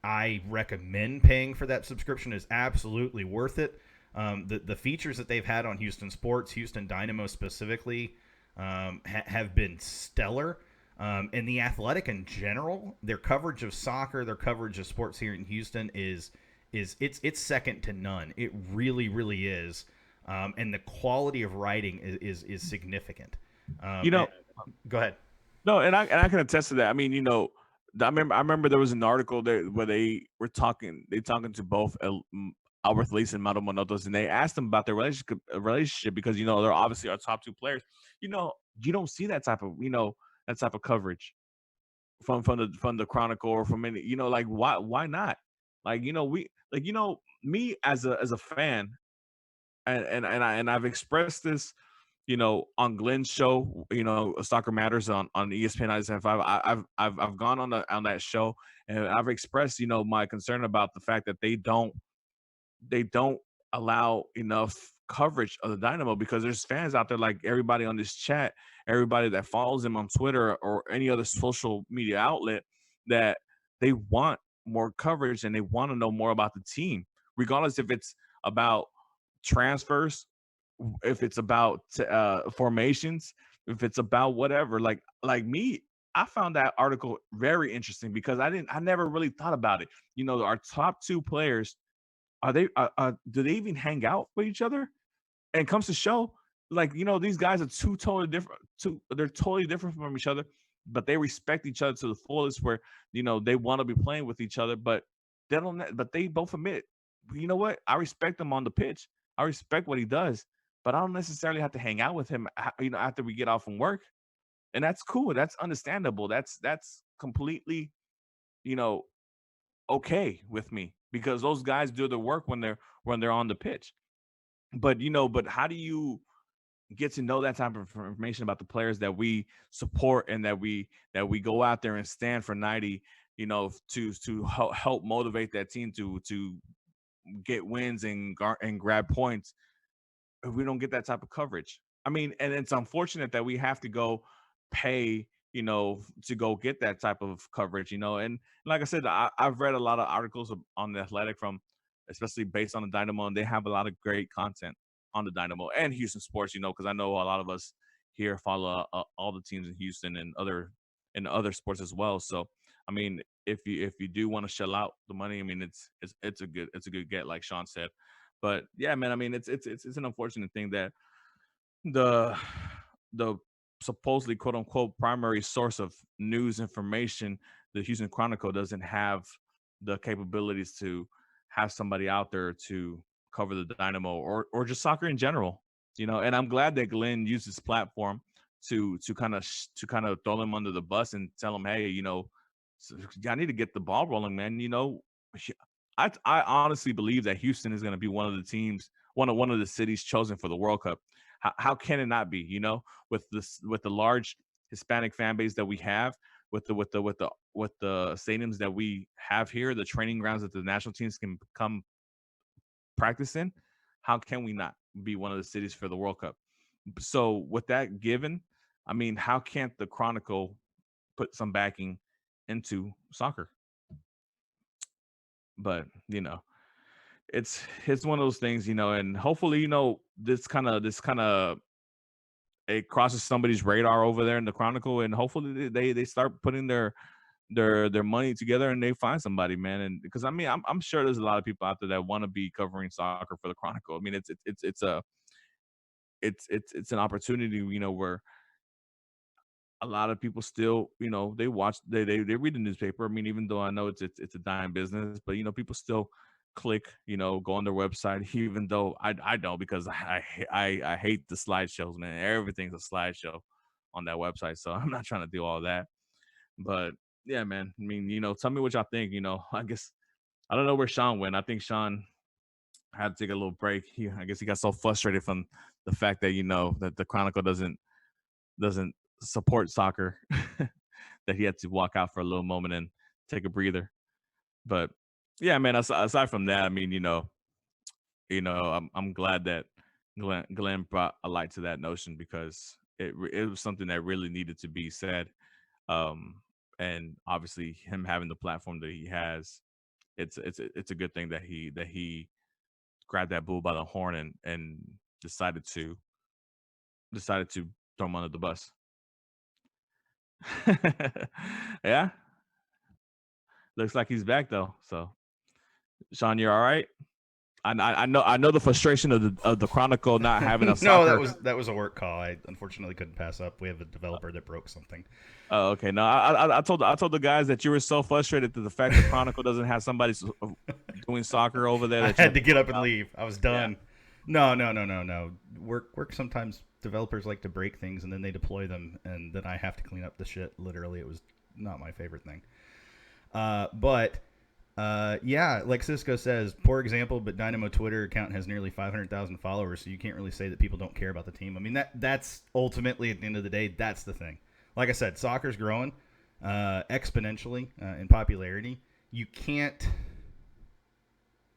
I recommend paying for that subscription. Is absolutely worth it. The features that they've had on Houston sports, Houston Dynamo specifically, have been stellar. And the Athletic in general, their coverage of soccer, their coverage of sports here in Houston is it's second to none. It really, really is. And the quality of writing is significant.
You know,
Go ahead.
No, and I can attest to that. I mean, I remember there was an article there where they talking to both Albert Lees and Mauro Monotos, and they asked them about their relationship because they're obviously our top two players. You don't see that type of coverage from the Chronicle or from any. Like why not? Like me as a fan, and I've expressed this on Glenn's show, Soccer Matters on ESPN 97.5. I've gone on that show, and I've expressed my concern about the fact that they don't allow enough coverage of the Dynamo because there's fans out there, like everybody on this chat, everybody that follows him on Twitter or any other social media outlet, that they want more coverage and they want to know more about the team, regardless if it's about transfers, if it's about formations, if it's about whatever. Like me, I found that article very interesting because I never really thought about it. Our top two players, do they even hang out with each other? And it comes to show, like these guys are two totally different. They're totally different from each other. but they respect each other to the fullest. Where they want to be playing with each other, but they don't. But they both admit, you know what? I respect him on the pitch. I respect what he does, but I don't necessarily have to hang out with him. After we get off from work, and that's cool. That's understandable. That's completely, you know, okay with me because those guys do the work when they're on the pitch. But how do you get to know that type of information about the players that we support and that we go out there and stand for 90, to help motivate that team to get wins and grab points? If we don't get that type of coverage, I mean, and it's unfortunate that we have to go pay, to go get that type of coverage, and like I said, I've read a lot of articles on the Athletic from, especially based on the Dynamo, and they have a lot of great content on the Dynamo and Houston sports, because I know a lot of us here follow all the teams in Houston and other sports as well. So, I mean, if you do want to shell out the money, I mean, it's a good get, like Sean said. But yeah, man, I mean, it's an unfortunate thing that the the supposedly quote unquote primary source of news information, the Houston Chronicle, doesn't have the capabilities to have somebody out there to cover the Dynamo or just soccer in general. And I'm glad that Glenn used his platform to kind of throw them under the bus and tell them, hey, I need to get the ball rolling, man. I honestly believe that Houston is going to be one of the teams, one of the cities chosen for the World Cup. How can it not be? With the large Hispanic fan base that we have, with the stadiums that we have here, the training grounds that the national teams can come practice in. How can we not be one of the cities for the World Cup? So with that given, I mean, how can't the Chronicle put some backing into soccer? But it's one of those things, and hopefully, this kind of it crosses somebody's radar over there in the Chronicle, and hopefully they start putting their money together and they find somebody, man. And because I mean, I'm sure there's a lot of people out there that want to be covering soccer for the Chronicle. I mean, it's an opportunity, where a lot of people still, they watch, they read the newspaper. I mean, even though I know it's a dying business, but people still click, go on their website, even though I don't, because I hate the slideshows, man. Everything's a slideshow on that website, so I'm not trying to do all that. But yeah, man. I mean, tell me what y'all think. I guess I don't know where Sean went. I think Sean had to take a little break. I guess he got so frustrated from the fact that that the Chronicle doesn't support soccer that he had to walk out for a little moment and take a breather. But yeah, man. Aside from that, I mean, I'm glad that Glenn brought a light to that notion because it was something that really needed to be said. Um, and obviously, him having the platform that he has, it's a good thing that he grabbed that bull by the horn and decided to throw him under the bus. Yeah, looks like he's back though. So, Sean, you're all right. I know the frustration of the Chronicle not having a
No,
soccer.
that was a work call. I unfortunately couldn't pass up. We have a developer that broke something.
Oh, okay. No, I told the guys that you were so frustrated that the fact that Chronicle doesn't have somebody doing soccer over there
I
that you
had to get up and
out.
leave. I was done. No. Work sometimes developers like to break things and then they deploy them and then I have to clean up the shit. Literally, it was not my favorite thing. But yeah, like Cisco says, poor example, but Dynamo Twitter account has nearly 500,000 followers, so you can't really say that people don't care about the team. I mean, that's ultimately, at the end of the day, that's the thing. Like I said, soccer's growing exponentially in popularity. You can't,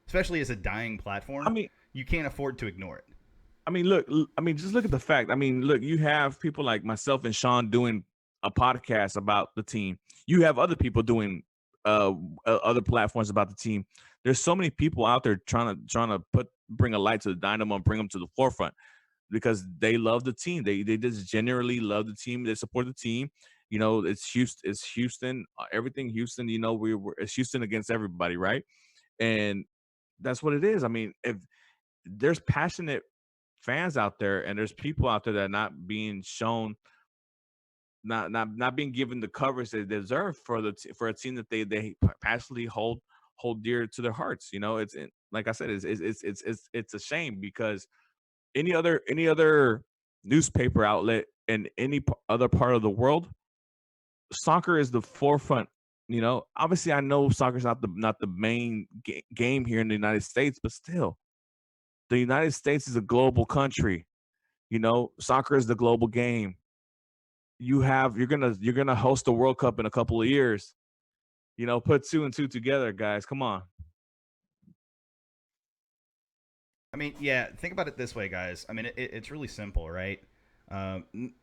especially as a dying platform,
I mean,
you can't afford to ignore it.
look. I mean, just look at the fact. I mean, look. You have people like myself and Sean doing a podcast about the team. You have other people doing other platforms about the team. There's so many people out there trying to bring a light to the Dynamo and bring them to the forefront because they love the team. They just genuinely love the team. They support the team. It's Houston. It's Houston. Everything Houston. It's Houston against everybody, right? And that's what it is. I mean, if there's passionate fans out there and there's people out there that are not being shown not being given the coverage they deserve for for a team that they passionately hold dear to their hearts. You know, like I said, it's a shame because any other newspaper outlet in any other part of the world, soccer is the forefront. You know, obviously, I know soccer's not the main game here in the United States, but still, the United States is a global country. You know, soccer is the global game. You're gonna host the World Cup in a couple of years. You know, put two and two together, guys. Come on.
I mean, yeah, think about it this way, guys. I mean, it's really simple, right?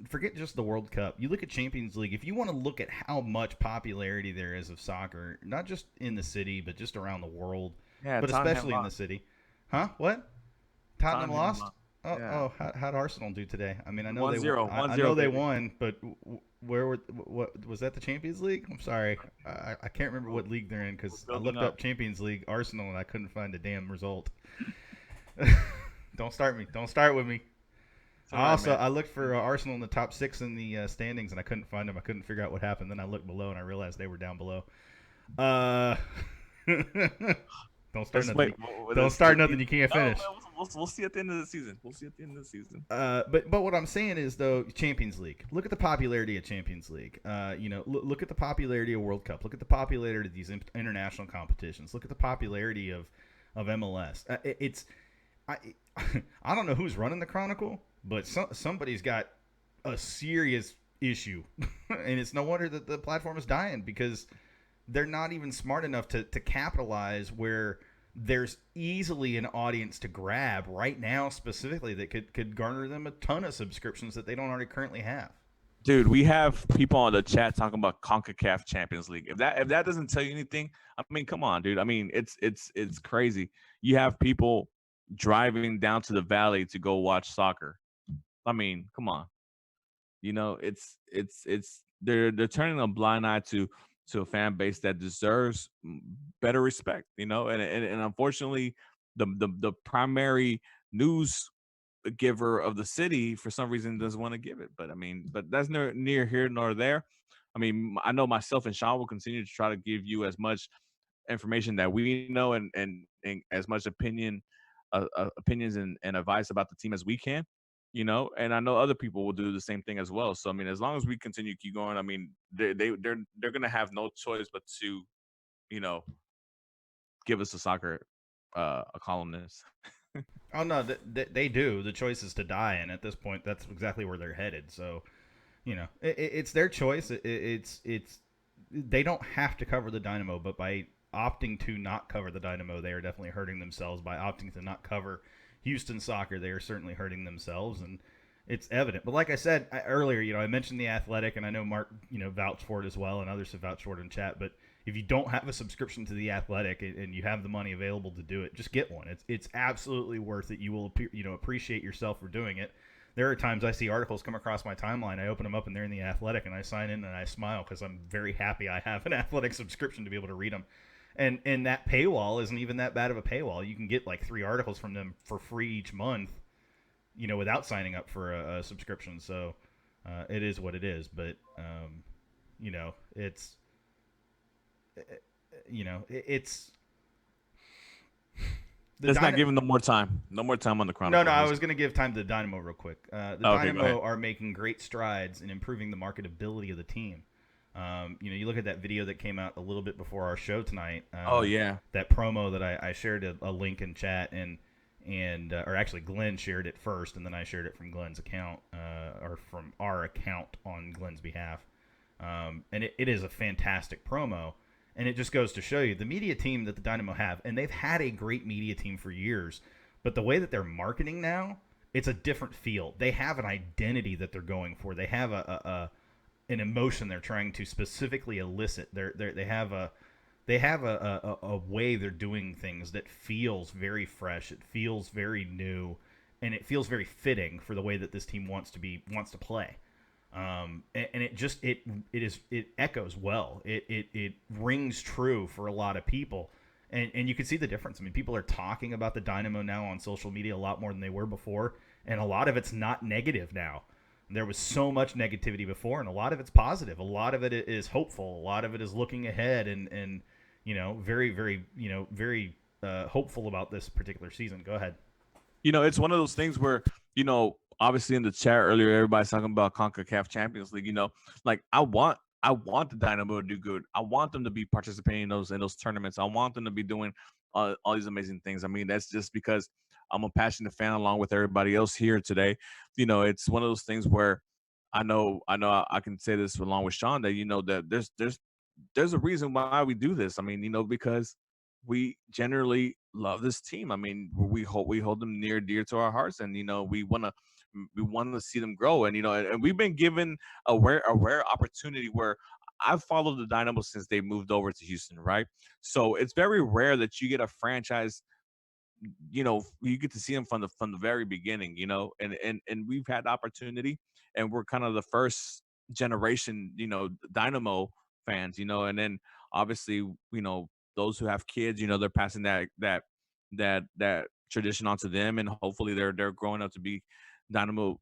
Forget just the World Cup. You look at Champions League. If you want to look at how much popularity there is of soccer, not just in the city, but just around the world,
Yeah,
but
Tottenham
especially in the
lost.
city. Huh? What? Tottenham
Tottenham
lost?
lost.
Oh,
Yeah,
how'd Arsenal do today? I mean, I know
one
they won.
zero,
I
1-0,
know they
baby.
won, but where were what was that? The Champions League? I'm sorry, I can't remember
We're,
what league they're in
we're
because I
building
looked
up.
up Champions League Arsenal and I couldn't find a damn result. Don't start me. Don't start with me.
It's all right, man.
I looked for Arsenal in the top six in the standings and I couldn't find them. I couldn't figure out what happened. Then I looked below and I realized they were down below. Uh, don't start
Let's wait.
nothing. Don't start nothing you can't
No,
finish.
man, we'll see at the end of the season. We'll see at the end of the season.
But what I'm saying is though, Champions League. Look at the popularity of Champions League. Look at the popularity of World Cup. Look at the popularity of these international competitions. Look at the popularity of MLS. I I don't know who's running the Chronicle, but somebody's got a serious issue, and it's no wonder that the platform is dying because they're not even smart enough to capitalize where there's easily an audience to grab right now specifically that could garner them a ton of subscriptions that they don't already currently have.
Dude, we have people on the chat talking about CONCACAF Champions League. If that doesn't tell you anything, I mean, come on, dude. I mean, it's crazy. You have people driving down to the valley to go watch soccer. I mean, come on. You know, it's they're turning a blind eye to a fan base that deserves better respect. You know, and unfortunately, the primary news giver of the city for some reason doesn't want to give it. But I mean, but that's near here nor there. I mean, I know myself and Sean will continue to try to give you as much information that we know and as much opinions and advice about the team as we can. You know, and I know other people will do the same thing as well. So I mean, as long as we continue to keep going, I mean, they're gonna have no choice but to, you know, give us a soccer a columnist.
Oh no, they do. The choice is to die, and at this point, that's exactly where they're headed. So, it's their choice. It's they don't have to cover the Dynamo, but by opting to not cover the Dynamo, they are definitely hurting themselves. By opting to not cover Houston soccer, they are certainly hurting themselves, and it's evident. But like I said earlier, I mentioned the Athletic, and I know Mark, vouched for it as well, and others have vouched for it in chat. But if you don't have a subscription to the Athletic and you have the money available to do it, just get one. It's absolutely worth it. You will appreciate yourself for doing it. There are times I see articles come across my timeline. I open them up and they're in the Athletic, and I sign in and I smile because I'm very happy I have an Athletic subscription to be able to read them. And that paywall isn't even that bad of a paywall. You can get like 3 articles from them for free each month, without signing up for a subscription. So it is what it is. But it's it's
Let's not give them no more time. No more time on the
No,
Chronicle.
I was going to give time to the Dynamo real quick. The
Okay, go ahead.
Dynamo are making great strides in improving the marketability of the team. You look at that video that came out a little bit before our show tonight.
Oh yeah,
That promo that I shared a link in chat or actually Glenn shared it first, and then I shared it from Glenn's account or from our account on Glenn's behalf. And it is a fantastic promo. And it just goes to show you the media team that the Dynamo have, and they've had a great media team for years, but the way that they're marketing now, it's a different feel. They have an identity that they're going for. They have an emotion they're trying to specifically elicit. They have a way they're doing things that feels very fresh. It feels very new, and it feels very fitting for the way that this team wants to play. And it echoes well. It rings true for a lot of people, and you can see the difference. I mean, people are talking about the Dynamo now on social media a lot more than they were before, and a lot of it's not negative now. There was so much negativity before, and a lot of it's positive. A lot of it is hopeful. A lot of it is looking ahead and very, very, very hopeful about this particular season. Go ahead.
It's one of those things where, obviously in the chat earlier, everybody's talking about CONCACAF Champions League. Like I want the Dynamo to do good. I want them to be participating in those tournaments. I want them to be doing all these amazing things. I mean, that's just because I'm a passionate fan along with everybody else here today. It's one of those things where I can say this along with Sean that that there's a reason why we do this. I mean, because we generally love this team. I mean, we hold them near dear to our hearts, and we want to see them grow. And we've been given a rare opportunity where I've followed the Dynamo since they moved over to Houston, right? So it's very rare that you get a franchise, you get to see them from the very beginning, and we've had the opportunity, and we're kind of the first generation, Dynamo fans, and then obviously, those who have kids, they're passing that tradition onto them, and hopefully they're growing up to be Dynamo,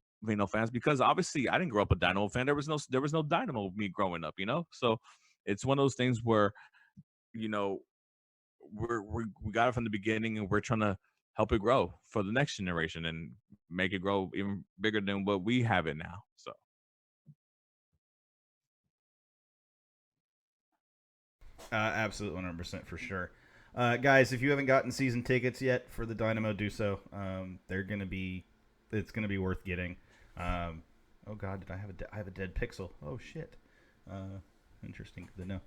fans, because obviously I didn't grow up a Dynamo fan. There was no Dynamo me growing up, so it's one of those things where you know we got it from the beginning, and we're trying to help it grow for the next generation and make it grow even bigger than what we have it now. So
Absolutely, 100% for sure. Guys, if you haven't gotten season tickets yet for the Dynamo, do so. They're gonna be, it's gonna be worth getting. Oh God, did I have a dead pixel? Oh shit. Interesting to know.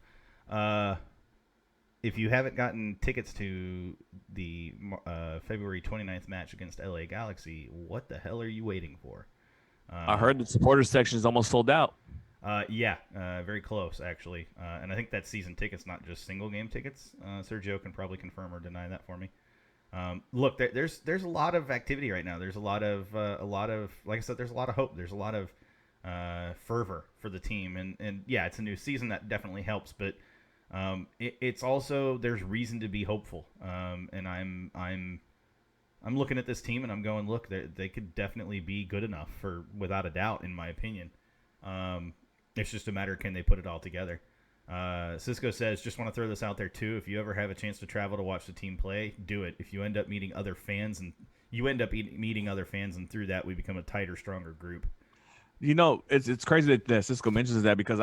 If you haven't gotten tickets to the February 29th match against LA Galaxy, what the hell are you waiting for?
I heard the supporters section is almost sold out.
Yeah, very close actually, and I think that's season tickets, not just single game tickets. Sergio can probably confirm or deny that for me. Look, there's a lot of activity right now. There's a lot of like I said, there's a lot of hope. There's a lot of fervor for the team, and yeah, it's a new season that definitely helps, but it's also, there's reason to be hopeful. And I'm looking at this team and I'm going, look, they could definitely be good enough without a doubt, in my opinion. It's just a matter of, can they put it all together? Cisco says, just want to throw this out there too. If you ever have a chance to travel to watch the team play, do it. If you end up meeting other fans and through that we become a tighter, stronger group.
It's crazy that Cisco mentions that, because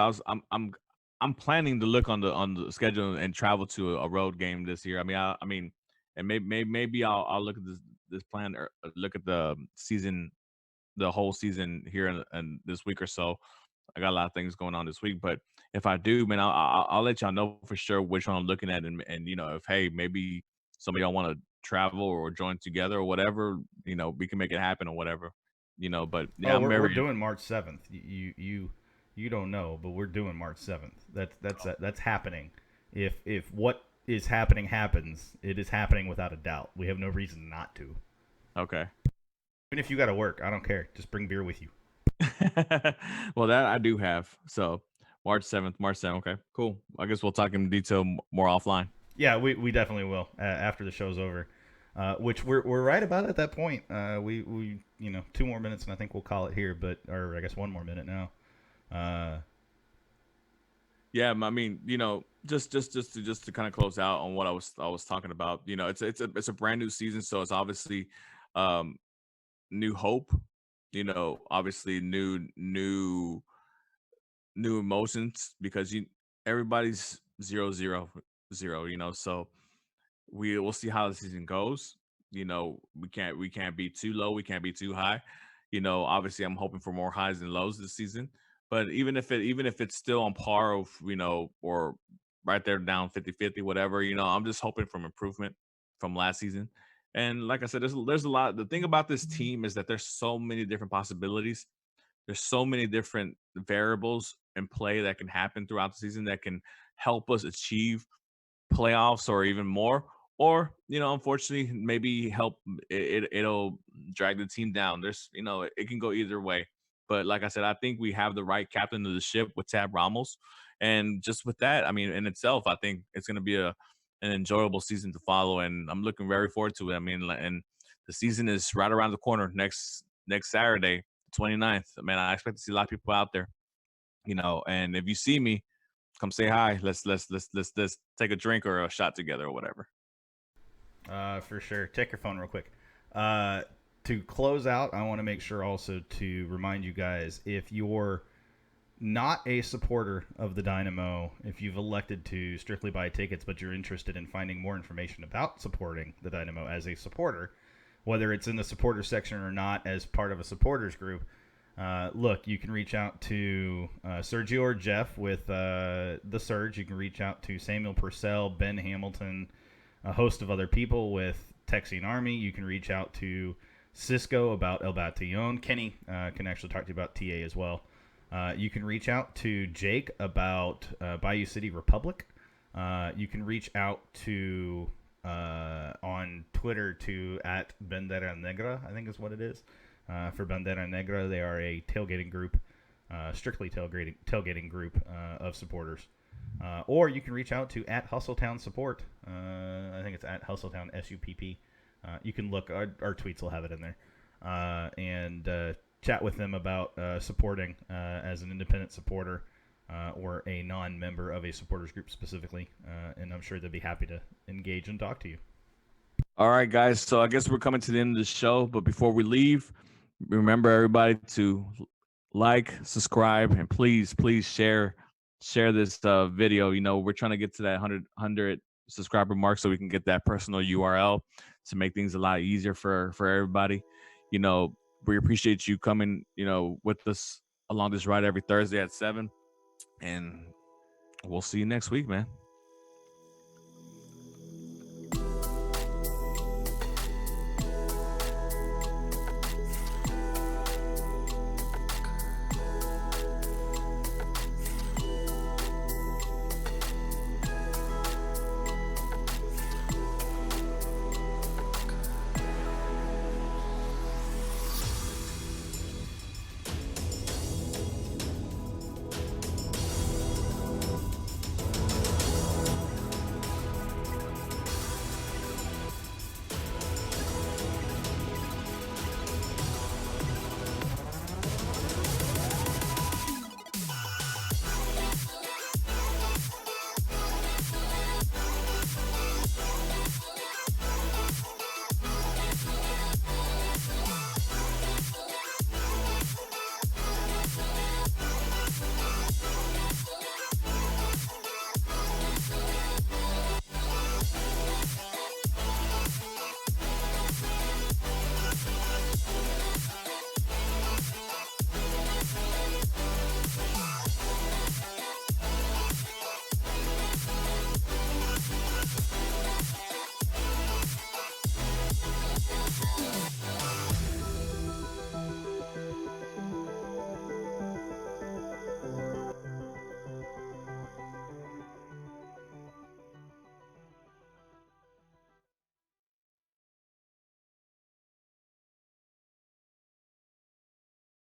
I'm planning to look on the schedule and travel to a road game this year. I mean, and maybe I'll look at this plan, or look at the whole season here in this week or so. I got a lot of things going on this week, but if I do, man, I'll let y'all know for sure which one I'm looking at, and if, hey, maybe somebody y'all want to travel or join together or whatever, we can make it happen or whatever, But yeah,
we're doing March 7th. You don't know, but we're doing March 7th. That's happening. If what is happening happens, it is happening without a doubt. We have no reason not to.
Okay.
Even if you got to work, I don't care. Just bring beer with you.
Well, that I do have. So March 7th. Okay, cool. I guess we'll talk in detail more offline.
Yeah, we definitely will after the show's over. Which we're right about at that point. We 2 more minutes and I think we'll call it here, or I guess 1 more minute now.
Yeah, I mean, just to kind of close out on what I was talking about. It's a brand new season, so it's obviously new hope. Obviously new emotions, because everybody's 0-0-0. So we'll see how the season goes. We can't be too low, we can't be too high. Obviously I'm hoping for more highs than lows this season. But even if it's still on par of, or right there down 50-50, whatever, I'm just hoping for improvement from last season. And like I said, there's a lot. The thing about this team is that there's so many different possibilities. There's so many different variables in play that can happen throughout the season that can help us achieve playoffs or even more, or unfortunately maybe help it'll drag the team down. It can go either way. But like I said, I think we have the right captain of the ship with Tab Ramos, and just with that, I mean, in itself, I think it's going to be an enjoyable season to follow, and I'm looking very forward to it. I mean, and the season is right around the corner, next Saturday. 29th. Man, I expect to see a lot of people out there. You know, and if you see me, come say hi. Let's take a drink or a shot together or whatever.
For sure. Check your phone real quick. To close out, I want to make sure also to remind you guys, if you're not a supporter of the Dynamo, if you've elected to strictly buy tickets, but you're interested in finding more information about supporting the Dynamo as a supporter, whether it's in the supporter section or not as part of a supporters group, look, you can reach out to Sergio or Jeff with The Surge. You can reach out to Samuel Purcell, Ben Hamilton, a host of other people with Texian Army. You can reach out to Cisco about El Batallon. Kenny can actually talk to you about TA as well. You can reach out to Jake about Bayou City Republic. You can reach out to on Twitter to at Bandera Negra, I think is what it is. For Bandera Negra, they are a tailgating group, strictly tailgating group of supporters. Or you can reach out to at Hustletown Support. I think it's at Hustletown SUPP. You can look, our tweets will have it in there. And chat with them about supporting as an independent supporter or a non-member of a supporters group specifically. And I'm sure they'll be happy to engage and talk to you.
All right, guys. So I guess we're coming to the end of the show. But before we leave, remember everybody to like, subscribe, and please share this video. You know, we're trying to get to that 100 subscriber mark so we can get that personal URL to make things a lot easier for everybody. You know, we appreciate you coming, you know, with us along this ride every Thursday at 7. And we'll see you next week, man.